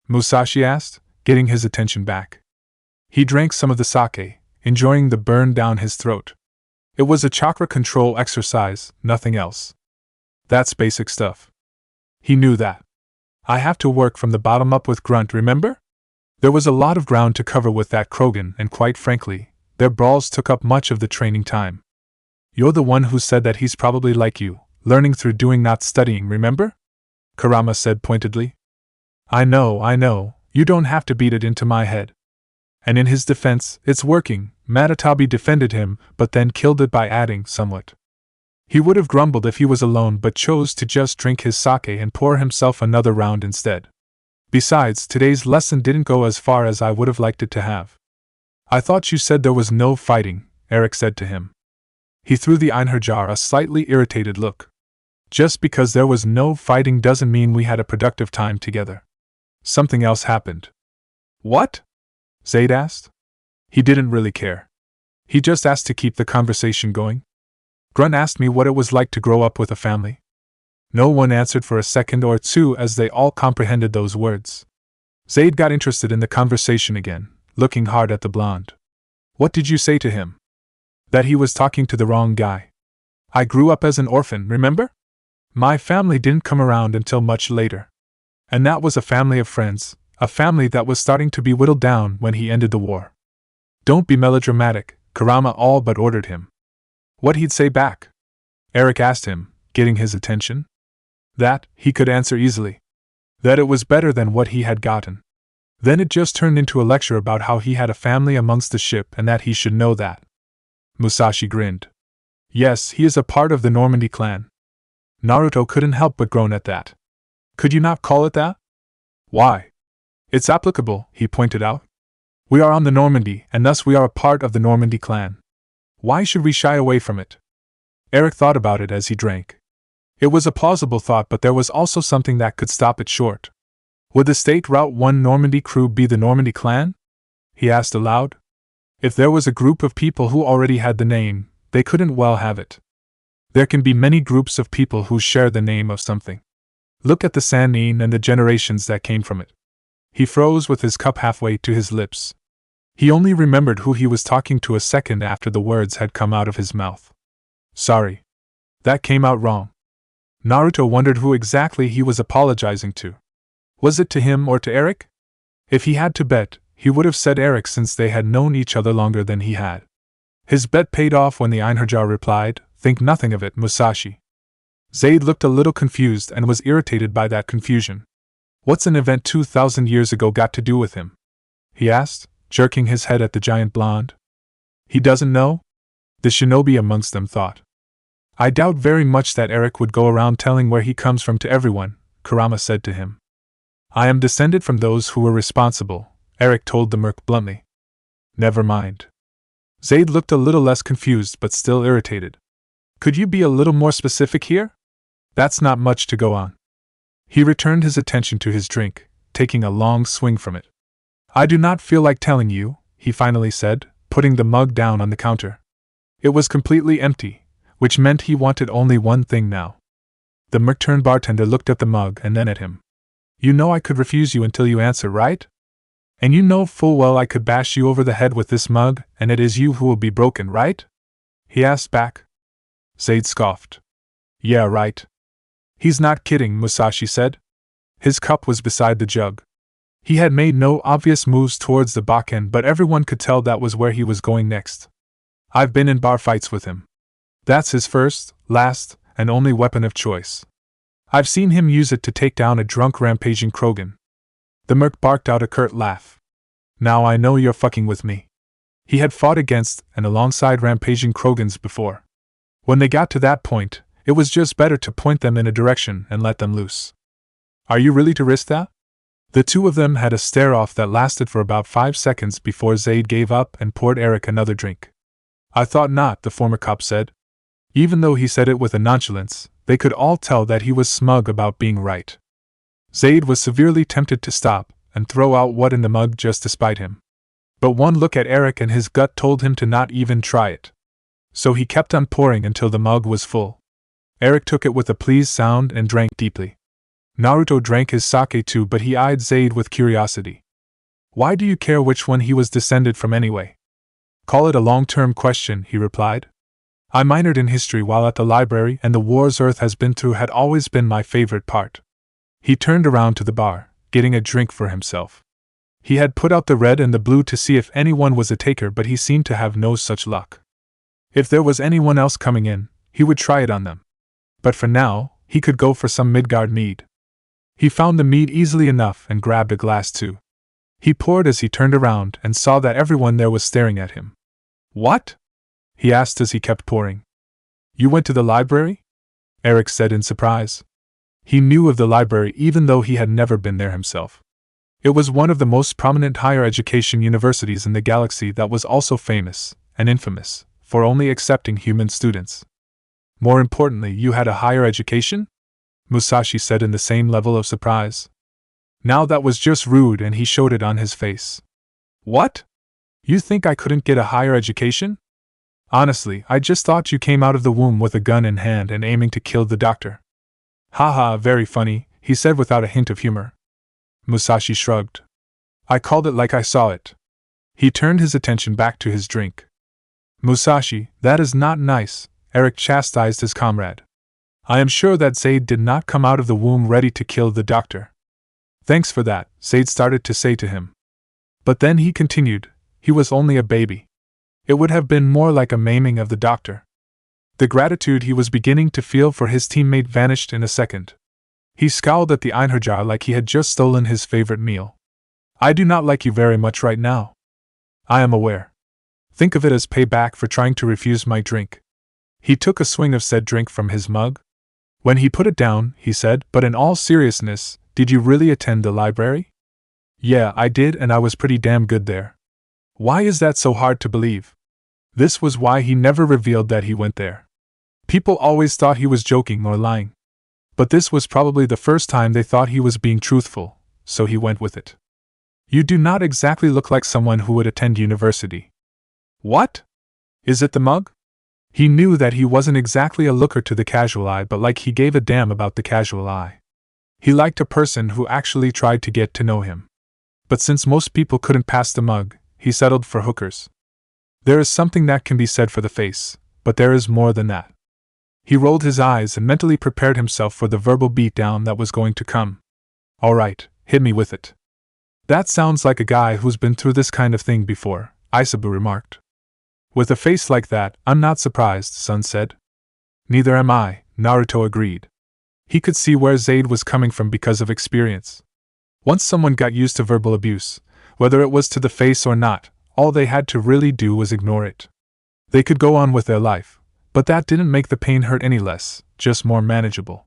Musashi asked, getting his attention back. He drank some of the sake, enjoying the burn down his throat. It was a chakra control exercise, nothing else. That's basic stuff. He knew that. I have to work from the bottom up with Grunt, remember? There was a lot of ground to cover with that Krogan, and quite frankly, their brawls took up much of the training time. You're the one who said that he's probably like you, learning through doing, not studying, remember? Kurama said pointedly. I know, you don't have to beat it into my head. And in his defense, it's working. Matatabi defended him, but then killed it by adding somewhat. He would have grumbled if he was alone but chose to just drink his sake and pour himself another round instead. Besides, today's lesson didn't go as far as I would have liked it to have. I thought you said there was no fighting, Eric said to him. He threw the Einherjar a slightly irritated look. Just because there was no fighting doesn't mean we had a productive time together. Something else happened. What? Zaid asked. He didn't really care. He just asked to keep the conversation going. Grunt asked me what it was like to grow up with a family. No one answered for a second or two as they all comprehended those words. Zaid got interested in the conversation again, looking hard at the blonde. What did you say to him? That he was talking to the wrong guy. I grew up as an orphan, remember? My family didn't come around until much later. And that was a family of friends, a family that was starting to be whittled down when he ended the war. Don't be melodramatic, Kurama all but ordered him. What he'd say back? Eric asked him, getting his attention. That, he could answer easily. That it was better than what he had gotten. Then it just turned into a lecture about how he had a family amongst the ship and that he should know that. Musashi grinned. Yes, he is a part of the Normandy clan. Naruto couldn't help but groan at that. Could you not call it that? Why? It's applicable, he pointed out. We are on the Normandy, and thus we are a part of the Normandy clan. Why should we shy away from it? Eric thought about it as he drank. It was a plausible thought, but there was also something that could stop it short. Would the State Route 1 Normandy crew be the Normandy clan? He asked aloud. If there was a group of people who already had the name, they couldn't well have it. There can be many groups of people who share the name of something. Look at the Sannin and the generations that came from it. He froze with his cup halfway to his lips. He only remembered who he was talking to a second after the words had come out of his mouth. Sorry. That came out wrong. Naruto wondered who exactly he was apologizing to. Was it to him or to Eric? If he had to bet, he would have said Eric since they had known each other longer than he had. His bet paid off when the Einherjar replied, Think nothing of it, Musashi. Zaid looked a little confused and was irritated by that confusion. What's an event 2,000 years ago got to do with him? He asked, jerking his head at the giant blonde. He doesn't know? The shinobi amongst them thought. I doubt very much that Eric would go around telling where he comes from to everyone, Kurama said to him. I am descended from those who were responsible, Eric told the merc bluntly. Never mind. Zaid looked a little less confused but still irritated. Could you be a little more specific here? That's not much to go on. He returned his attention to his drink, taking a long swing from it. I do not feel like telling you, he finally said, putting the mug down on the counter. It was completely empty, which meant he wanted only one thing now. The merc-turned bartender looked at the mug and then at him. You know I could refuse you until you answer, right? And you know full well I could bash you over the head with this mug, and it is you who will be broken, right? He asked back. Zaid scoffed. Yeah, right. He's not kidding, Musashi said. His cup was beside the jug. He had made no obvious moves towards the bakken, but everyone could tell that was where he was going next. I've been in bar fights with him. That's his first, last, and only weapon of choice. I've seen him use it to take down a drunk rampaging Krogan. The merc barked out a curt laugh. Now I know you're fucking with me. He had fought against and alongside rampaging Krogans before. When they got to that point, it was just better to point them in a direction and let them loose. Are you really to risk that? The two of them had a stare-off that lasted for about 5 seconds before Zaid gave up and poured Eric another drink. I thought not, the former cop said. Even though he said it with a nonchalance, they could all tell that he was smug about being right. Zaid was severely tempted to stop and throw out what in the mug just to spite him. But one look at Eric and his gut told him to not even try it. So he kept on pouring until the mug was full. Eric took it with a pleased sound and drank deeply. Naruto drank his sake too, but he eyed Zaid with curiosity. Why do you care which one he was descended from anyway? Call it a long-term question, he replied. I minored in history while at the library, and the wars Earth has been through had always been my favorite part. He turned around to the bar, getting a drink for himself. He had put out the red and the blue to see if anyone was a taker, but he seemed to have no such luck. If there was anyone else coming in, he would try it on them. But for now, he could go for some Midgard mead. He found the mead easily enough and grabbed a glass too. He poured as he turned around and saw that everyone there was staring at him. What? He asked as he kept pouring. You went to the library? Eric said in surprise. He knew of the library even though he had never been there himself. It was one of the most prominent higher education universities in the galaxy that was also famous, and infamous, for only accepting human students. More importantly, you had a higher education? Musashi said in the same level of surprise. Now that was just rude and he showed it on his face. What? You think I couldn't get a higher education? Honestly, I just thought you came out of the womb with a gun in hand and aiming to kill the doctor. Haha, very funny, he said without a hint of humor. Musashi shrugged. I called it like I saw it. He turned his attention back to his drink. Musashi, that is not nice, Eric chastised his comrade. I am sure that Zaid did not come out of the womb ready to kill the doctor. Thanks for that, Zaid started to say to him. But then he continued, he was only a baby. It would have been more like a maiming of the doctor. The gratitude he was beginning to feel for his teammate vanished in a second. He scowled at the Einherjar like he had just stolen his favorite meal. I do not like you very much right now. I am aware. Think of it as payback for trying to refuse my drink. He took a swing of said drink from his mug. When he put it down, he said, but in all seriousness, did you really attend the library? Yeah, I did, and I was pretty damn good there. Why is that so hard to believe? This was why he never revealed that he went there. People always thought he was joking or lying. But this was probably the first time they thought he was being truthful, so he went with it. You do not exactly look like someone who would attend university. What? Is it the mug? He knew that he wasn't exactly a looker to the casual eye, but like he gave a damn about the casual eye. He liked a person who actually tried to get to know him. But since most people couldn't pass the mug, he settled for hookers. There is something that can be said for the face, but there is more than that. He rolled his eyes and mentally prepared himself for the verbal beatdown that was going to come. All right, hit me with it. That sounds like a guy who's been through this kind of thing before, Isabu remarked. With a face like that, I'm not surprised, Sun said. Neither am I, Naruto agreed. He could see where Zaid was coming from because of experience. Once someone got used to verbal abuse, whether it was to the face or not, all they had to really do was ignore it. They could go on with their life, but that didn't make the pain hurt any less, just more manageable.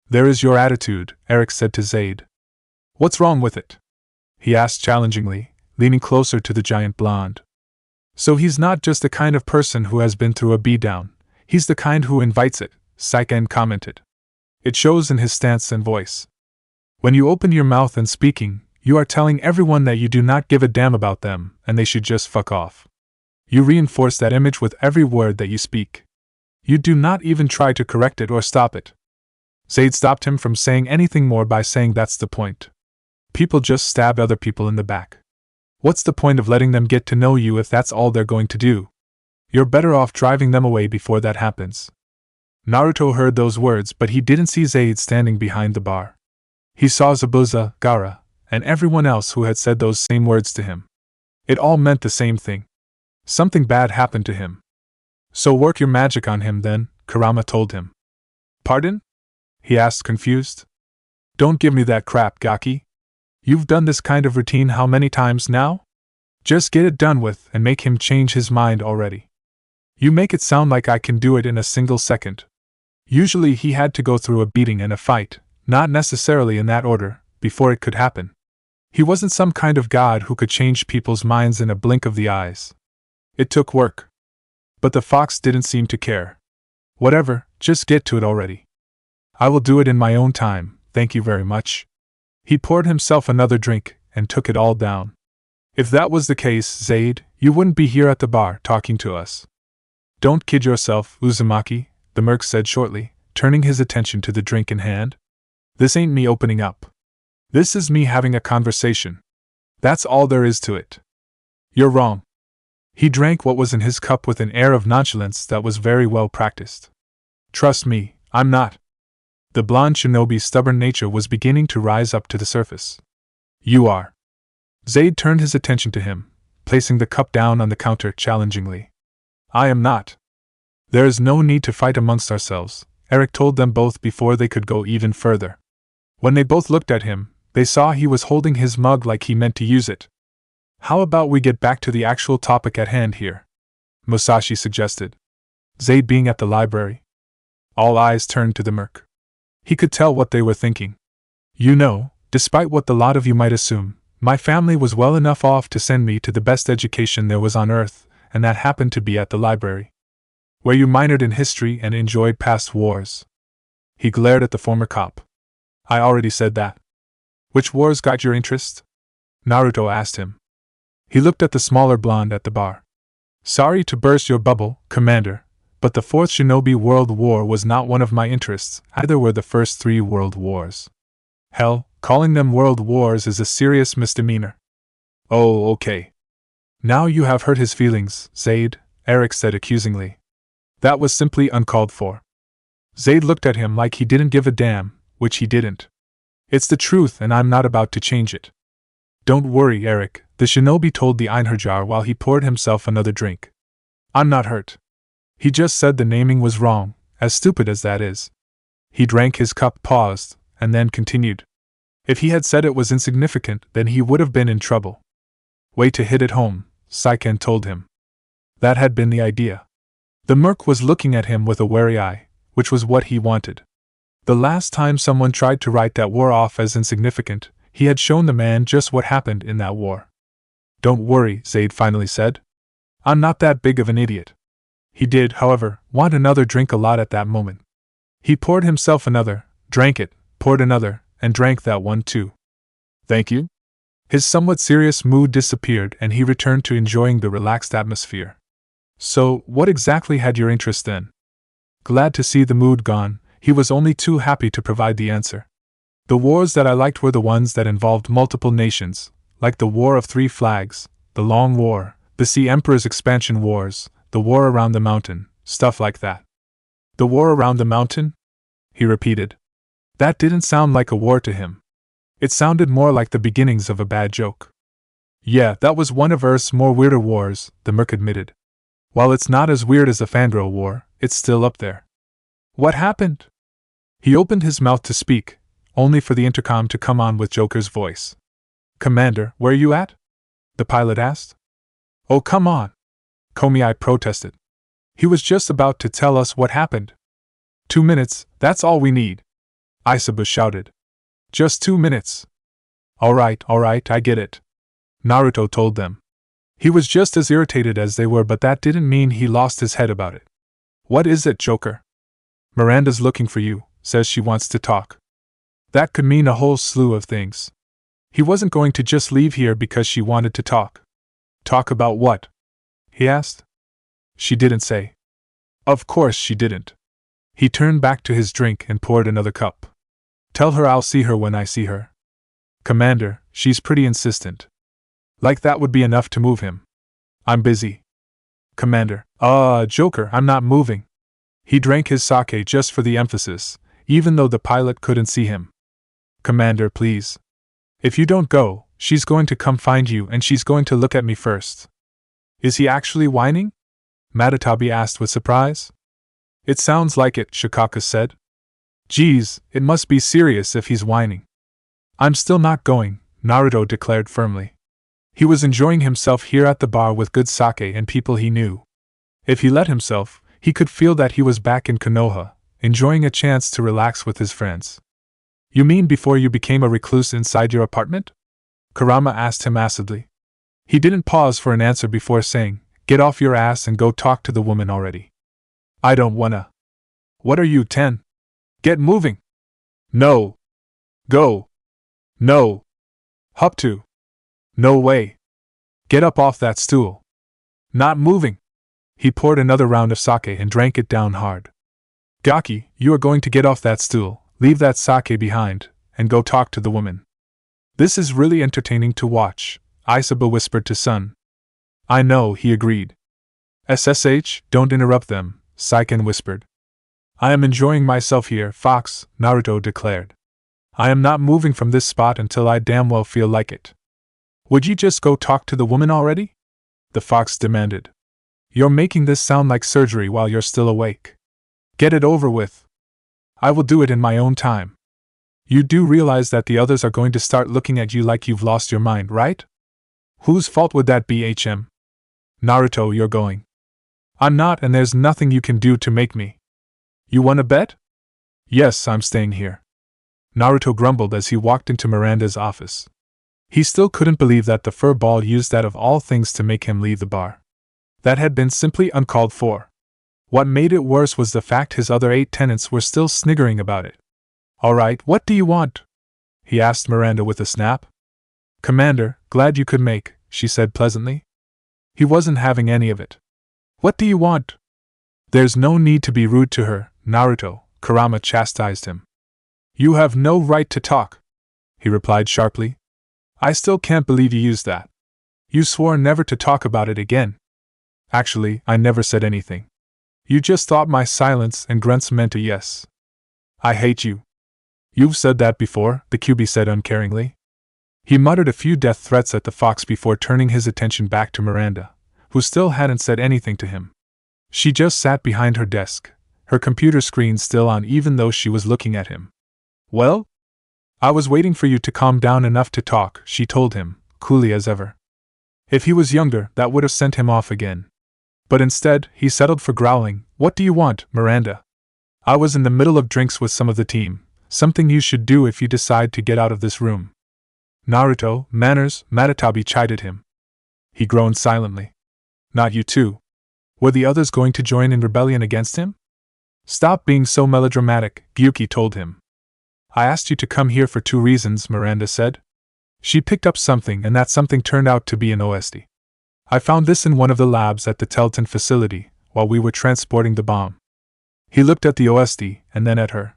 There is your attitude, Eric said to Zaid. What's wrong with it? He asked challengingly, leaning closer to the giant blonde. So he's not just the kind of person who has been through a beatdown, he's the kind who invites it, Saiken commented. It shows in his stance and voice. When you open your mouth and speaking, you are telling everyone that you do not give a damn about them and they should just fuck off. You reinforce that image with every word that you speak. You do not even try to correct it or stop it. Zaid stopped him from saying anything more by saying that's the point. People just stab other people in the back. What's the point of letting them get to know you if that's all they're going to do? You're better off driving them away before that happens. Naruto heard those words, but he didn't see Zaid standing behind the bar. He saw Zabuza, Gaara, and everyone else who had said those same words to him. It all meant the same thing. Something bad happened to him. So work your magic on him then, Kurama told him. Pardon? he asked, confused. Don't give me that crap, Gaki. You've done this kind of routine how many times now? Just get it done with and make him change his mind already. You make it sound like I can do it in a single second. Usually he had to go through a beating and a fight, not necessarily in that order, before it could happen. He wasn't some kind of god who could change people's minds in a blink of the eyes. It took work. But the fox didn't seem to care. Whatever, just get to it already. I will do it in my own time, thank you very much. He poured himself another drink and took it all down. If that was the case, Zaid, you wouldn't be here at the bar talking to us. Don't kid yourself, Uzumaki, the merc said shortly, turning his attention to the drink in hand. This ain't me opening up. This is me having a conversation. That's all there is to it. You're wrong. He drank what was in his cup with an air of nonchalance that was very well practiced. Trust me, I'm not. The blonde shinobi's stubborn nature was beginning to rise up to the surface. You are. Zaid turned his attention to him, placing the cup down on the counter challengingly. I am not. There is no need to fight amongst ourselves, Eric told them both before they could go even further. When they both looked at him, they saw he was holding his mug like he meant to use it. How about we get back to the actual topic at hand here? Musashi suggested. Zaid being at the library. All eyes turned to the merc. He could tell what they were thinking. You know, despite what the lot of you might assume, my family was well enough off to send me to the best education there was on Earth, and that happened to be at the library. Where you minored in history and enjoyed past wars. He glared at the former cop. I already said that. Which wars got your interest? Naruto asked him. He looked at the smaller blonde at the bar. Sorry to burst your bubble, Commander, but the Fourth Shinobi World War was not one of my interests, either were the first 3 world wars. Hell, calling them world wars is a serious misdemeanor. Oh, okay. Now you have hurt his feelings, Zaid, Eric said accusingly. That was simply uncalled for. Zaid looked at him like he didn't give a damn, which he didn't. It's the truth and I'm not about to change it. Don't worry, Eric, the shinobi told the Einherjar while he poured himself another drink. I'm not hurt. He just said the naming was wrong, as stupid as that is. He drank his cup, paused, and then continued. If he had said it was insignificant, then he would have been in trouble. Way to hit it home, Saiken told him. That had been the idea. The merc was looking at him with a wary eye, which was what he wanted. The last time someone tried to write that war off as insignificant, he had shown the man just what happened in that war. Don't worry, Zaid finally said. I'm not that big of an idiot. He did, however, want another drink a lot at that moment. He poured himself another, drank it, poured another, and drank that one too. Thank you? His somewhat serious mood disappeared and he returned to enjoying the relaxed atmosphere. So, what exactly had your interest then? Glad to see the mood gone, he was only too happy to provide the answer. The wars that I liked were the ones that involved multiple nations, like the War of 3 Flags, the Long War, the Sea Emperor's Expansion Wars, the War Around the Mountain, stuff like that. The War Around the Mountain? He repeated. That didn't sound like a war to him. It sounded more like the beginnings of a bad joke. Yeah, that was one of Earth's more weirder wars, the merc admitted. While it's not as weird as the Fandral War, it's still up there. What happened? He opened his mouth to speak, only for the intercom to come on with Joker's voice. Commander, where are you at? The pilot asked. Oh, come on. Komiai protested. He was just about to tell us what happened. 2 minutes, that's all we need. Isabu shouted. Just 2 minutes. All right, I get it. Naruto told them. He was just as irritated as they were, but that didn't mean he lost his head about it. What is it, Joker? Miranda's looking for you, says she wants to talk. That could mean a whole slew of things. He wasn't going to just leave here because she wanted to talk. Talk about what? He asked. She didn't say. Of course she didn't. He turned back to his drink and poured another cup. Tell her I'll see her when I see her. Commander, she's pretty insistent. Like that would be enough to move him. I'm busy. Commander, Joker, I'm not moving. He drank his sake just for the emphasis, even though the pilot couldn't see him. Commander, please. If you don't go, she's going to come find you and she's going to look at me first. Is he actually whining? Matatabi asked with surprise. It sounds like it, Shikaka said. Geez, it must be serious if he's whining. I'm still not going, Naruto declared firmly. He was enjoying himself here at the bar with good sake and people he knew. If he let himself, he could feel that he was back in Konoha, enjoying a chance to relax with his friends. You mean before you became a recluse inside your apartment? Kurama asked him acidly. He didn't pause for an answer before saying, Get off your ass and go talk to the woman already. I don't wanna. What are you, 10? Get moving. No. Go. No. Hop to. No way. Get up off that stool. Not moving. He poured another round of sake and drank it down hard. Gaki, you are going to get off that stool, leave that sake behind, and go talk to the woman. This is really entertaining to watch, Isaba whispered to Sun. I know, he agreed. SSH, don't interrupt them, Saiken whispered. I am enjoying myself here, Fox, Naruto declared. I am not moving from this spot until I damn well feel like it. Would you just go talk to the woman already? The fox demanded. You're making this sound like surgery while you're still awake. Get it over with. I will do it in my own time. You do realize that the others are going to start looking at you like you've lost your mind, right? Whose fault would that be, HM? Naruto, you're going. I'm not, and there's nothing you can do to make me. You wanna bet? Yes, I'm staying here. Naruto grumbled as he walked into Miranda's office. He still couldn't believe that the fur ball used that of all things to make him leave the bar. That had been simply uncalled for. What made it worse was the fact his other 8 tenants were still sniggering about it. Alright, what do you want? He asked Miranda with a snap. Commander, glad you could make, she said pleasantly. He wasn't having any of it. What do you want? There's no need to be rude to her, Naruto, Kurama chastised him. You have no right to talk, he replied sharply. I still can't believe you used that. You swore never to talk about it again. Actually, I never said anything. You just thought my silence and grunts meant a yes. I hate you. You've said that before, the QB said uncaringly. He muttered a few death threats at the fox before turning his attention back to Miranda, who still hadn't said anything to him. She just sat behind her desk, her computer screen still on even though she was looking at him. Well? I was waiting for you to calm down enough to talk, she told him, coolly as ever. If he was younger, that would have sent him off again. But instead, he settled for growling, What do you want, Miranda? I was in the middle of drinks with some of the team, something you should do if you decide to get out of this room. Naruto, manners, Matatabi chided him. He groaned silently. Not you too. Were the others going to join in rebellion against him? Stop being so melodramatic, Gyuki told him. I asked you to come here for 2 reasons, Miranda said. She picked up something and that something turned out to be an OSD. I found this in one of the labs at the Telton facility, while we were transporting the bomb. He looked at the OSD and then at her.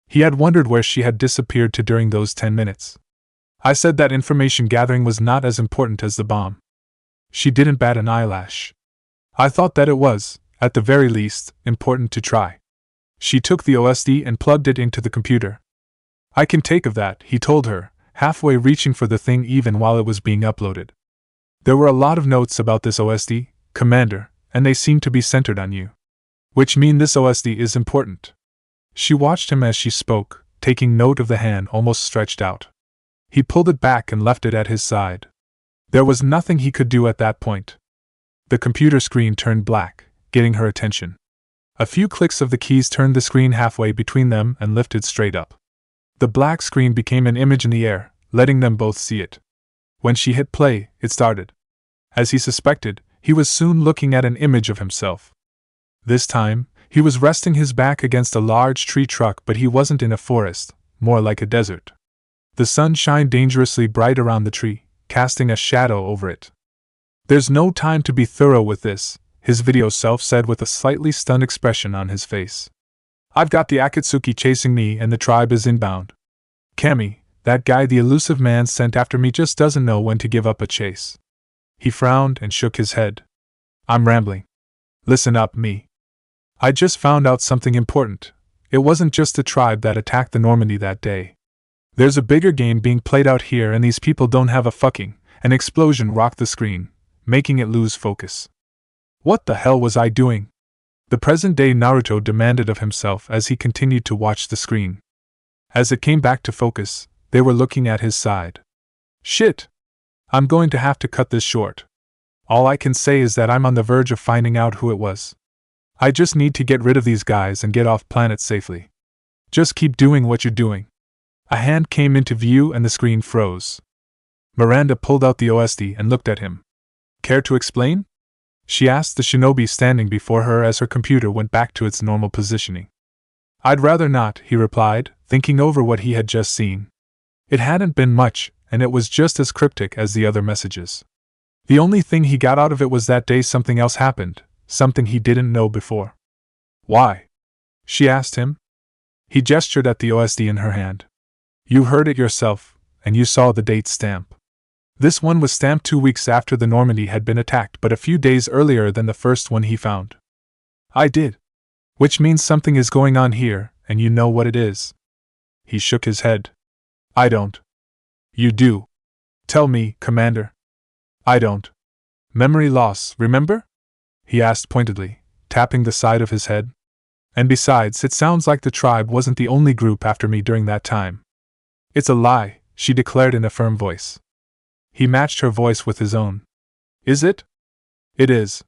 He had wondered where she had disappeared to during those 10 minutes. I said that information gathering was not as important as the bomb. She didn't bat an eyelash. I thought that it was, at the very least, important to try. She took the OSD and plugged it into the computer. I can take of that, he told her, halfway reaching for the thing even while it was being uploaded. There were a lot of notes about this OSD, Commander, and they seem to be centered on you. Which mean this OSD is important. She watched him as she spoke, taking note of the hand almost stretched out. He pulled it back and left it at his side. There was nothing he could do at that point. The computer screen turned black, getting her attention. A few clicks of the keys turned the screen halfway between them and lifted straight up. The black screen became an image in the air, letting them both see it. When she hit play, it started. As he suspected, he was soon looking at an image of himself. This time, he was resting his back against a large tree trunk, but he wasn't in a forest, more like a desert. The sun shined dangerously bright around the tree, casting a shadow over it. There's no time to be thorough with this, his video self said with a slightly stunned expression on his face. I've got the Akatsuki chasing me and the tribe is inbound. Kami, that guy the elusive man sent after me just doesn't know when to give up a chase. He frowned and shook his head. I'm rambling. Listen up, me. I just found out something important. It wasn't just the tribe that attacked the Normandy that day. There's a bigger game being played out here and these people don't have a fucking. An explosion rocked the screen, making it lose focus. What the hell was I doing? The present-day Naruto demanded of himself as he continued to watch the screen. As it came back to focus, they were looking at his side. Shit! I'm going to have to cut this short. All I can say is that I'm on the verge of finding out who it was. I just need to get rid of these guys and get off planet safely. Just keep doing what you're doing. A hand came into view and the screen froze. Miranda pulled out the OSD and looked at him. Care to explain? She asked the shinobi standing before her as her computer went back to its normal positioning. I'd rather not, he replied, thinking over what he had just seen. It hadn't been much, and it was just as cryptic as the other messages. The only thing he got out of it was that day something else happened, something he didn't know before. Why? She asked him. He gestured at the OSD in her hand. You heard it yourself, and you saw the date stamp. This one was stamped 2 weeks after the Normandy had been attacked, but a few days earlier than the first one he found. I did. Which means something is going on here, and you know what it is. He shook his head. I don't. You do. Tell me, Commander. I don't. Memory loss, remember? He asked pointedly, tapping the side of his head. And besides, it sounds like the tribe wasn't the only group after me during that time. It's a lie, she declared in a firm voice. He matched her voice with his own. Is it? It is.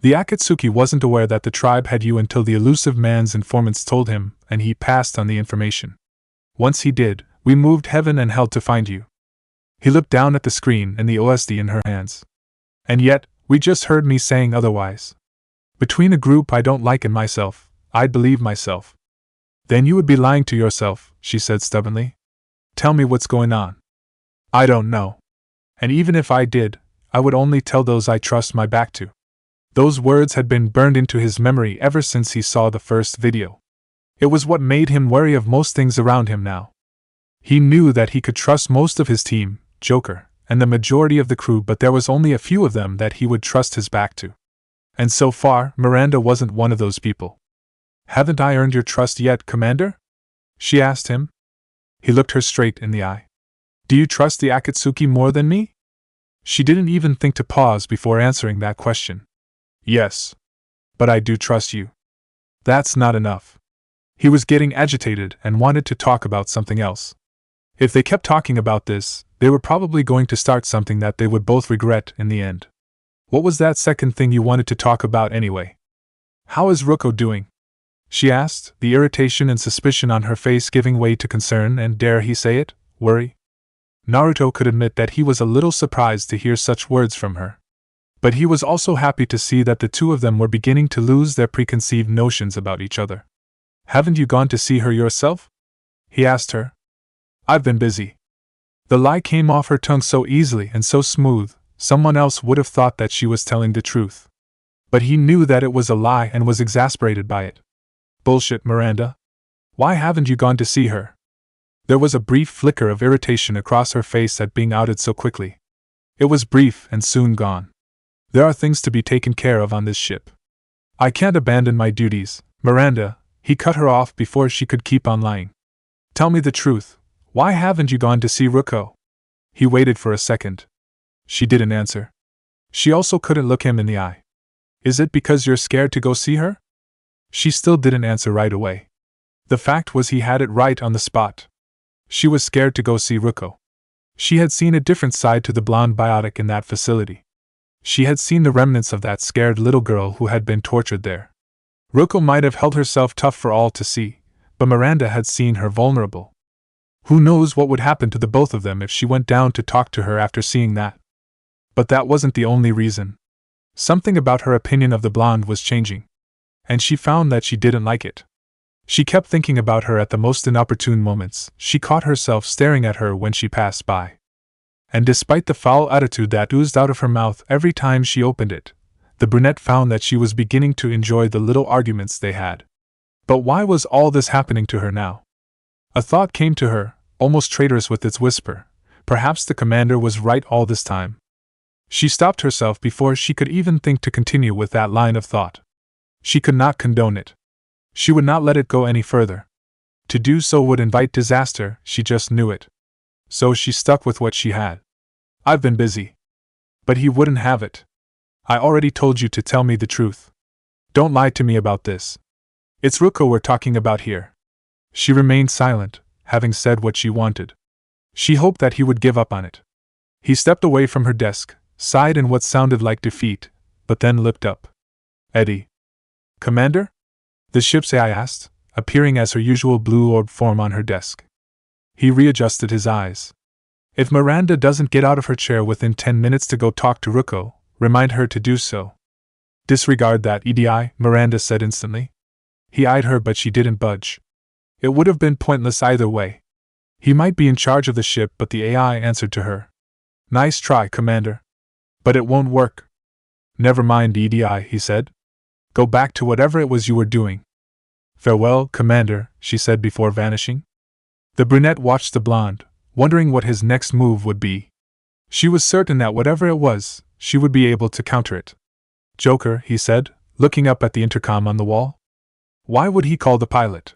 The Akatsuki wasn't aware that the tribe had you until the elusive man's informants told him, and he passed on the information. Once he did, we moved heaven and hell to find you. He looked down at the screen and the OSD in her hands. And yet, we just heard me saying otherwise. Between a group I don't like and myself, I'd believe myself. Then you would be lying to yourself, she said stubbornly. Tell me what's going on. I don't know. And even if I did, I would only tell those I trust my back to. Those words had been burned into his memory ever since he saw the first video. It was what made him wary of most things around him now. He knew that he could trust most of his team, Joker, and the majority of the crew, but there was only a few of them that he would trust his back to. And so far, Miranda wasn't one of those people. Haven't I earned your trust yet, Commander? She asked him. He looked her straight in the eye. Do you trust the Akatsuki more than me? She didn't even think to pause before answering that question. Yes. But I do trust you. That's not enough. He was getting agitated and wanted to talk about something else. If they kept talking about this, they were probably going to start something that they would both regret in the end. What was that second thing you wanted to talk about anyway? How is Ruko doing? She asked, the irritation and suspicion on her face giving way to concern and, dare he say it, worry. Naruto could admit that he was a little surprised to hear such words from her. But he was also happy to see that the two of them were beginning to lose their preconceived notions about each other. Haven't you gone to see her yourself? He asked her. I've been busy. The lie came off her tongue so easily and so smooth, someone else would have thought that she was telling the truth. But he knew that it was a lie and was exasperated by it. Bullshit, Miranda. Why haven't you gone to see her? There was a brief flicker of irritation across her face at being outed so quickly. It was brief and soon gone. There are things to be taken care of on this ship. I can't abandon my duties, Miranda. He cut her off before she could keep on lying. Tell me the truth. Why haven't you gone to see Ruko? He waited for a second. She didn't answer. She also couldn't look him in the eye. Is it because you're scared to go see her? She still didn't answer right away. The fact was he had it right on the spot. She was scared to go see Ruko. She had seen a different side to the blonde biotic in that facility. She had seen the remnants of that scared little girl who had been tortured there. Ruko might have held herself tough for all to see, but Miranda had seen her vulnerable. Who knows what would happen to the both of them if she went down to talk to her after seeing that? But that wasn't the only reason. Something about her opinion of the blonde was changing. And she found that she didn't like it. She kept thinking about her at the most inopportune moments. She caught herself staring at her when she passed by. And despite the foul attitude that oozed out of her mouth every time she opened it, the brunette found that she was beginning to enjoy the little arguments they had. But why was all this happening to her now? A thought came to her, almost traitorous with its whisper. Perhaps the commander was right all this time. She stopped herself before she could even think to continue with that line of thought. She could not condone it. She would not let it go any further. To do so would invite disaster, she just knew it. So she stuck with what she had. I've been busy. But he wouldn't have it. I already told you to tell me the truth. Don't lie to me about this. It's Ruko we're talking about here. She remained silent, having said what she wanted. She hoped that he would give up on it. He stepped away from her desk, sighed in what sounded like defeat, but then looked up. Eddie. Commander? The ship's AI asked, appearing as her usual blue orb form on her desk. He readjusted his eyes. If Miranda doesn't get out of her chair within 10 minutes to go talk to Ruko, remind her to do so. Disregard that, EDI, Miranda said instantly. He eyed her, but she didn't budge. It would have been pointless either way. He might be in charge of the ship, but the AI answered to her. Nice try, Commander. But it won't work. Never mind, EDI, he said. Go back to whatever it was you were doing. Farewell, Commander, she said before vanishing. The brunette watched the blonde, wondering what his next move would be. She was certain that whatever it was, she would be able to counter it. Joker, he said, looking up at the intercom on the wall. Why would he call the pilot?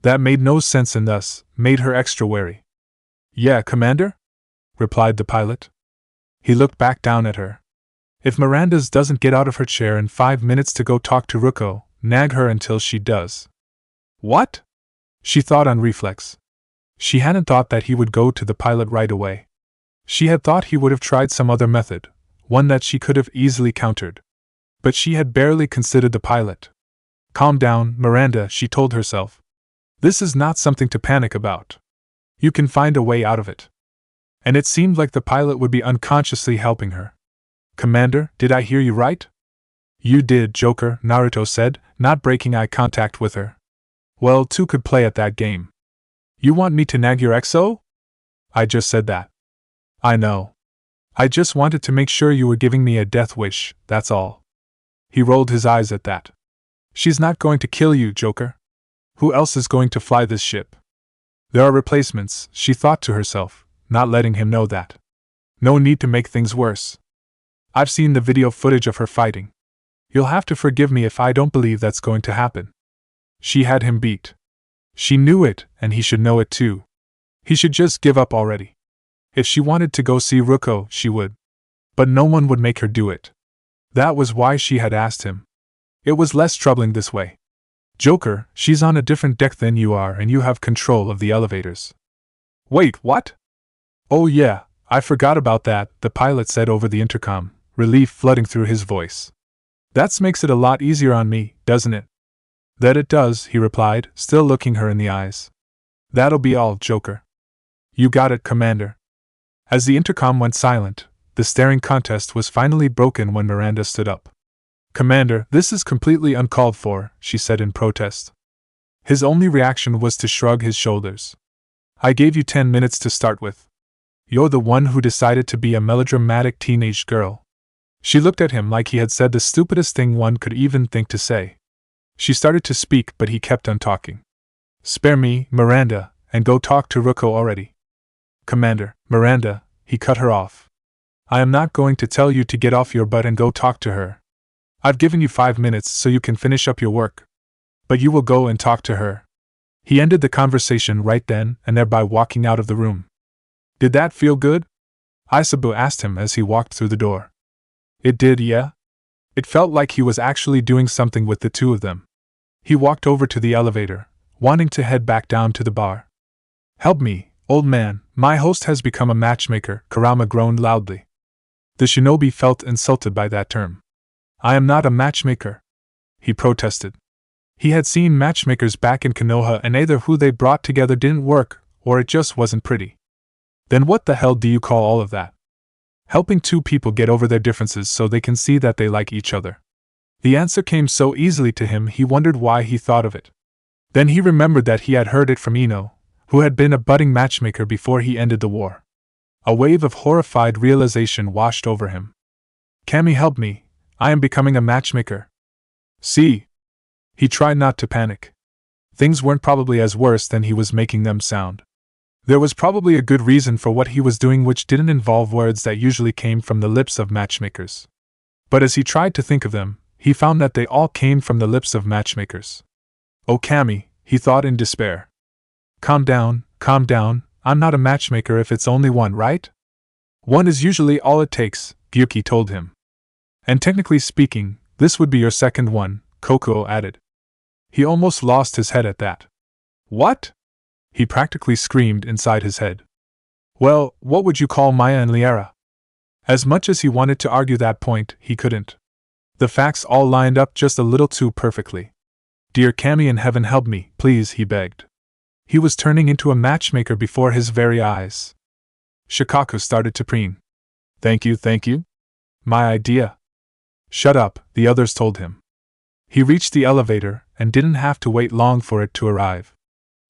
That made no sense and thus made her extra wary. Yeah, Commander? Replied the pilot. He looked back down at her. If Miranda's doesn't get out of her chair in 5 minutes to go talk to Ruko, nag her until she does. What? She thought on reflex. She hadn't thought that he would go to the pilot right away. She had thought he would have tried some other method, one that she could have easily countered. But she had barely considered the pilot. Calm down, Miranda, she told herself. This is not something to panic about. You can find a way out of it. And it seemed like the pilot would be unconsciously helping her. Commander, did I hear you right? You did, Joker, Naruto said, not breaking eye contact with her. Well, two could play at that game. You want me to nag your XO? I just said that. I know. I just wanted to make sure you were giving me a death wish, that's all. He rolled his eyes at that. She's not going to kill you, Joker. Who else is going to fly this ship? There are replacements, she thought to herself, not letting him know that. No need to make things worse. I've seen the video footage of her fighting. You'll have to forgive me if I don't believe that's going to happen. She had him beat. She knew it, and he should know it too. He should just give up already. If she wanted to go see Ruko, she would. But no one would make her do it. That was why she had asked him. It was less troubling this way. Joker, she's on a different deck than you are and you have control of the elevators. Wait, what? Oh yeah, I forgot about that, the pilot said over the intercom, relief flooding through his voice. That makes it a lot easier on me, doesn't it? That it does, he replied, still looking her in the eyes. That'll be all, Joker. You got it, Commander. As the intercom went silent, the staring contest was finally broken when Miranda stood up. Commander, this is completely uncalled for, she said in protest. His only reaction was to shrug his shoulders. I gave you 10 minutes to start with. You're the one who decided to be a melodramatic teenage girl. She looked at him like he had said the stupidest thing one could even think to say. She started to speak, but he kept on talking. Spare me, Miranda, and go talk to Ruko already. Commander, Miranda, he cut her off. I am not going to tell you to get off your butt and go talk to her. I've given you 5 minutes so you can finish up your work. But you will go and talk to her. He ended the conversation right then and there by walking out of the room. Did that feel good? Isabu asked him as he walked through the door. It did, yeah? It felt like he was actually doing something with the two of them. He walked over to the elevator, wanting to head back down to the bar. Help me, old man, my host has become a matchmaker, Kurama groaned loudly. The shinobi felt insulted by that term. I am not a matchmaker, he protested. He had seen matchmakers back in Konoha and either who they brought together didn't work, or it just wasn't pretty. Then what the hell do you call all of that? Helping two people get over their differences so they can see that they like each other. The answer came so easily to him he wondered why he thought of it. Then he remembered that he had heard it from Ino, who had been a budding matchmaker before he ended the war. A wave of horrified realization washed over him. Cammy, help me, I am becoming a matchmaker. See? He tried not to panic. Things weren't probably as worse than he was making them sound. There was probably a good reason for what he was doing which didn't involve words that usually came from the lips of matchmakers. But as he tried to think of them, he found that they all came from the lips of matchmakers. Oh Cammy, he thought in despair. Calm down, I'm not a matchmaker if it's only one, right? One is usually all it takes, Gyuki told him. And technically speaking, this would be your second one, Koko added. He almost lost his head at that. What? He practically screamed inside his head. Well, what would you call Maya and Liara? As much as he wanted to argue that point, he couldn't. The facts all lined up just a little too perfectly. Dear Kami in heaven, help me, please, he begged. He was turning into a matchmaker before his very eyes. Shikaku started to preen. Thank you. My idea. Shut up, the others told him. He reached the elevator and didn't have to wait long for it to arrive.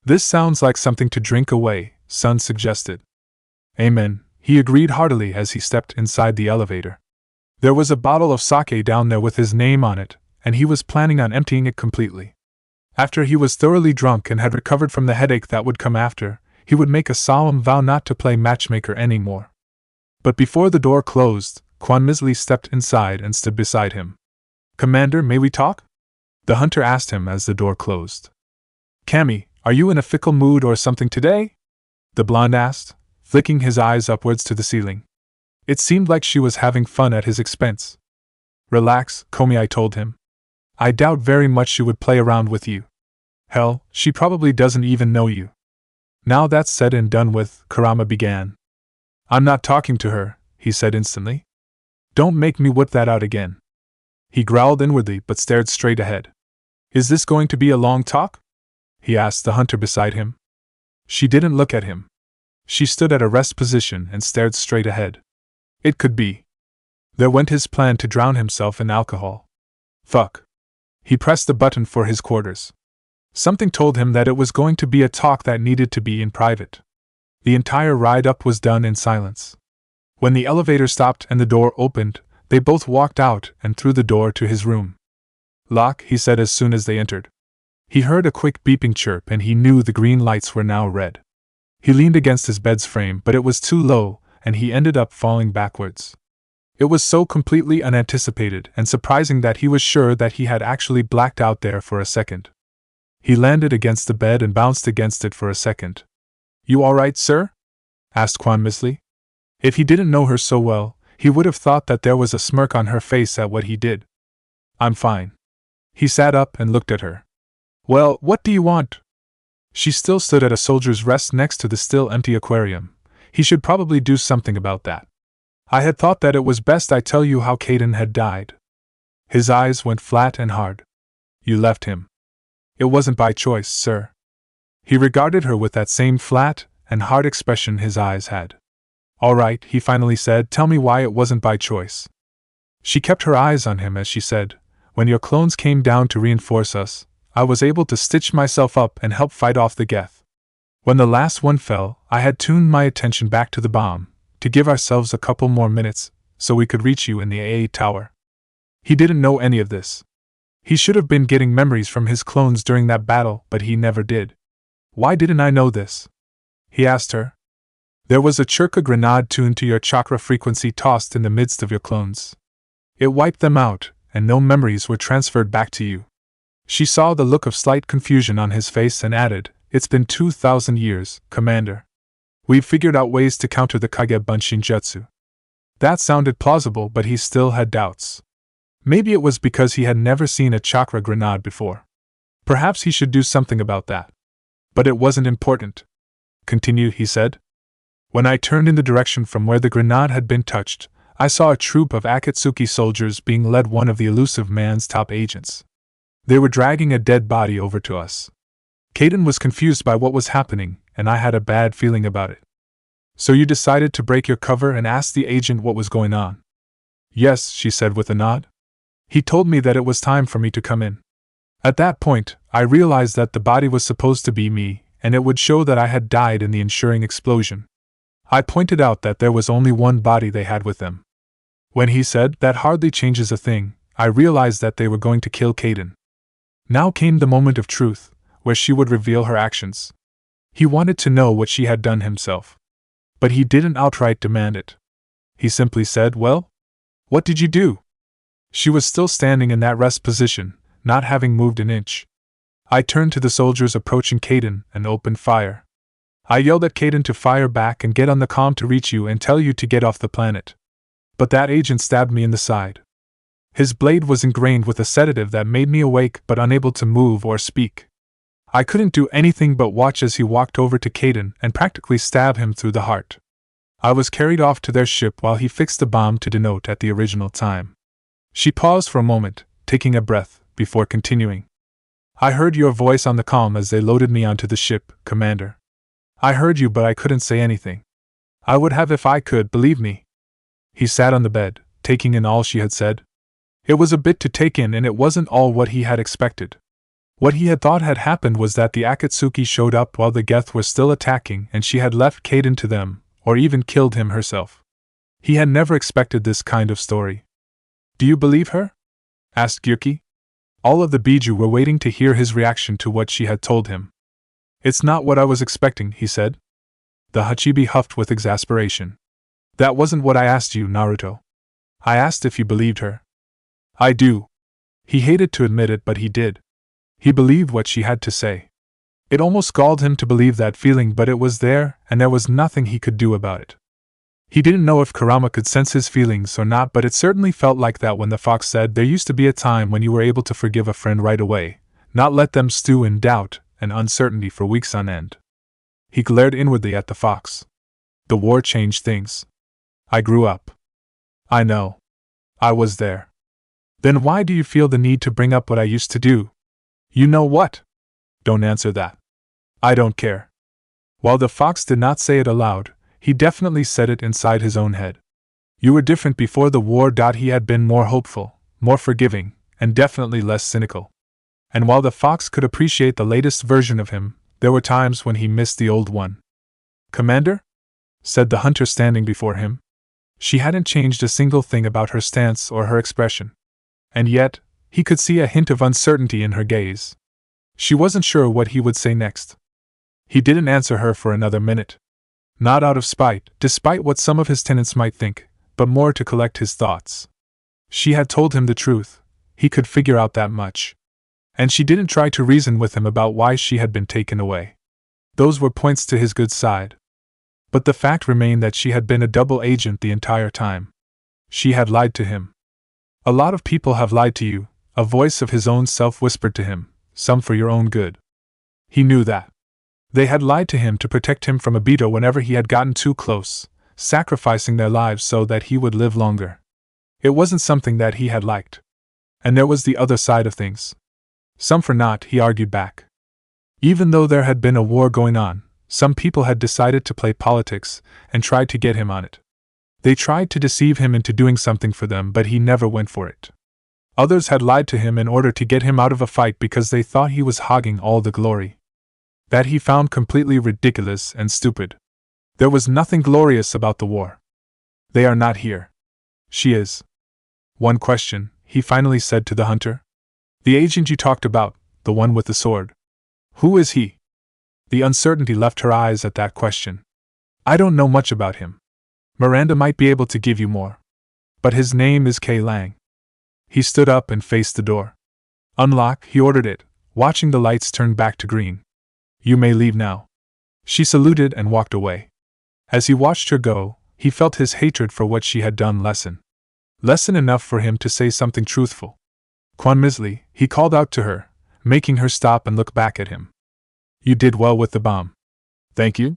This sounds like something to drink away, Sun suggested. Amen, he agreed heartily as he stepped inside the elevator. There was a bottle of sake down there with his name on it, and he was planning on emptying it completely. After he was thoroughly drunk and had recovered from the headache that would come after, he would make a solemn vow not to play matchmaker anymore. But before the door closed, Quan Misli stepped inside and stood beside him. Commander, may we talk? The hunter asked him as the door closed. Kami, are you in a fickle mood or something today? The blonde asked, flicking his eyes upwards to the ceiling. It seemed like she was having fun at his expense. Relax, Komi, I told him. I doubt very much she would play around with you. Hell, she probably doesn't even know you. Now that's said and done with, Kurama began. I'm not talking to her, he said instantly. Don't make me whip that out again. He growled inwardly but stared straight ahead. Is this going to be a long talk? He asked the hunter beside him. She didn't look at him. She stood at a rest position and stared straight ahead. It could be. There went his plan to drown himself in alcohol. Fuck. He pressed the button for his quarters. Something told him that it was going to be a talk that needed to be in private. The entire ride up was done in silence. When the elevator stopped and the door opened, they both walked out and through the door to his room. Lock, he said as soon as they entered. He heard a quick beeping chirp and he knew the green lights were now red. He leaned against his bed's frame, but it was too low, and he ended up falling backwards. It was so completely unanticipated and surprising that he was sure that he had actually blacked out there for a second. He landed against the bed and bounced against it for a second. You all right, sir? Asked Quan Misli. If he didn't know her so well, he would have thought that there was a smirk on her face at what he did. I'm fine. He sat up and looked at her. Well, what do you want? She still stood at a soldier's rest next to the still empty aquarium. He should probably do something about that. I had thought that it was best I tell you how Kaden had died. His eyes went flat and hard. You left him. It wasn't by choice, sir. He regarded her with that same flat and hard expression his eyes had. All right, he finally said, tell me why it wasn't by choice. She kept her eyes on him as she said, when your clones came down to reinforce us, I was able to stitch myself up and help fight off the Geth. When the last one fell, I had tuned my attention back to the bomb, to give ourselves a couple more minutes, so we could reach you in the AA tower. He didn't know any of this. He should have been getting memories from his clones during that battle, but he never did. Why didn't I know this? He asked her. There was a churka grenade tuned to your chakra frequency tossed in the midst of your clones. It wiped them out, and no memories were transferred back to you. She saw the look of slight confusion on his face and added, It's been 2,000 years, Commander. We've figured out ways to counter the Kage Bunshin Jutsu. That sounded plausible, but he still had doubts. Maybe it was because he had never seen a chakra grenade before. Perhaps he should do something about that. But it wasn't important. Continue, he said. When I turned in the direction from where the grenade had been touched, I saw a troop of Akatsuki soldiers being led one of the elusive man's top agents. They were dragging a dead body over to us. Kaden was confused by what was happening, and I had a bad feeling about it. So you decided to break your cover and ask the agent what was going on? Yes, she said with a nod. He told me that it was time for me to come in. At that point, I realized that the body was supposed to be me, and it would show that I had died in the ensuing explosion. I pointed out that there was only one body they had with them. When he said, that hardly changes a thing, I realized that they were going to kill Kaden. Now came the moment of truth, where she would reveal her actions. He wanted to know what she had done himself. But he didn't outright demand it. He simply said, well, what did you do? She was still standing in that rest position, not having moved an inch. I turned to the soldiers approaching Kaden and opened fire. I yelled at Kaden to fire back and get on the comm to reach you and tell you to get off the planet. But that agent stabbed me in the side. His blade was ingrained with a sedative that made me awake but unable to move or speak. I couldn't do anything but watch as he walked over to Kaden and practically stab him through the heart. I was carried off to their ship while he fixed the bomb to denote at the original time. She paused for a moment, taking a breath, before continuing. I heard your voice on the comm as they loaded me onto the ship, Commander. I heard you, but I couldn't say anything. I would have if I could, believe me. He sat on the bed, taking in all she had said. It was a bit to take in, and it wasn't all what he had expected. What he had thought had happened was that the Akatsuki showed up while the Geth were still attacking and she had left Kaden to them, or even killed him herself. He had never expected this kind of story. Do you believe her? Asked Gyurki. All of the Biju were waiting to hear his reaction to what she had told him. It's not what I was expecting, he said. The Hachibi huffed with exasperation. That wasn't what I asked you, Naruto. I asked if you believed her. I do. He hated to admit it, but he did. He believed what she had to say. It almost galled him to believe that feeling, but it was there, and there was nothing he could do about it. He didn't know if Kurama could sense his feelings or not, but it certainly felt like that when the fox said there used to be a time when you were able to forgive a friend right away, not let them stew in doubt and uncertainty for weeks on end. He glared inwardly at the fox. The war changed things. I grew up. I know. I was there. Then why do you feel the need to bring up what I used to do? You know what? Don't answer that. I don't care. While the fox did not say it aloud, he definitely said it inside his own head. You were different before the war. He had been more hopeful, more forgiving, and definitely less cynical. And while the fox could appreciate the latest version of him, there were times when he missed the old one. Commander? Said the hunter standing before him. She hadn't changed a single thing about her stance or her expression. And yet, he could see a hint of uncertainty in her gaze. She wasn't sure what he would say next. He didn't answer her for another minute. Not out of spite, despite what some of his tenants might think, but more to collect his thoughts. She had told him the truth. He could figure out that much. And she didn't try to reason with him about why she had been taken away. Those were points to his good side. But the fact remained that she had been a double agent the entire time. She had lied to him. A lot of people have lied to you, a voice of his own self whispered to him, some for your own good. He knew that. They had lied to him to protect him from Obito whenever he had gotten too close, sacrificing their lives so that he would live longer. It wasn't something that he had liked. And there was the other side of things. Some for naught, he argued back. Even though there had been a war going on, some people had decided to play politics and tried to get him on it. They tried to deceive him into doing something for them, but he never went for it. Others had lied to him in order to get him out of a fight because they thought he was hogging all the glory. That he found completely ridiculous and stupid. There was nothing glorious about the war. They are not here. She is. One question, he finally said to the hunter. The agent you talked about, the one with the sword. Who is he? The uncertainty left her eyes at that question. I don't know much about him. Miranda might be able to give you more. But his name is K. Lang. He stood up and faced the door. Unlock, he ordered it, watching the lights turn back to green. You may leave now. She saluted and walked away. As he watched her go, he felt his hatred for what she had done lessen. Lessen enough for him to say something truthful. Quan Misli, he called out to her, making her stop and look back at him. You did well with the bomb. Thank you.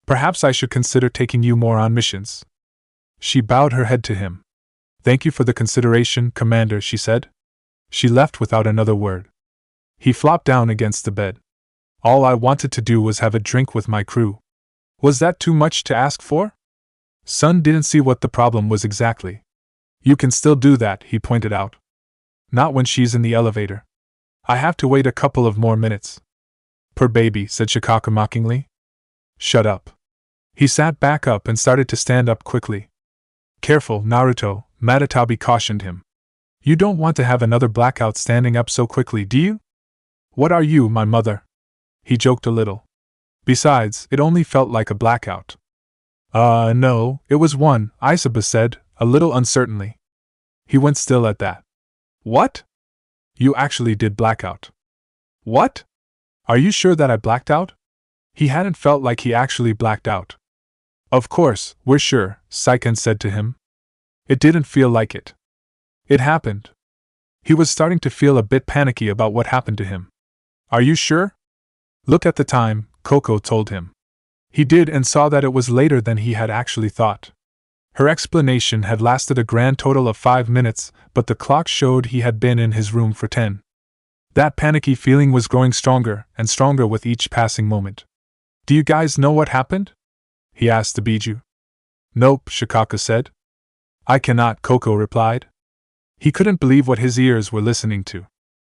Perhaps I should consider taking you more on missions. She bowed her head to him. Thank you for the consideration, Commander, she said. She left without another word. He flopped down against the bed. All I wanted to do was have a drink with my crew. Was that too much to ask for? Sun didn't see what the problem was exactly. You can still do that, he pointed out. Not when she's in the elevator. I have to wait a couple of more minutes. Poor baby, said Shikaka mockingly. Shut up. He sat back up and started to stand up quickly. Careful, Naruto, Matatabi cautioned him. You don't want to have another blackout standing up so quickly, do you? What are you, my mother? He joked a little. Besides, it only felt like a blackout. No, it was one, Isaba said, a little uncertainly. He went still at that. What? You actually did blackout. What? Are you sure that I blacked out? He hadn't felt like he actually blacked out. Of course, we're sure, Saiken said to him. It didn't feel like it. It happened, He was starting to feel a bit panicky about what happened to him. Are you sure? Look at the time, Coco told him. He did and saw that it was later than he had actually thought. Her explanation had lasted a grand total of 5 minutes, but the clock showed he had been in his room for 10. That panicky feeling was growing stronger and stronger with each passing moment. Do you guys know what happened? He asked the Biju. Nope, Shikaka said. I cannot, Coco replied. He couldn't believe what his ears were listening to.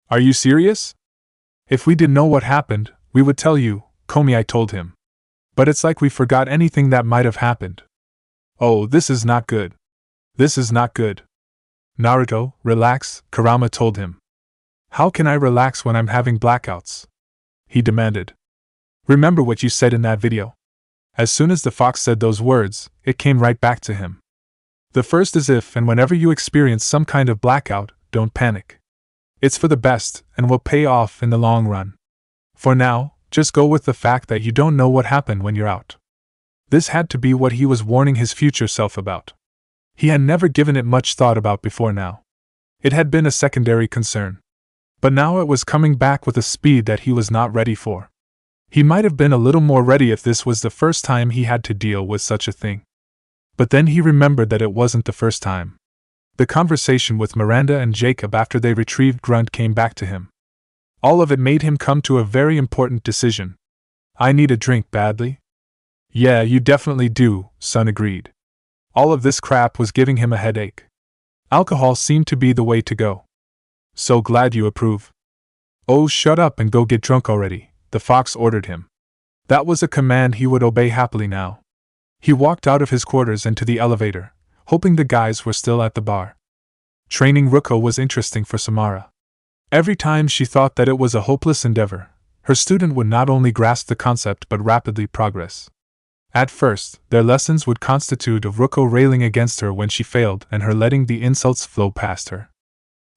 Are you serious? If we did know what happened, we would tell you, Komi told him. But it's like we forgot anything that might have happened. Oh, this is not good. This is not good. Naruto, relax, Kurama told him. How can I relax when I'm having blackouts? He demanded. Remember what you said in that video? As soon as the fox said those words, it came right back to him. The first is if and whenever you experience some kind of blackout, don't panic. It's for the best and will pay off in the long run. For now, just go with the fact that you don't know what happened when you're out. This had to be what he was warning his future self about. He had never given it much thought about before now. It had been a secondary concern. But now it was coming back with a speed that he was not ready for. He might have been a little more ready if this was the first time he had to deal with such a thing. But then he remembered that it wasn't the first time. The conversation with Miranda and Jacob after they retrieved Grunt came back to him. All of it made him come to a very important decision. I need a drink badly. Yeah, you definitely do, Sun agreed. All of this crap was giving him a headache. Alcohol seemed to be the way to go. So glad you approve. Oh, shut up and go get drunk already, the fox ordered him. That was a command he would obey happily now. He walked out of his quarters and to the elevator, hoping the guys were still at the bar. Training Ruko was interesting for Samara. Every time she thought that it was a hopeless endeavor, her student would not only grasp the concept but rapidly progress. At first, their lessons would constitute of Ruko railing against her when she failed and her letting the insults flow past her.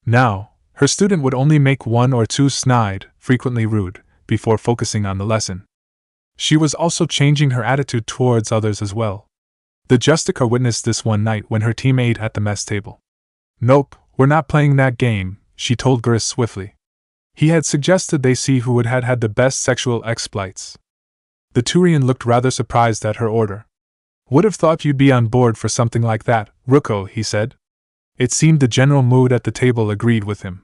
Now, her student would only make 1 or 2 snide, frequently rude, before focusing on the lesson. She was also changing her attitude towards others as well. The Justica witnessed this one night when her team ate at the mess table. Nope, we're not playing that game, she told Gurus swiftly. He had suggested they see who had had the best sexual exploits. The Turian looked rather surprised at her order. Would have thought you'd be on board for something like that, Ruko, he said. It seemed the general mood at the table agreed with him.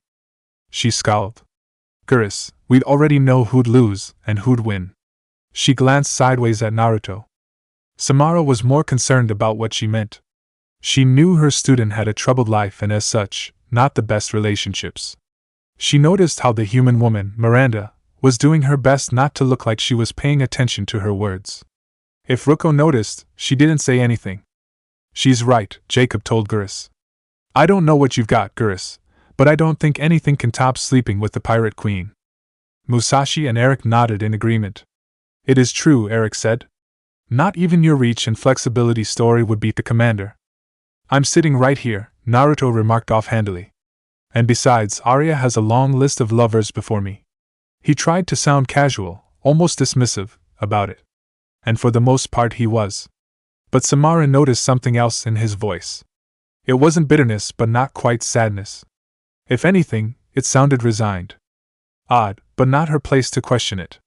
She scowled. Gurus, we'd already know who'd lose and who'd win. She glanced sideways at Naruto. Samara was more concerned about what she meant. She knew her student had a troubled life and as such, not the best relationships. She noticed how the human woman, Miranda, was doing her best not to look like she was paying attention to her words. If Ruko noticed, she didn't say anything. She's right, Jacob told Gurus. I don't know what you've got, Gurus, but I don't think anything can top sleeping with the Pirate Queen. Musashi and Eric nodded in agreement. It is true, Eric said. Not even your reach and flexibility story would beat the commander. I'm sitting right here, Naruto remarked offhandedly. And besides, Arya has a long list of lovers before me. He tried to sound casual, almost dismissive, about it. And for the most part he was. But Samara noticed something else in his voice. It wasn't bitterness but not quite sadness. If anything, it sounded resigned. Odd, but not her place to question it.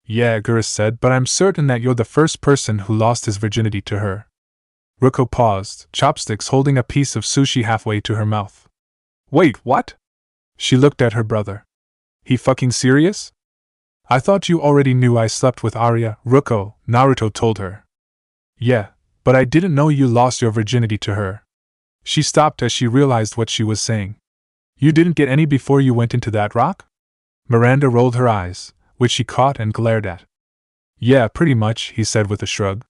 Yeah, Gurus said, but I'm certain that you're the first person who lost his virginity to her. Ruko paused, chopsticks holding a piece of sushi halfway to her mouth. Wait, what? She looked at her brother. He fucking serious? I thought you already knew I slept with Arya, Ruko, Naruto told her. Yeah, but I didn't know you lost your virginity to her. She stopped as she realized what she was saying. You didn't get any before you went into that rock? Miranda rolled her eyes, which she caught and glared at. Yeah, pretty much, he said with a shrug.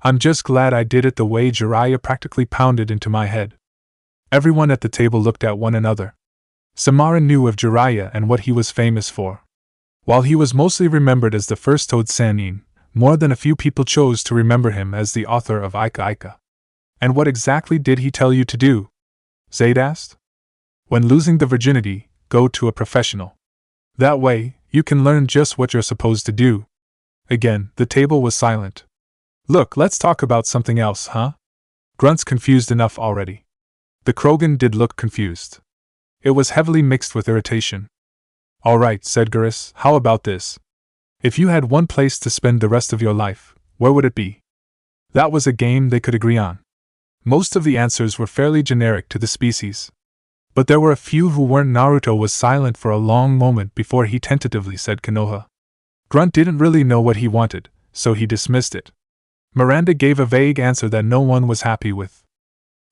I'm just glad I did it the way Jiraiya practically pounded into my head. Everyone at the table looked at one another. Samara knew of Jiraiya and what he was famous for. While he was mostly remembered as the first Toad Sannin, more than a few people chose to remember him as the author of Ika Ika. And what exactly did he tell you to do? Zaid asked. When losing the virginity, go to a professional. That way, you can learn just what you're supposed to do. Again, the table was silent. Look, let's talk about something else, huh? Grunt's confused enough already. The Krogan did look confused. It was heavily mixed with irritation. "All right," said Gurus, "how about this? If you had one place to spend the rest of your life, where would it be?" That was a game they could agree on. Most of the answers were fairly generic to the species. But there were a few who weren't. Naruto was silent for a long moment before he tentatively said Konoha. Grunt didn't really know what he wanted, so he dismissed it. Miranda gave a vague answer that no one was happy with.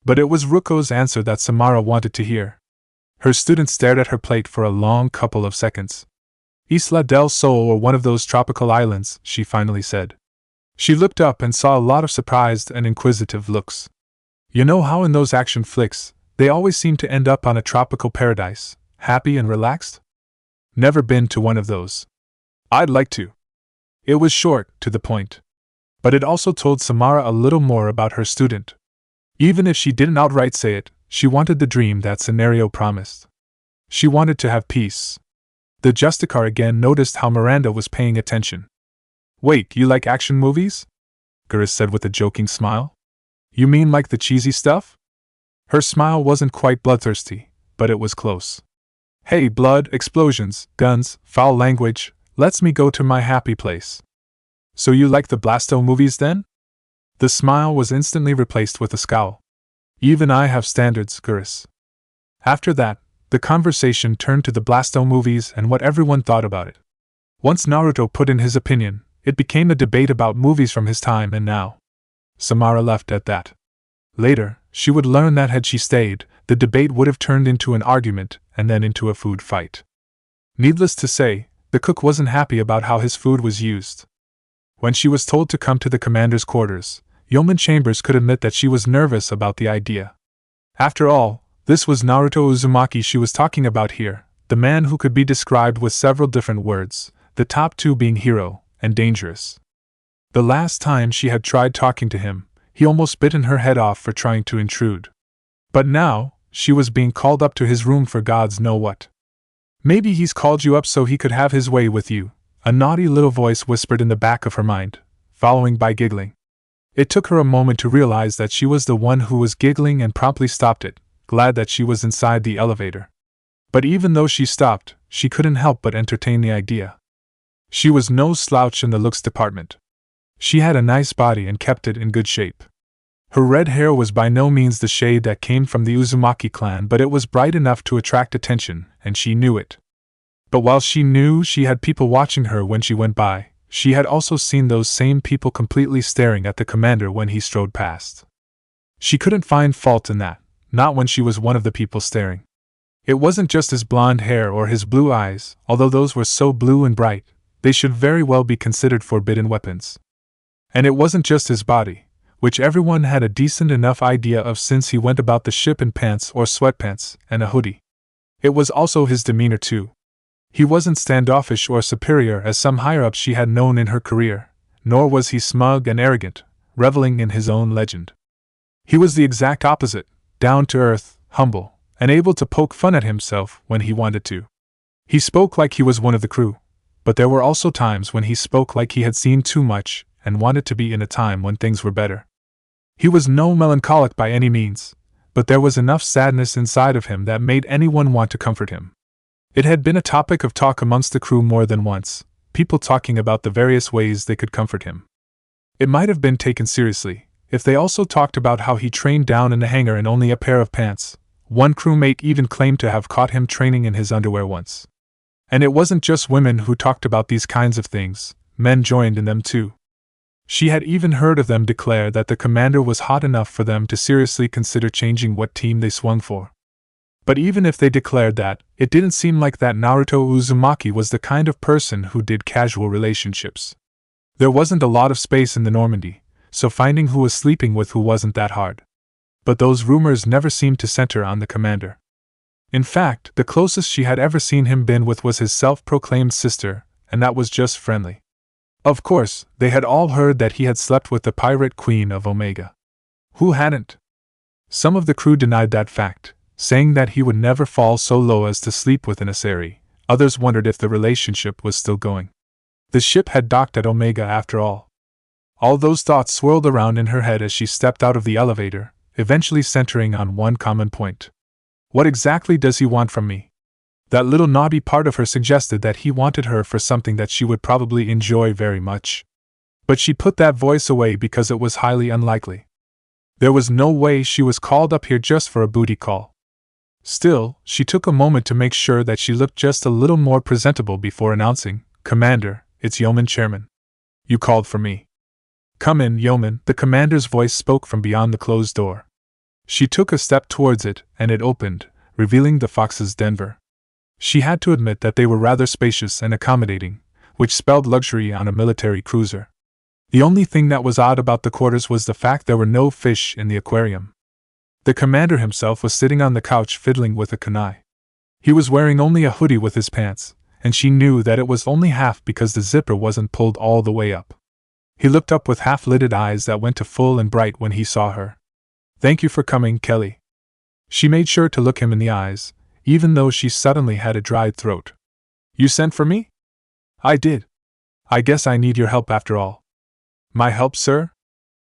But it was Ruko's answer that Samara wanted to hear. Her student stared at her plate for a long couple of seconds. "Isla del Sol, or one of those tropical islands," she finally said. She looked up and saw a lot of surprised and inquisitive looks. "You know how in those action flicks, they always seem to end up on a tropical paradise, happy and relaxed? Never been to one of those. I'd like to." It was short, to the point. But it also told Samara a little more about her student. Even if she didn't outright say it, she wanted the dream that scenario promised. She wanted to have peace. The Justicar again noticed how Miranda was paying attention. "Wait, you like action movies?" Gurus said with a joking smile. "You mean like the cheesy stuff?" Her smile wasn't quite bloodthirsty, but it was close. "Hey, blood, explosions, guns, foul language, lets me go to my happy place." "So you like the Blasto movies then?" The smile was instantly replaced with a scowl. "Even I have standards, Gurus." After that, the conversation turned to the Blasto movies and what everyone thought about it. Once Naruto put in his opinion, it became a debate about movies from his time and now. Samara left at that. Later, she would learn that had she stayed, the debate would have turned into an argument and then into a food fight. Needless to say, the cook wasn't happy about how his food was used. When she was told to come to the commander's quarters, Yeoman Chambers could admit that she was nervous about the idea. After all, this was Naruto Uzumaki she was talking about here, the man who could be described with several different words, the top two being hero and dangerous. The last time she had tried talking to him, he almost bitten her head off for trying to intrude. But now, she was being called up to his room for gods know what. "Maybe he's called you up so he could have his way with you," a naughty little voice whispered in the back of her mind, following by giggling. It took her a moment to realize that she was the one who was giggling and promptly stopped it, glad that she was inside the elevator. But even though she stopped, she couldn't help but entertain the idea. She was no slouch in the looks department. She had a nice body and kept it in good shape. Her red hair was by no means the shade that came from the Uzumaki clan, but it was bright enough to attract attention, and she knew it. But while she knew she had people watching her when she went by, she had also seen those same people completely staring at the commander when he strode past. She couldn't find fault in that, not when she was one of the people staring. It wasn't just his blonde hair or his blue eyes, although those were so blue and bright, they should very well be considered forbidden weapons. And it wasn't just his body, which everyone had a decent enough idea of since he went about the ship in pants or sweatpants and a hoodie. It was also his demeanor too. He wasn't standoffish or superior as some higher-ups she had known in her career, nor was he smug and arrogant, reveling in his own legend. He was the exact opposite, down-to-earth, humble, and able to poke fun at himself when he wanted to. He spoke like he was one of the crew, but there were also times when he spoke like he had seen too much and wanted to be in a time when things were better. He was no melancholic by any means, but there was enough sadness inside of him that made anyone want to comfort him. It had been a topic of talk amongst the crew more than once, people talking about the various ways they could comfort him. It might have been taken seriously if they also talked about how he trained down in the hangar in only a pair of pants. One crewmate even claimed to have caught him training in his underwear once. And it wasn't just women who talked about these kinds of things, men joined in them too. She had even heard of them declare that the commander was hot enough for them to seriously consider changing what team they swung for. But even if they declared that, it didn't seem like that Naruto Uzumaki was the kind of person who did casual relationships. There wasn't a lot of space in the Normandy, so finding who was sleeping with who wasn't that hard. But those rumors never seemed to center on the commander. In fact, the closest she had ever seen him been with was his self-proclaimed sister, and that was just friendly. Of course, they had all heard that he had slept with the pirate queen of Omega. Who hadn't? Some of the crew denied that fact, saying that he would never fall so low as to sleep with an Asari. Others wondered if the relationship was still going. The ship had docked at Omega after all. All those thoughts swirled around in her head as she stepped out of the elevator, eventually centering on one common point. What exactly does he want from me? That little naughty part of her suggested that he wanted her for something that she would probably enjoy very much. But she put that voice away because it was highly unlikely. There was no way she was called up here just for a booty call. Still, she took a moment to make sure that she looked just a little more presentable before announcing, "Commander, it's Yeoman Chairman. You called for me." "Come in, Yeoman," the commander's voice spoke from beyond the closed door. She took a step towards it, and it opened, revealing the Fox's Denver. She had to admit that they were rather spacious and accommodating, which spelled luxury on a military cruiser. The only thing that was odd about the quarters was the fact there were no fish in the aquarium. The commander himself was sitting on the couch fiddling with a kunai. He was wearing only a hoodie with his pants, and she knew that it was only half because the zipper wasn't pulled all the way up. He looked up with half-lidded eyes that went to full and bright when he saw her. "Thank you for coming, Kelly." She made sure to look him in the eyes, even though she suddenly had a dried throat. "You sent for me?" "I did. I guess I need your help after all." "My help, sir?"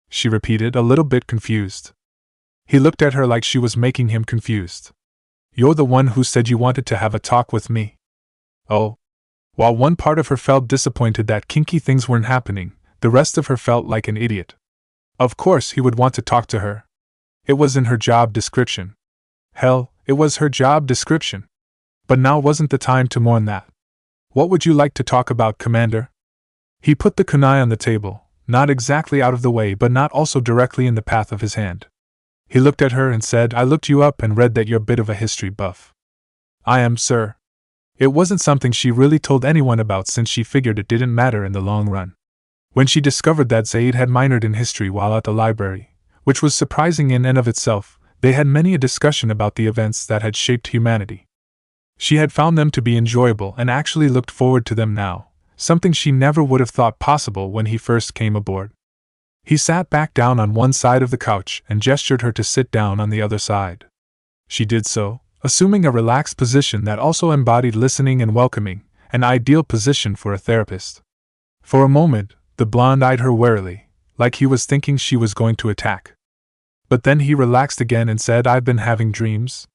she repeated, a little bit confused. He looked at her like she was making him confused. "You're the one who said you wanted to have a talk with me." Oh. While one part of her felt disappointed that kinky things weren't happening, the rest of her felt like an idiot. Of course he would want to talk to her. It was in her job description. Hell, it was her job description. But now wasn't the time to mourn that. "What would you like to talk about, Commander?" He put the kunai on the table, not exactly out of the way but not also directly in the path of his hand. He looked at her and said, "I looked you up and read that you're a bit of a history buff." "I am, sir." It wasn't something she really told anyone about since she figured it didn't matter in the long run. When she discovered that Zaid had minored in history while at the library, which was surprising in and of itself, they had many a discussion about the events that had shaped humanity. She had found them to be enjoyable and actually looked forward to them now, something she never would have thought possible when he first came aboard. He sat back down on one side of the couch and gestured her to sit down on the other side. She did so, assuming a relaxed position that also embodied listening and welcoming, an ideal position for a therapist. For a moment, the blonde eyed her warily, like he was thinking she was going to attack. But then he relaxed again and said, "I've been having dreams."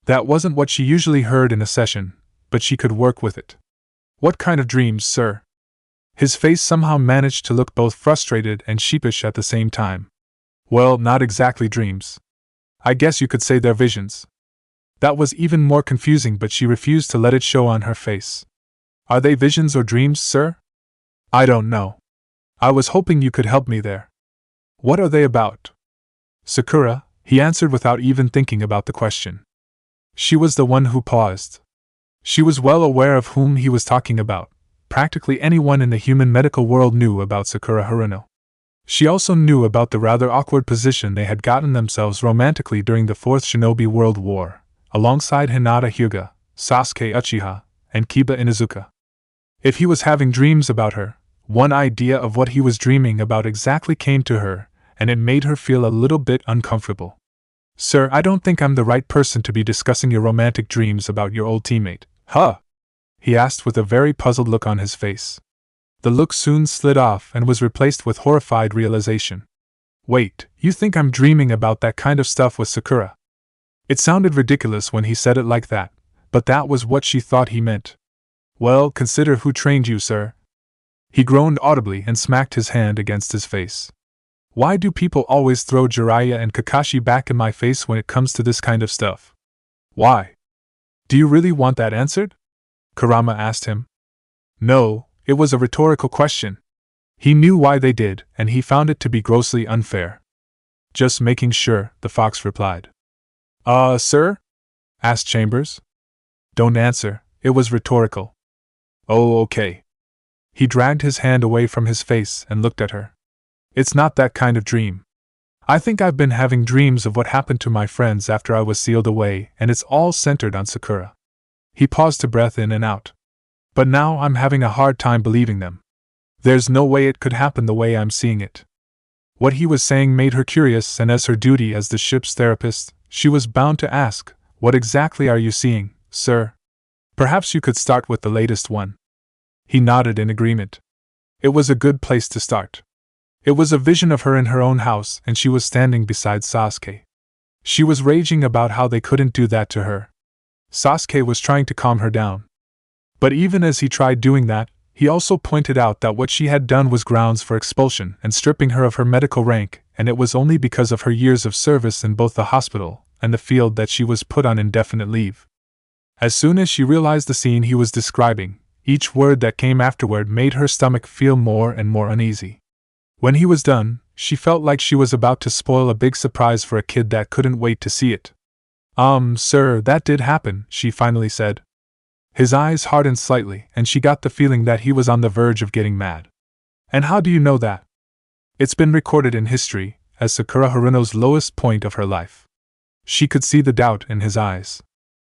That wasn't what she usually heard in a session, but she could work with it. "What kind of dreams, sir?" His face somehow managed to look both frustrated and sheepish at the same time. "Well, not exactly dreams. I guess you could say they're visions." That was even more confusing, but she refused to let it show on her face. "Are they visions or dreams, sir?" "I don't know. I was hoping you could help me there." "What are they about?" "Sakura," he answered without even thinking about the question. She was the one who paused. She was well aware of whom he was talking about. Practically anyone in the human medical world knew about Sakura Haruno. She also knew about the rather awkward position they had gotten themselves romantically during the Fourth Shinobi World War, alongside Hinata Hyuga, Sasuke Uchiha, and Kiba Inuzuka. If he was having dreams about her, one idea of what he was dreaming about exactly came to her, and it made her feel a little bit uncomfortable. "Sir, I don't think I'm the right person to be discussing your romantic dreams about your old teammate." "Huh?" he asked with a very puzzled look on his face. The look soon slid off and was replaced with horrified realization. "Wait, you think I'm dreaming about that kind of stuff with Sakura?" It sounded ridiculous when he said it like that, but that was what she thought he meant. "Well, consider who trained you, sir." He groaned audibly and smacked his hand against his face. Why do people always throw Jiraiya and Kakashi back in my face when it comes to this kind of stuff? Why? "Do you really want that answered?" Kurama asked him. No, it was a rhetorical question. He knew why they did, and he found it to be grossly unfair. "Just making sure," the fox replied. Sir?" asked Chambers. "Don't answer, it was rhetorical." "Oh, okay." He dragged his hand away from his face and looked at her. "It's not that kind of dream. I think I've been having dreams of what happened to my friends after I was sealed away, and it's all centered on Sakura." He paused to breath in and out. "But now I'm having a hard time believing them. There's no way it could happen the way I'm seeing it." What he was saying made her curious, and as her duty as the ship's therapist, she was bound to ask, "What exactly are you seeing, sir? Perhaps you could start with the latest one." He nodded in agreement. It was a good place to start. It was a vision of her in her own house, and she was standing beside Sasuke. She was raging about how they couldn't do that to her. Sasuke was trying to calm her down. But even as he tried doing that, he also pointed out that what she had done was grounds for expulsion and stripping her of her medical rank, and it was only because of her years of service in both the hospital and the field that she was put on indefinite leave. As soon as she realized the scene he was describing, each word that came afterward made her stomach feel more and more uneasy. When he was done, she felt like she was about to spoil a big surprise for a kid that couldn't wait to see it. Sir, that did happen," she finally said. His eyes hardened slightly, and she got the feeling that he was on the verge of getting mad. "And how do you know that?" "It's been recorded in history as Sakura Haruno's lowest point of her life." She could see the doubt in his eyes.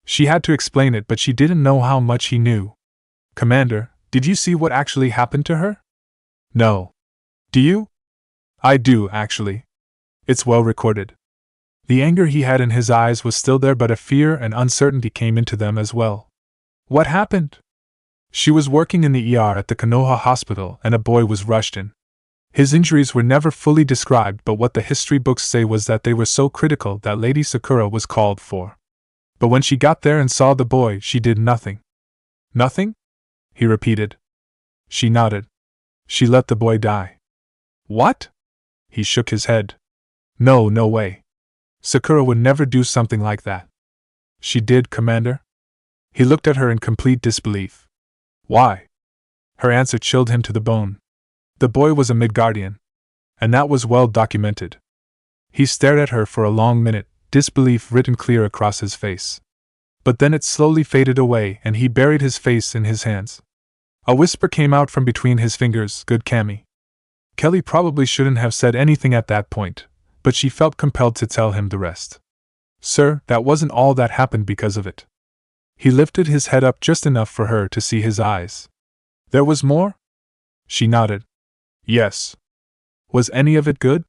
She had to explain it, but she didn't know how much he knew. "Commander, did you see what actually happened to her?" "No." "Do you?" "I do, actually. It's well recorded." The anger he had in his eyes was still there, but a fear and uncertainty came into them as well. "What happened?" "She was working in the ER at the Konoha hospital and a boy was rushed in. His injuries were never fully described, but what the history books say was that they were so critical that Lady Sakura was called for. But when she got there and saw the boy, she did nothing." "Nothing?" he repeated. She nodded. "She let the boy die." "What?" He shook his head. No way. Sakura would never do something like that." "She did, Commander." He looked at her in complete disbelief. "Why?" Her answer chilled him to the bone. The boy was a Midgardian. And that was well documented. He stared at her for a long minute, disbelief written clear across his face. But then it slowly faded away and he buried his face in his hands. A whisper came out from between his fingers, "Good Cammy." Kelly probably shouldn't have said anything at that point, but she felt compelled to tell him the rest. "Sir, that wasn't all that happened because of it." He lifted his head up just enough for her to see his eyes. "There was more?" She nodded. "Yes." "Was any of it good?"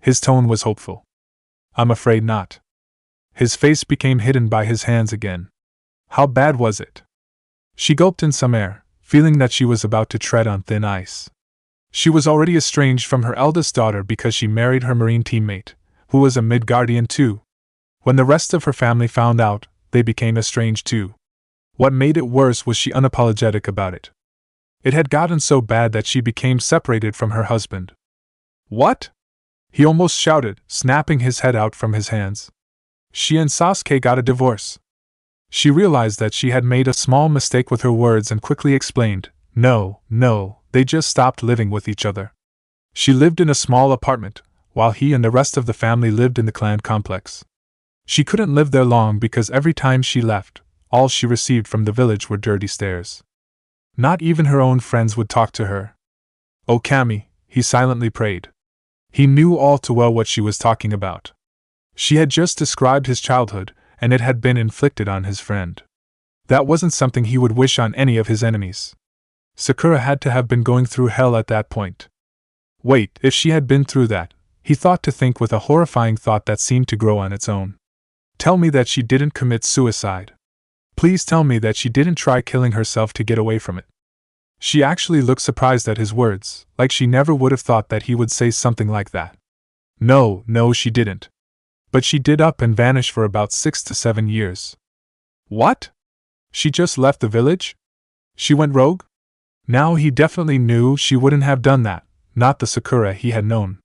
His tone was hopeful. "I'm afraid not." His face became hidden by his hands again. "How bad was it?" She gulped in some air, feeling that she was about to tread on thin ice. She was already estranged from her eldest daughter because she married her Marine teammate, who was a Midgardian too. When the rest of her family found out, they became estranged too. What made it worse was she unapologetic about it. It had gotten so bad that she became separated from her husband. "What?" he almost shouted, snapping his head out from his hands. "She and Sasuke got a divorce." She realized that she had made a small mistake with her words and quickly explained, No, they just stopped living with each other. She lived in a small apartment, while he and the rest of the family lived in the clan complex. She couldn't live there long because every time she left, all she received from the village were dirty stares. Not even her own friends would talk to her. "Oh Cammy," he silently prayed. He knew all too well what she was talking about. She had just described his childhood, and it had been inflicted on his friend. That wasn't something he would wish on any of his enemies. Sakura had to have been going through hell at that point. Wait, if she had been through that, he thought to think with a horrifying thought that seemed to grow on its own. Tell me that she didn't commit suicide. Please tell me that she didn't try killing herself to get away from it. She actually looked surprised at his words, like she never would have thought that he would say something like that. No, she didn't. But she did up and vanish for about 6 to 7 years. What? She just left the village? She went rogue? Now he definitely knew she wouldn't have done that, not the Sakura he had known.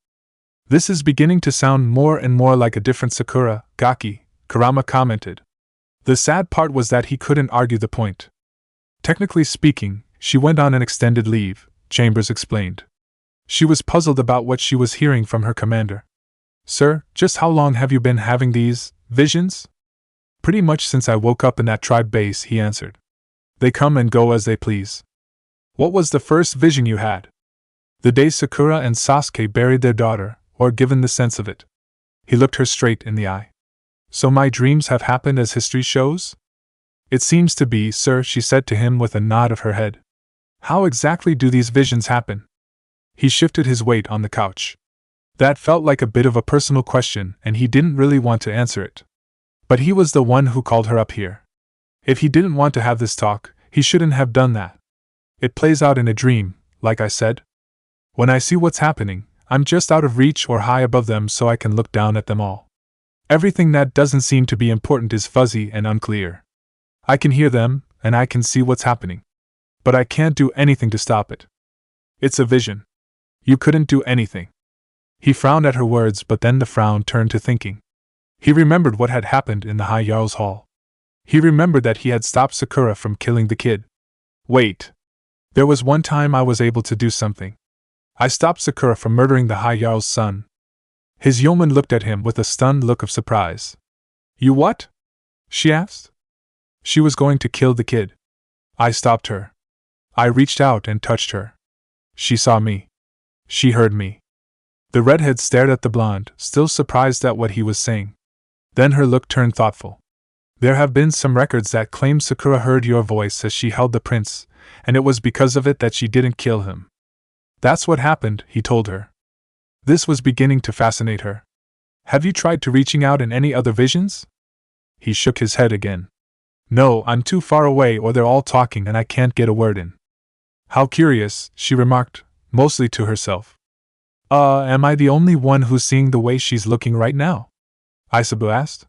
This is beginning to sound more and more like a different Sakura, Gaki, Kurama commented. The sad part was that he couldn't argue the point. Technically speaking, she went on an extended leave, Chambers explained. She was puzzled about what she was hearing from her commander. Sir, just how long have you been having these visions? Pretty much since I woke up in that tribe base, he answered. They come and go as they please. What was the first vision you had? The day Sakura and Sasuke buried their daughter, or given the sense of it. He looked her straight in the eye. So my dreams have happened as history shows? It seems to be, sir, she said to him with a nod of her head. How exactly do these visions happen? He shifted his weight on the couch. That felt like a bit of a personal question, and he didn't really want to answer it. But he was the one who called her up here. If he didn't want to have this talk, he shouldn't have done that. It plays out in a dream, like I said. When I see what's happening, I'm just out of reach or high above them so I can look down at them all. Everything that doesn't seem to be important is fuzzy and unclear. I can hear them, and I can see what's happening. But I can't do anything to stop it. It's a vision. You couldn't do anything. He frowned at her words, but then the frown turned to thinking. He remembered what had happened in the High Jarl's Hall. He remembered that he had stopped Sakura from killing the kid. Wait. There was one time I was able to do something. I stopped Sakura from murdering the High Jarl's son. His yeoman looked at him with a stunned look of surprise. You what? She asked. She was going to kill the kid. I stopped her. I reached out and touched her. She saw me. She heard me. The redhead stared at the blonde, still surprised at what he was saying. Then her look turned thoughtful. There have been some records that claim Sakura heard your voice as she held the prince, and it was because of it that she didn't kill him. That's what happened, he told her. This was beginning to fascinate her. Have you tried to reaching out in any other visions? He shook his head again. No, I'm too far away or they're all talking and I can't get a word in. How curious, she remarked, mostly to herself. Am I the only one who's seeing the way she's looking right now? Isabu asked.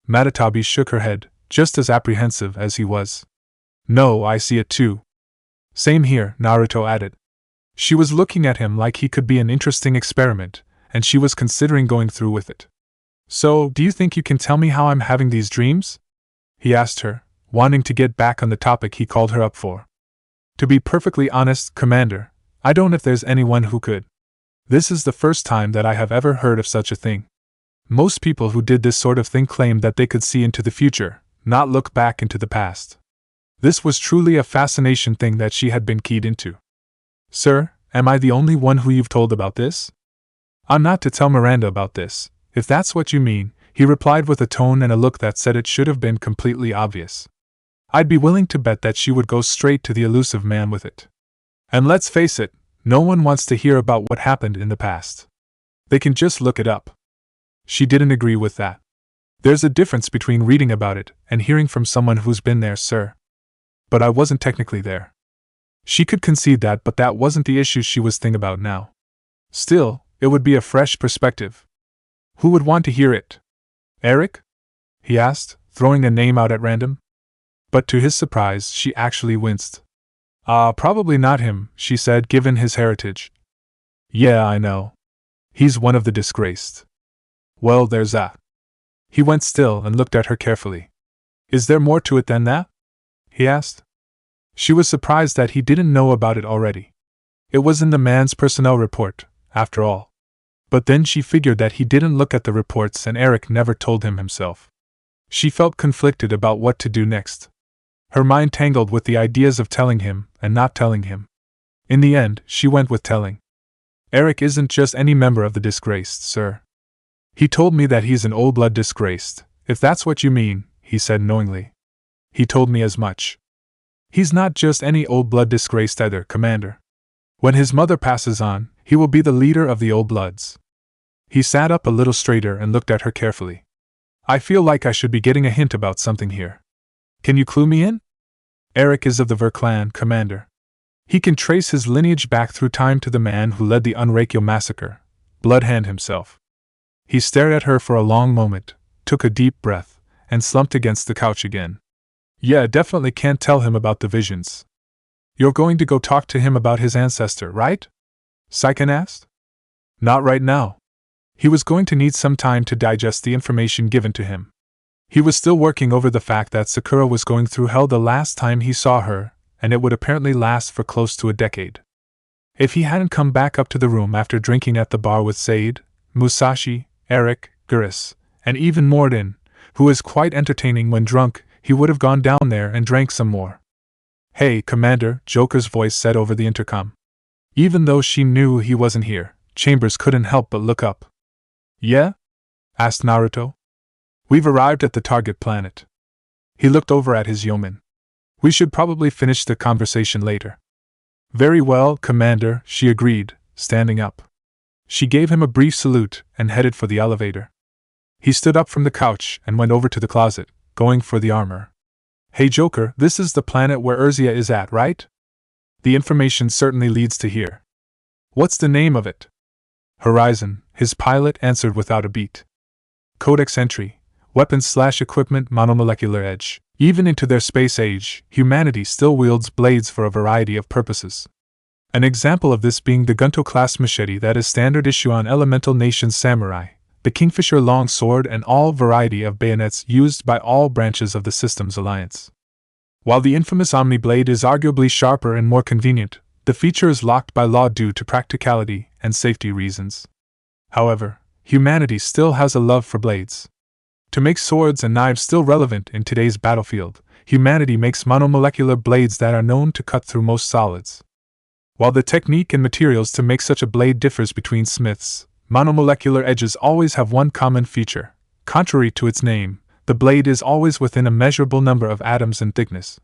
Matatabi shook her head, just as apprehensive as he was. No, I see it too. Same here, Naruto added. She was looking at him like he could be an interesting experiment, and she was considering going through with it. So, do you think you can tell me how I'm having these dreams? He asked her, wanting to get back on the topic he called her up for. To be perfectly honest, Commander, I don't know if there's anyone who could. This is the first time that I have ever heard of such a thing. Most people who did this sort of thing claimed that they could see into the future, not look back into the past. This was truly a fascination thing that she had been keyed into. Sir, am I the only one who you've told about this? I'm not to tell Miranda about this, if that's what you mean, he replied with a tone and a look that said it should have been completely obvious. I'd be willing to bet that she would go straight to the elusive man with it. And let's face it, no one wants to hear about what happened in the past. They can just look it up. She didn't agree with that. There's a difference between reading about it and hearing from someone who's been there, sir. But I wasn't technically there. She could concede that, but that wasn't the issue she was thinking about now. Still, it would be a fresh perspective. Who would want to hear it? Eric? He asked, throwing a name out at random. But to his surprise, she actually winced. Probably not him, she said, given his heritage. Yeah, I know. He's one of the disgraced. Well, there's that. He went still and looked at her carefully. Is there more to it than that? He asked. She was surprised that he didn't know about it already. It was in the man's personnel report, after all. But then she figured that he didn't look at the reports and Eric never told him himself. She felt conflicted about what to do next. Her mind tangled with the ideas of telling him and not telling him. In the end, she went with telling. Eric isn't just any member of the disgraced, sir. He told me that he's an old-blood disgraced, if that's what you mean, he said knowingly. He told me as much. He's not just any old-blood disgraced either, Commander. When his mother passes on, he will be the leader of the Old Bloods. He sat up a little straighter and looked at her carefully. I feel like I should be getting a hint about something here. Can you clue me in? Eric is of the Ver clan, Commander. He can trace his lineage back through time to the man who led the Unrakyo massacre, Bloodhand himself. He stared at her for a long moment, took a deep breath, and slumped against the couch again. Yeah, definitely can't tell him about the visions. You're going to go talk to him about his ancestor, right? Saiken asked. Not right now. He was going to need some time to digest the information given to him. He was still working over the fact that Sakura was going through hell the last time he saw her, and it would apparently last for close to a decade. If he hadn't come back up to the room after drinking at the bar with Said, Musashi, Eric, Guris, and even Morden, who is quite entertaining when drunk, he would have gone down there and drank some more. Hey, Commander, Joker's voice said over the intercom. Even though she knew he wasn't here, Chambers couldn't help but look up. Yeah? Asked Naruto. We've arrived at the target planet. He looked over at his yeoman. We should probably finish the conversation later. Very well, Commander, she agreed, standing up. She gave him a brief salute and headed for the elevator. He stood up from the couch and went over to the closet, going for the armor. Hey Joker, this is the planet where Erzia is at, right? The information certainly leads to here. What's the name of it? Horizon, his pilot answered without a beat. Codex entry, weapons/equipment monomolecular edge. Even into their space age, humanity still wields blades for a variety of purposes. An example of this being the Gunto-class machete that is standard issue on Elemental Nation's samurai, the Kingfisher long sword and all variety of bayonets used by all branches of the Systems Alliance. While the infamous Omni-Blade is arguably sharper and more convenient, the feature is locked by law due to practicality and safety reasons. However, humanity still has a love for blades. To make swords and knives still relevant in today's battlefield, humanity makes monomolecular blades that are known to cut through most solids. While the technique and materials to make such a blade differs between smiths, monomolecular edges always have one common feature. Contrary to its name, the blade is always within a measurable number of atoms in thickness.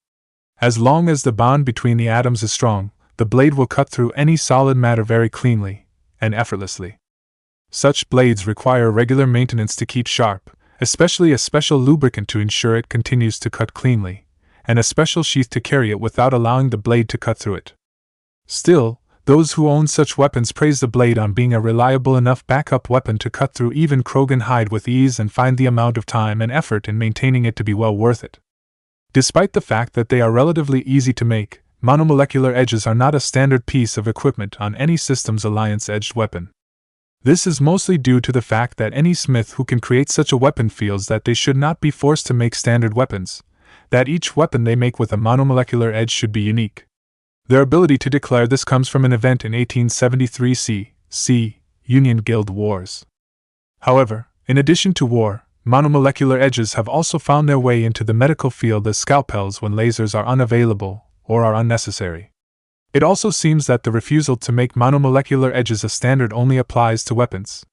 As long as the bond between the atoms is strong, the blade will cut through any solid matter very cleanly and effortlessly. Such blades require regular maintenance to keep sharp, especially a special lubricant to ensure it continues to cut cleanly, and a special sheath to carry it without allowing the blade to cut through it. Still, those who own such weapons praise the blade on being a reliable enough backup weapon to cut through even Krogan hide with ease and find the amount of time and effort in maintaining it to be well worth it. Despite the fact that they are relatively easy to make, monomolecular edges are not a standard piece of equipment on any Systems Alliance edged weapon. This is mostly due to the fact that any smith who can create such a weapon feels that they should not be forced to make standard weapons, that each weapon they make with a monomolecular edge should be unique. Their ability to declare this comes from an event in 1873 c. Union Guild Wars. However, in addition to war, monomolecular edges have also found their way into the medical field as scalpels when lasers are unavailable or are unnecessary. It also seems that the refusal to make monomolecular edges a standard only applies to weapons.